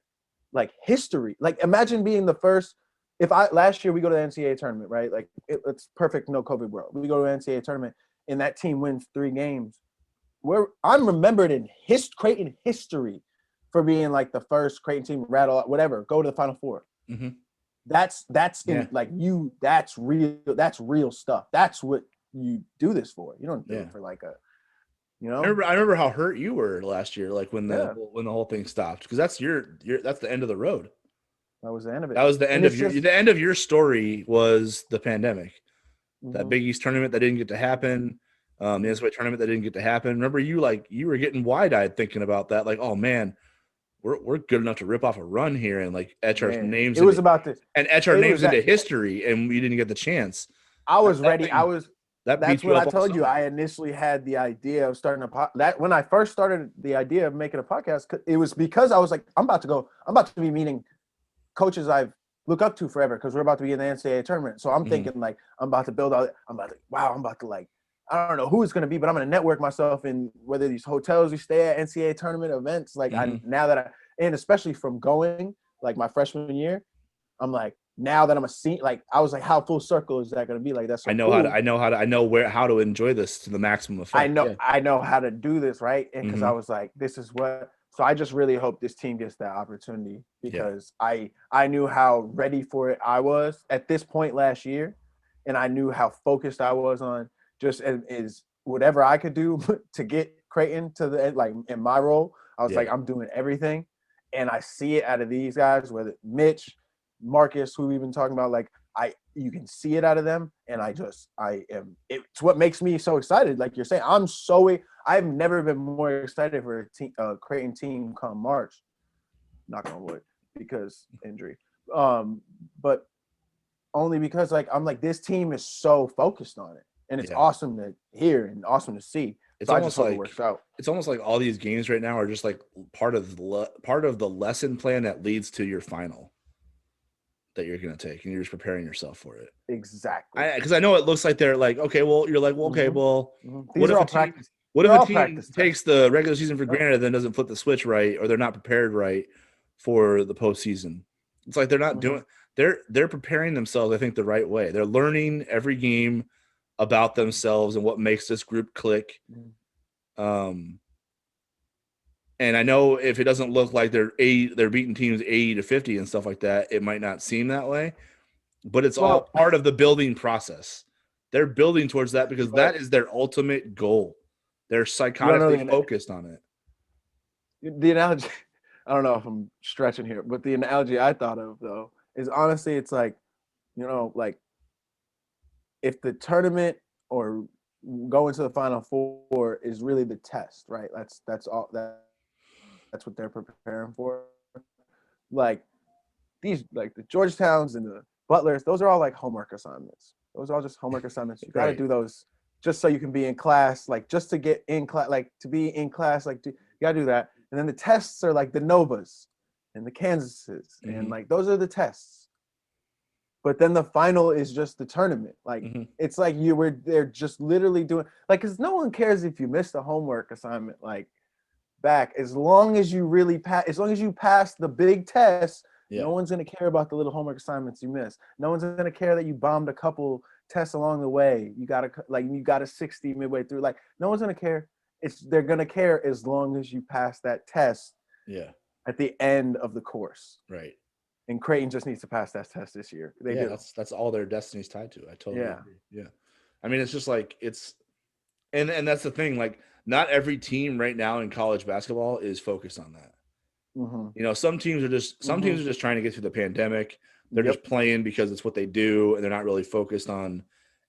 like history. Like imagine being the first if last year we go to the NCAA tournament, right? Like it's perfect, no COVID world. We go to the NCAA tournament and that team wins 3 games. I'm remembered in Creighton history for being like the first Creighton team rattle whatever, go to the Final Four. Mm-hmm. That's in like you. That's real. That's real stuff. That's what you do this for. You don't do it for like a, you know. I remember how hurt you were last year, like when the whole thing stopped, because that's that's the end of the road. That was the end of it. That was the end of the end of your story was the pandemic. That Big East tournament that didn't get to happen. The NCAA tournament that didn't get to happen. Remember, you were getting wide-eyed thinking about that, like, oh man, we're good enough to rip off a run here and like etch our names. It was about this and etch our names into history, and we didn't get the chance. I was ready. That's what I told you. I initially had the idea of starting that when I first started the idea of making a podcast. It was because I was like, I'm about to be meeting coaches I've looked up to forever because we're about to be in the NCAA tournament. So I'm thinking like I'm about to build out. I'm about to like. I don't know who it's going to be, but I'm going to network myself in whether these hotels we stay at, NCAA tournament events. Like and especially from going like my freshman year, I'm like, now that I'm a senior, like I was like, how full circle is that going to be? Like that's so cool. how to enjoy this to the maximum effect. I know how to do this, right? And because I was like, this is what. So I just really hope this team gets that opportunity because I knew how ready for it I was at this point last year, and I knew how focused I was on just as whatever I could do to get Creighton to the end, like in my role. I was like, I'm doing everything, and I see it out of these guys, whether Mitch, Marcus, who we've been talking about, like you can see it out of them, and it's what makes me so excited. Like you're saying, I've never been more excited for a Creighton team come March. Knock on wood, because injury. But only because like I'm like this team is so focused on it, and it's awesome to hear and awesome to see. It's almost like it works out. It's almost like all these games right now are just like part of the lesson plan that leads to your final that you're going to take, and you're just preparing yourself for it. Exactly. Because I know it looks like they're like, okay, well, you're like, well, okay, well, what if a team takes the regular season for granted and then doesn't flip the switch right, or they're not prepared right for the postseason? It's like they're not doing. They're preparing themselves, I think, the right way. They're learning every game about themselves and what makes this group click. And I know if it doesn't look like they're beating teams 80-50 and stuff like that, it might not seem that way, but it's all part of the building process. They're building towards that because that is their ultimate goal. They're psychotically focused on it. The analogy, I don't know if I'm stretching here, but the analogy I thought of though is honestly, it's like, like if the tournament or going to the Final Four is really the test, right? That's all that's what they're preparing for. Like these, like the Georgetowns and the Butlers, those are all like homework assignments. Those are all just homework assignments. You got to do those just so you can be in class, like just to get in class, like to be in class, like you got to do that. And then the tests are like the Novas and the Kansases, and like those are the tests. But then the final is just the tournament. Like it's like they're just literally doing like, because no one cares if you missed a homework assignment, like back, as long as you really as long as you pass the big test, no one's going to care about the little homework assignments you missed. No one's going to care that you bombed a couple tests along the way. You got a 60 midway through. Like no one's going to care. They're going to care as long as you pass that test at the end of the course. Right. And Creighton just needs to pass that test this year. They do. That's all their destiny's tied to. I totally agree. Yeah. I mean, it's just like and that's the thing, like not every team right now in college basketball is focused on that. Some teams are just trying to get through the pandemic. They're just playing because it's what they do, and they're not really focused on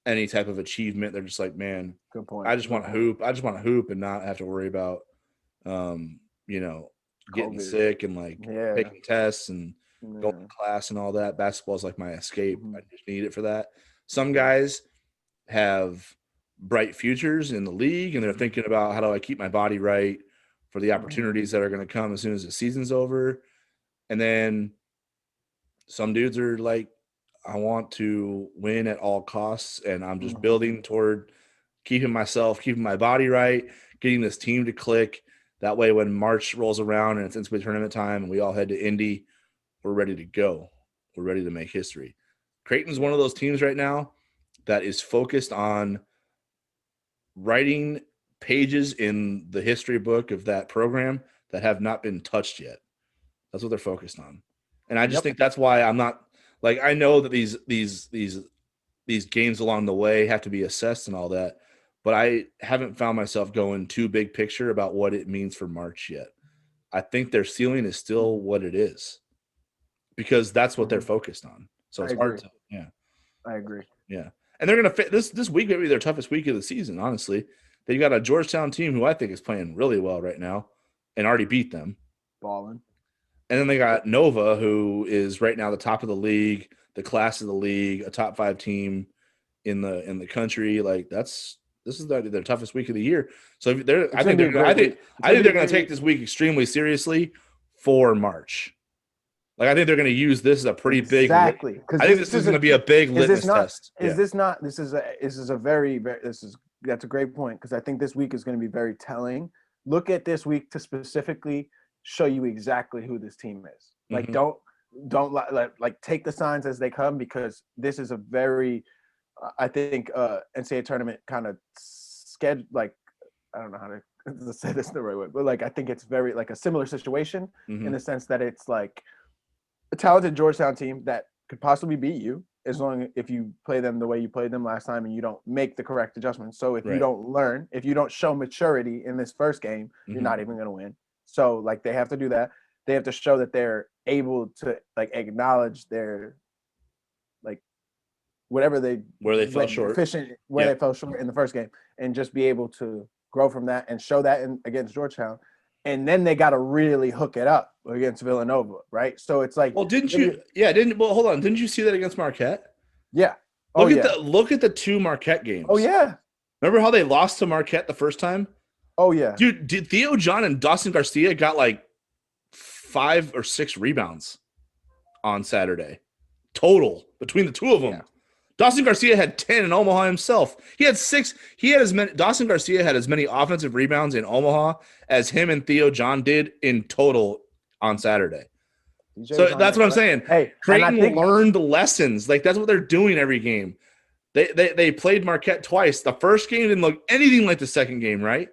any type of achievement. They're just like, man, good point. I just want to hoop. I just want to hoop and not have to worry about, getting COVID. Sick and like taking tests and going to class and all that. Basketball is like my escape. I just need it for that. Some guys have bright futures in the league, and they're thinking about how do I keep my body right for the opportunities that are going to come as soon as the season's over. And then some dudes are like, I want to win at all costs, and I'm just building toward keeping my body right, getting this team to click. That way when March rolls around and it's NCAA tournament time and we all head to Indy, we're ready to go. We're ready to make history. Creighton's one of those teams right now that is focused on writing pages in the history book of that program that have not been touched yet. That's what they're focused on. And I just think that's why I'm not like, I know that these games along the way have to be assessed and all that, but I haven't found myself going too big picture about what it means for March yet. I think their ceiling is still what it is because that's what they're focused on. So it's hard to, I agree. Yeah. And they're going to fit this week, maybe their toughest week of the season, honestly. They've got a Georgetown team who I think is playing really well right now and already beat them. Balling. And then they got Nova, who is right now the top of the league, the class of the league, a top 5 team in the country. Like this is their toughest week of the year. So I think they're going to take this week extremely seriously for March. Like I think they're going to use this as a pretty big. Exactly. I think this is going to be a big litmus test. That's a great point because I think this week is going to be very telling. Look at this week to specifically show you exactly who this team is. Like don't like take the signs as they come because this is a very I think NCAA tournament kind of schedule, like I don't know how to say this the right way, but like I think it's very like a similar situation in the sense that it's like a talented Georgetown team that could possibly beat you as long if you play them the way you played them last time and you don't make the correct adjustments. So if you don't learn, if you don't show maturity in this first game, you're not even going to win. So like they have to do that. They have to show that they're able to like acknowledge their like where they fell short, they fell short in the first game, and just be able to grow from that and show that against Georgetown. And then they got to really hook it up against Villanova, right? So it's like, well, hold on, didn't you see that against Marquette? Yeah. Look at the 2 Marquette games. Oh yeah. Remember how they lost to Marquette the first time? Oh yeah. Dude, Theo John and Dawson Garcia got like 5 or 6 rebounds on Saturday total between the two of them. Yeah. Dawson Garcia had 10 in Omaha himself. He had 6. Dawson Garcia had as many offensive rebounds in Omaha as him and Theo John did in total on Saturday. So that's what I'm saying. Hey, Creighton learned the lessons. Like that's what they're doing every game. They played Marquette twice. The first game didn't look anything like the second game, right?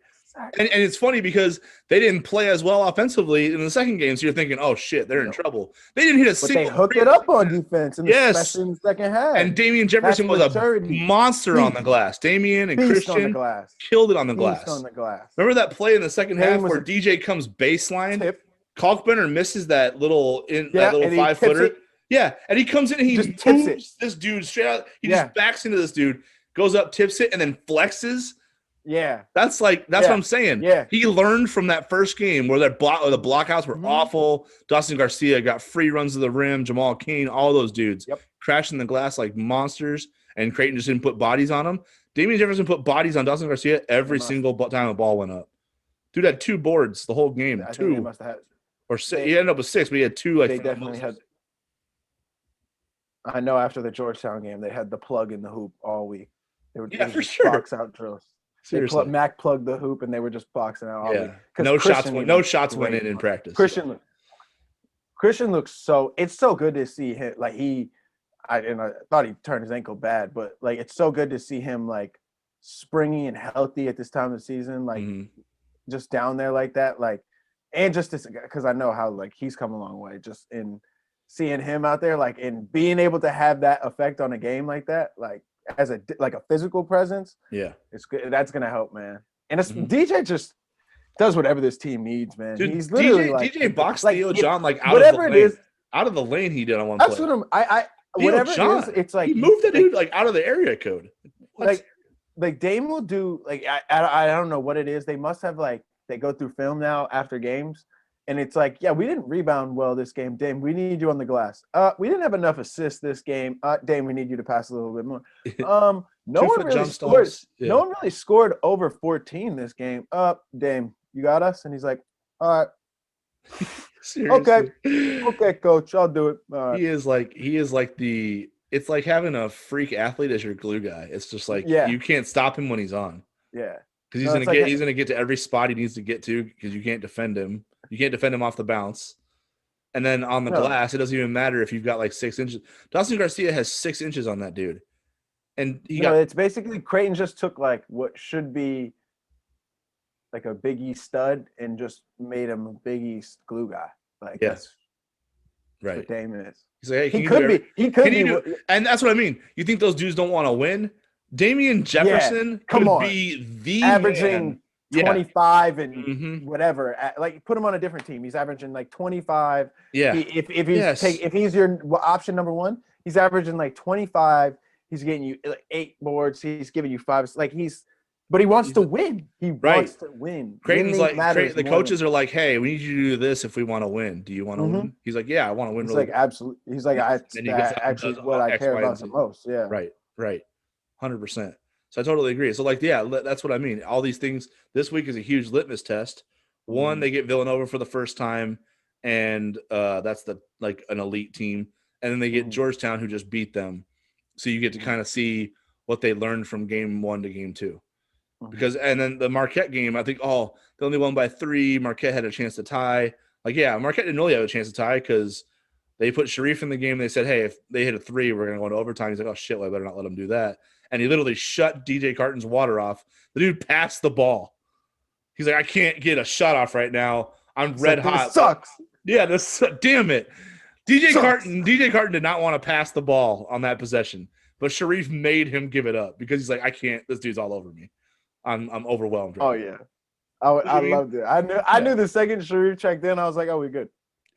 And it's funny because they didn't play as well offensively in the second game, so you're thinking, "Oh shit, they're in trouble." They didn't hit a single. But they hooked it up on defense, especially in the second half. And Damian Jefferson was a monster on the glass. Damian and Christian killed it on the glass. Remember that play in the second half where DJ comes baseline, Kalkbrenner misses that little 5-footer. Yeah, and he comes in and he just tips this dude straight out. He just backs into this dude, goes up, tips it, and then flexes. Yeah, that's what I'm saying. Yeah, he learned from that first game where the blockouts were awful. Dawson Garcia got free runs to the rim. Jamal Cain, all those dudes crashing the glass like monsters, and Creighton just didn't put bodies on them. Damian Jefferson put bodies on Dawson Garcia every single time the ball went up. Dude had 2 boards the whole game. I think they must have had, or 6. He ended up with 6, but he had 2. Like they definitely had. I know after the Georgetown game, they had the plug in the hoop all week. They were for sure. Box out drills. Seriously. Mac plugged the hoop and they were just boxing out all week. No shots went in practice. Christian looks so. It's so good to see him. Like I thought he turned his ankle bad, but like it's so good to see him like springy and healthy at this time of the season. Like just down there like that. Like and just because I know how like he's come a long way. Just in seeing him out there, like and being able to have that effect on a game like that, like. As a physical presence, it's good. That's gonna help, man. And it's DJ just does whatever this team needs, man. Dude, he's literally DJ boxed Theo John like out of the lane. Out of the lane, he did on one play. That's what whatever it is, it's like he moved that dude like out of the area code. What? Like Dame will do like I don't know what it is. They must have like they go through film now after games. And it's like, yeah, we didn't rebound well this game. Dame, we need you on the glass. We didn't have enough assists this game. Dame, we need you to pass a little bit more. No one really scored over 14 this game. Dame, you got us? And he's like, all right. Seriously. Okay, coach, I'll do it. All right. He is like it's like having a freak athlete as your glue guy. It's just like you can't stop him when he's on. Yeah. Because he's gonna get to every spot he needs to get to because you can't defend him. You can't defend him off the bounce. And then on the No. glass, it doesn't even matter if you've got like 6 inches. Dawson Garcia has 6 inches on that dude. And it's basically Creighton just took like what should be like a Big E stud and just made him a Big East glue guy. Like that's right. what Dame is. He's like, hey, he could be. And that's what I mean. You think those dudes don't want to win? Damian Jefferson could be the averaging man. 25 and whatever. Like put him on a different team. He's averaging like 25. Yeah. If he's your option number one, he's averaging like 25. He's getting you like 8 boards. He's giving you 5. Like but he wants to win. He wants to win. Creighton's the coaches are like, hey, we need you to do this if we want to win. Do you want to win? He's like, yeah, I want to win. He's like, absolutely. He's like, actually what I care about the most. Yeah. Right. 100%. So I totally agree. So like, yeah, that's what I mean. All these things this week is a huge litmus test. One, they get Villanova for the first time, and that's like an elite team. And then they get Georgetown, who just beat them. So you get to kind of see what they learned from game 1 to game 2. Because and then the Marquette game, I think, they only won by 3. Marquette had a chance to tie. Like, yeah, Marquette didn't really have a chance to tie because they put Sharif in the game. They said, hey, if they hit a 3, we're going to go into overtime. He's like, oh, shit, well, I better not let them do that. And he literally shut DJ Carton's water off. The dude passed the ball. He's like, I can't get a shot off right now. I'm red hot. This sucks. Yeah, damn it. DJ Carton did not want to pass the ball on that possession, but Sharif made him give it up because he's like, I can't. This dude's all over me. I'm overwhelmed. Right now. I loved it. I knew the second Sharif checked in, I was like, oh, we good.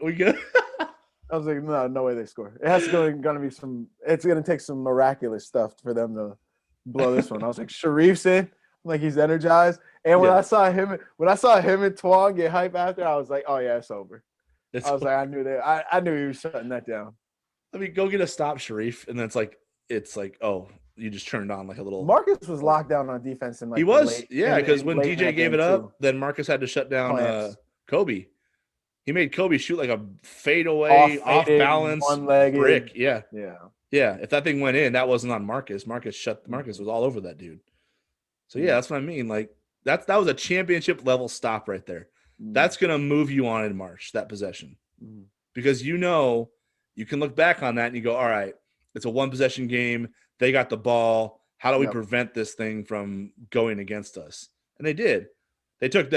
We good? I was like, no way they score. It has to gonna be it's gonna take some miraculous stuff for them to blow this one. I was like, Sharif's in, like he's energized. And when I saw him and Twang get hype after, I was like, oh yeah, it's over. I was like, I knew that. I knew he was shutting that down. I mean, go get a stop, Sharif, and then it's like, oh, you just turned on like a little. Marcus was locked down on defense in like he was, because when DJ gave it up, then Marcus had to shut down Kobe. He made Kobe shoot like a fadeaway, off balance, one-legged brick. Yeah. Yeah. If that thing went in, that wasn't on Marcus. Marcus was all over that dude. So yeah, that's what I mean. Like that was a championship level stop right there. That's gonna move you on in March, that possession, because you can look back on that and you go, all right, it's a 1 possession game. They got the ball. How do we prevent this thing from going against us? And they did. They took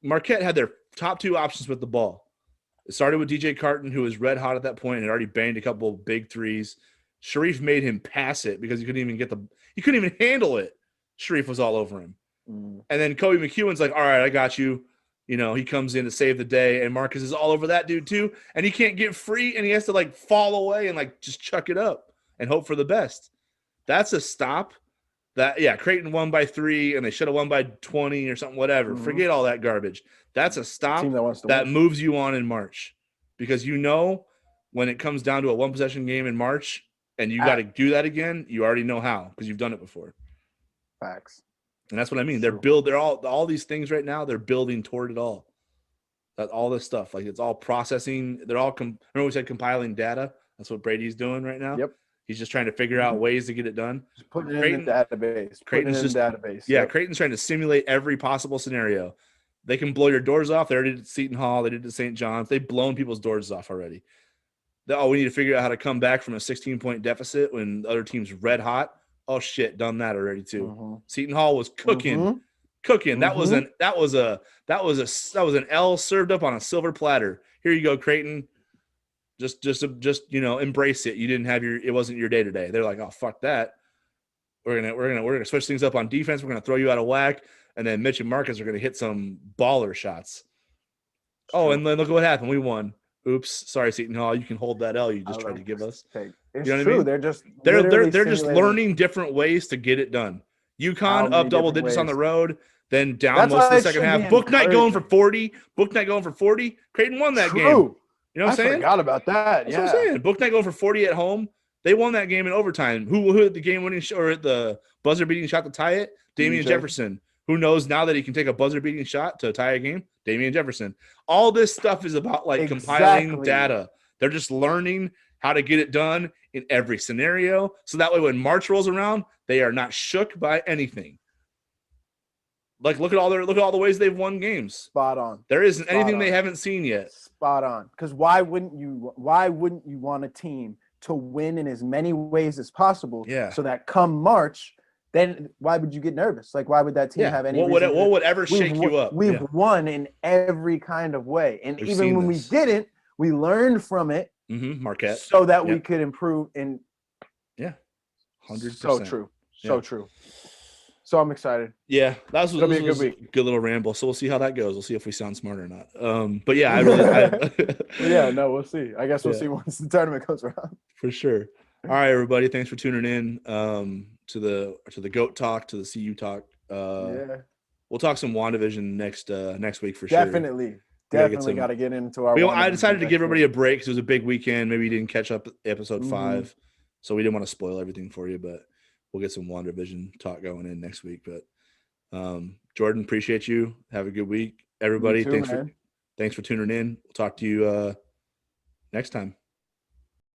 Marquette had their top 2 options with the ball. It started with DJ Carton, who was red hot at that point and had already banged a couple of big threes. Sharif made him pass it because he couldn't even handle it. Sharif was all over him. And then Kobe McEwen's like, all right, I got you. He comes in to save the day, and Marcus is all over that dude too. And he can't get free, and he has to like fall away and like just chuck it up and hope for the best. That's a stop. Creighton won by 3, and they should have won by 20 or something, whatever. Forget all that garbage. That's a stop that moves you on in March, because when it comes down to a 1 possession game in March and you got to do that again, you already know how because you've done it before. Facts. And that's what I mean. They're all these things right now. They're building toward it all. That all this stuff, like it's all processing. They're all remember we said compiling data. That's what Brady's doing right now. Yep. He's just trying to figure out ways to get it done. Just putting it in the database. Yeah, Creighton's trying to simulate every possible scenario. They can blow your doors off. They already did Seton Hall. They did to St. John's. They've blown people's doors off already. We need to figure out how to come back from a 16-point deficit when the other team's red hot. Oh shit, done that already too. Seton Hall was cooking. That was an L served up on a silver platter. Here you go, Creighton. Just embrace it. You didn't have it wasn't your day today. They're like, oh fuck that. We're gonna switch things up on defense. We're gonna throw you out of whack, and then Mitch and Marcus are gonna hit some baller shots. Oh, and then look what happened. We won. Oops, sorry, Seton Hall. You can hold that L you just tried to give us. It's true. I mean? They're just learning different ways to get it done. UConn up double digits on the road, then down most of the second half. Book night going for 40. Creighton won that game. You know what I'm saying? I forgot about that. That's what I'm saying. Book night going for 40 at home. They won that game in overtime. Who hit the game-winning or the buzzer-beating shot to tie it? Damian Jefferson. Who knows now that he can take a buzzer-beating shot to tie a game? Damian Jefferson. All this stuff is about compiling data. They're just learning how to get it done in every scenario. So that way when March rolls around, they are not shook by anything. Like look at all the ways they've won games. Spot on. There isn't Spot anything on. they haven't seen yet. Spot on. Because why wouldn't you want a team to win in as many ways as possible? Yeah. So that come March, then why would you get nervous? Like, why would that team have any? What would ever shake you up? We've won in every kind of way, and We've even when we didn't, we learned from it. Marquette, so that we could improve. And 100%. So true. So true. So I'm excited. Yeah, that was a good week. Good little ramble. So we'll see how that goes. We'll see if we sound smart or not. But yeah, I really. We'll see. I guess we'll see once the tournament comes around. For sure. All right, everybody. Thanks for tuning in to the GOAT talk, to the CU talk. We'll talk some WandaVision next week for sure. Definitely got to get into our. I decided to give everybody a break because it was a big weekend. Maybe you didn't catch up episode 5, so we didn't want to spoil everything for you, but we'll get some WandaVision talk going in next week. But Jordan, appreciate you. Have a good week, everybody. Thanks for tuning in. We'll talk to you next time.